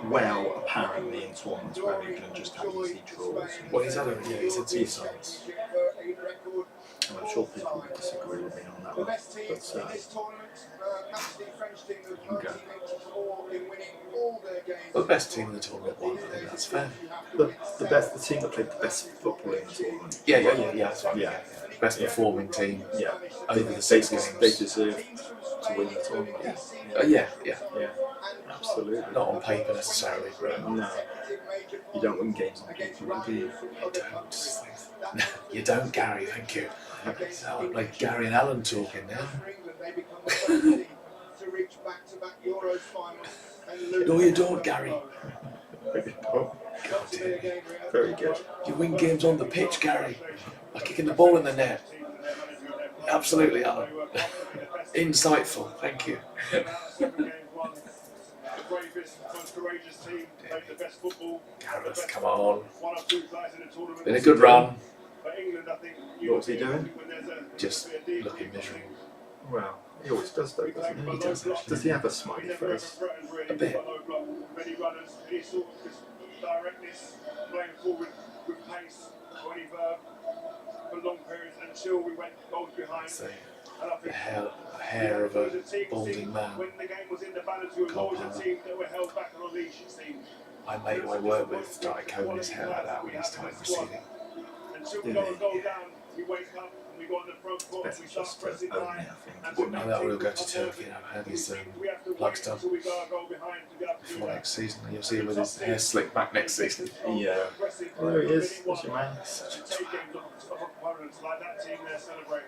well, apparently, in tournaments where England just had easy draws. Well, he's had two sides. And I'm sure people would disagree with me on that The one. best team in But this tournament, that's the French team that You go. in winning all their games. The best team in the tournament won, I think that's fair. the team that played the best football in the tournament. Yeah, that's fine. Yeah. Best performing team Yeah. over the 6 games. They deserve to win the tournament. Yeah. Yeah, absolutely. Not on paper necessarily, but No, you don't win games on paper, do you? you don't, Gary, thank you. Sound like Gary and Alan talking now. No, you don't, Gary. Oh, God dear. very good. You win games on the pitch, Gary. By kicking the ball in the net. Absolutely, Alan. Insightful, thank you. Gareth, come on. Been a good run. What's he doing? Just looking miserable. Well, he always does though, doesn't he? He does actually. Does he have a smiley face? A bit. Playing forward with pace for long periods until we went goals behind. So, the hair of a balding man. When the game was in the balance, we were always a team that were held back on the leadership team. My mate who I work with started combing his hair like that when he started receding. Until we got a goal down, we wake up and we go on the front foot and Better we start just pressing own line. it, I think. Now that we'll go to Turkey and have his plugs done We got a goal behind to be able to do before that. next season. You'll see him with his hair slicked back next season. Yeah. Well, there he is. There's your man. Such a Take twat. games of opponents like that team, they're celebrating.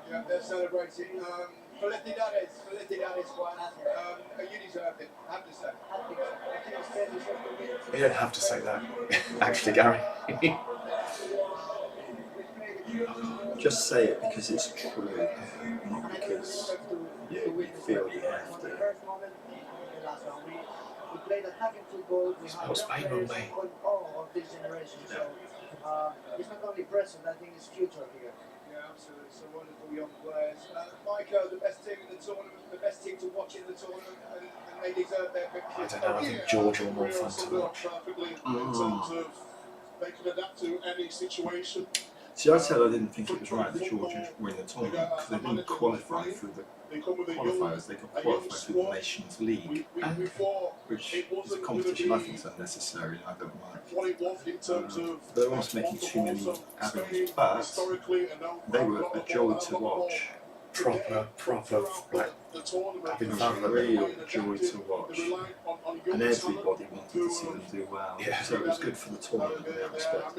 Yeah, they're celebrating. Felicidades, Juan. You deserved it, I have to say. You don't have to say that. Actually, Gary. Just say it because it's true, not because you feel you have to. We played attacking football. We have What's Spain will be? of this generation. So it's not only present, I think it's future here. Yeah, absolutely. Some wonderful young players. Michael, the best team in the tournament, the best team to watch in the tournament, and they deserve their victory. I don't know, I think Georgia were more fun to watch. Perfectly in terms of they can adapt to any situation. See, I said I didn't think it was right that Georgia were in the tournament because they didn't qualify through the They come with a qualifiers, they could qualify through the Nations League, which is a competition I think is unnecessary and I don't like. what it was in terms of They're almost making too many avenues, but historically they were a joy to watch. Proper, like, the tournament. I've been It was fun a with real them. joy to watch. And everybody wanted to see them do well. Yeah. So it was good for the tournament in that respect.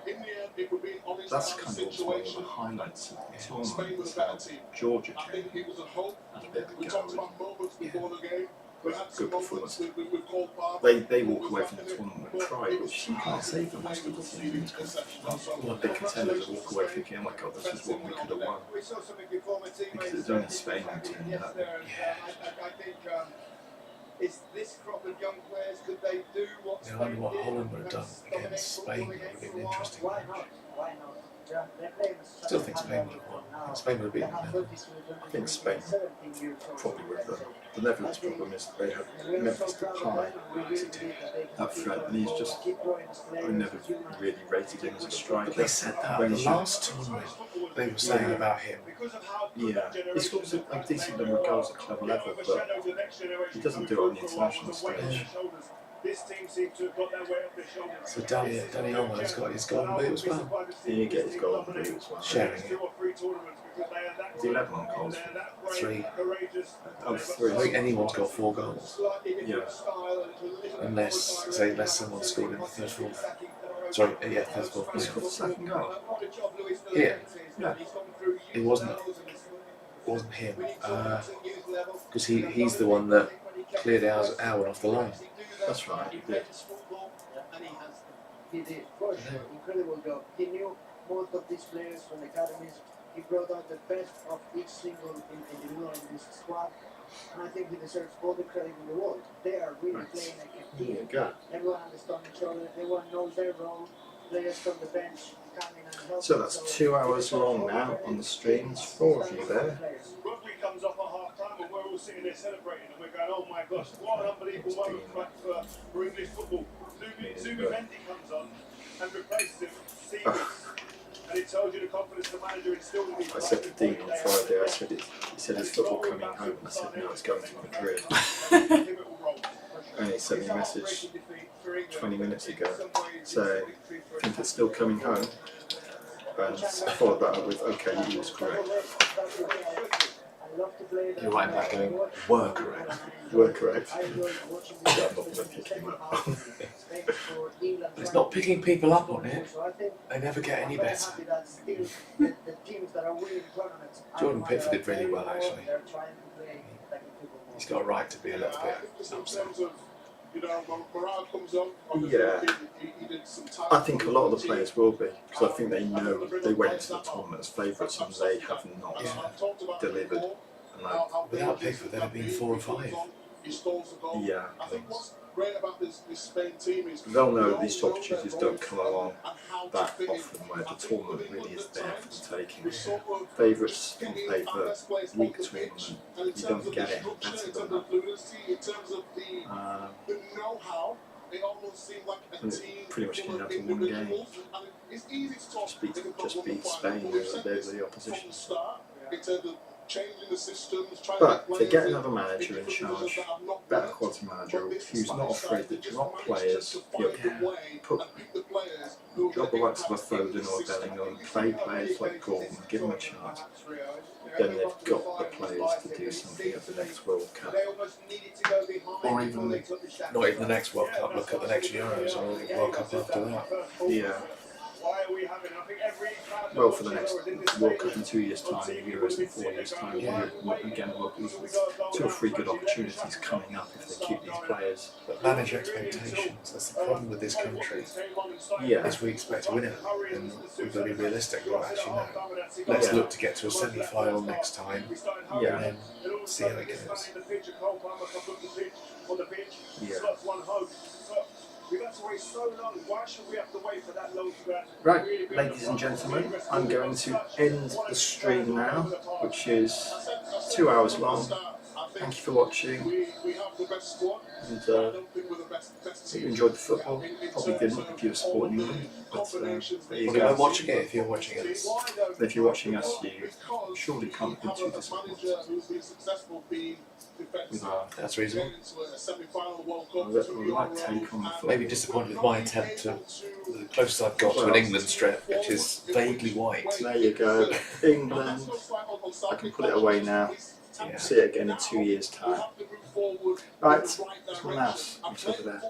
In the end, it would be an honest That's kind of also one of the situation. highlights of the Spain tournament was was a how better team. Georgia I think came it was a hope. had a bit of We a talked go. about moments before the game. We Good had some moments performance. with Cole Palmer. They walk away from the tournament with pride, which you can't say for most of the teams. Well, big contenders walk away thinking, oh my god, this is what we could have won. We saw something before my teammates. Because it's only Spain who turned up. I think is this crop of young players, could they do what I wonder what Spain did? Holland would have done against Spain. It would have been interesting. Why not? Why not? Yeah, they play with Still think Spain would have won. I think Spain would have beaten them. I think Spain 19 years old. Probably with them. The Netherlands' problem is that they have Memphis Depay up front, and he's just. I never really rated him as a striker. But they said that When the he's- last tournament they were saying Yeah. about him. Yeah, he scores a decent number of goals at club level, but he doesn't do it on the international stage. This team seems to have got their way up their shoulders. So Danny Olmo's got his golden boot as well. He get his goal boot as well. Sharing it. Is he 11 on goals? 3. Oh, I 3. think anyone's got 4 goals. Yeah. Unless someone scored in the third, fourth. Sorry, yeah, third, He fourth. scored the second goal. Yeah. Yeah. It wasn't him. Because he's the one that cleared our off the line. That's right, he did. He did, for sure. Incredible job. He knew most of these players from the academies. He brought out the best of each single individual in this squad. And I think he deserves all the credit in the world. They are really playing like a There you team. go. Everyone understands each other. Everyone knows their role. Players from the bench come in and help. So that's 2 hours long now on the streams. 4 of you there. Rugby comes off at half time and we're all sitting there celebrating and we're going, oh my gosh, what an unbelievable moment for English football. Zubi Mendy comes on and replaces him. And it tells you the confidence the manager instilled in him. I said to Dean on Friday, he said, is football coming home? And I said, no, it's going to Madrid. And he sent me a message 20 minutes ago saying, I think it's still coming home. And I followed that up with, okay, he was correct. You're right back going, were correct. You were correct. I'm not going to pick him up. It's not picking people up on it. They never get any better. Jordan Pickford did really well, actually. He's got a right to be a little bit upset. Yeah, I think a lot of the players will be, because I think they know they went into the tournament as favourites and they have not delivered. And Without Pickford, there'd have been 4 or 5. yeah, I think what's great about this Spain team is they'll know these opportunities don't come along that often where the tournament really is there for the taking. Favourites on paper, weak tournament, you don't get any better than that. the know-how. It almost seemed like a And it team pretty much came down to one game. It's easy to talk Just beat Spain, they're the opposition. from the start in terms of changing the systems, trying But to if they get another manager in charge, better quality manager, who's not afraid to drop players, drop the likes of a Foden or Bellingham, play players like Gordon, give them a chance, then they've got the players to do something at the next World Cup. Or even, not even the next World Cup, look at the next Euros or the World Cup after that. Yeah. Well, for the next World Cup in 2 years' time, Euros in 4 years' time, again, there's 2 or 3 good opportunities coming up if they keep these players. But manage expectations. That's the problem with this country. Yeah. As we expect to win it, and we've got to be realistic. Well, actually, no. Let's look to get to a semi-final next time, Yeah. and then see how it goes. Yeah. We've had to wait so long. Why should we have to wait for that long to Right, ladies and gentlemen, I'm going to end the stream now, which is 2 hours long. Thank you for watching, and hope you enjoyed the football. Probably didn't if you were supporting England, but there you Well, I'm go. watching it if you're watching it. If you're watching us, you surely can't be too disappointed. With our That's reasonable. right take on the football. Maybe disappointed with my attempt to the closest I've got to an England strip, which is vaguely white. There you go, England. I can put it away now. Yeah. See it again in 2 years' time. Right, someone else. It's over there.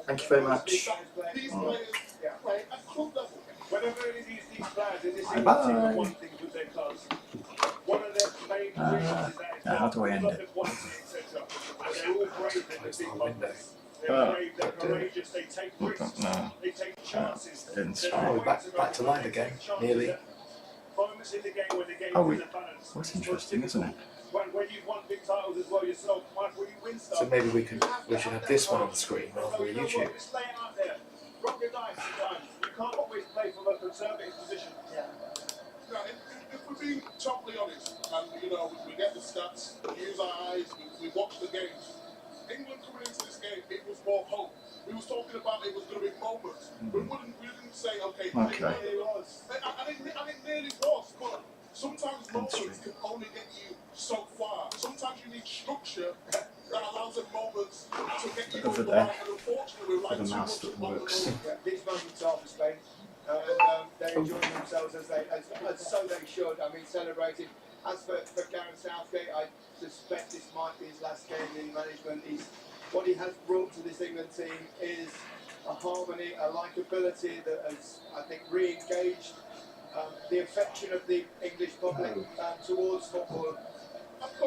Thank you very much. Now how do I end it? Close the whole window. No. Didn't Oh, we're back to line again, nearly. Oh, that's interesting, isn't it? So maybe we should have this one on the screen rather than YouTube. You can't always play from a conservative position. we're being totally honest, and you know, we get the stats, we use our eyes, we watch the games. England coming into this game, it was more hope. We was talking about it was going to be moments. We didn't say, okay, Okay. it was. And it nearly was, but sometimes moments can only get you so far. Sometimes you need structure that allows the moments to get you Over over the there. line. And unfortunately, we're For the too mouse much that on the works. ball. Yeah, these moments are for Spain, and they're enjoying themselves as so they should. I mean, celebrating. As for Gareth Southgate, I suspect this might be his last game in management. What he has brought to this England team is a harmony, a likability that has, I think, re-engaged the affection of the English public towards football. I've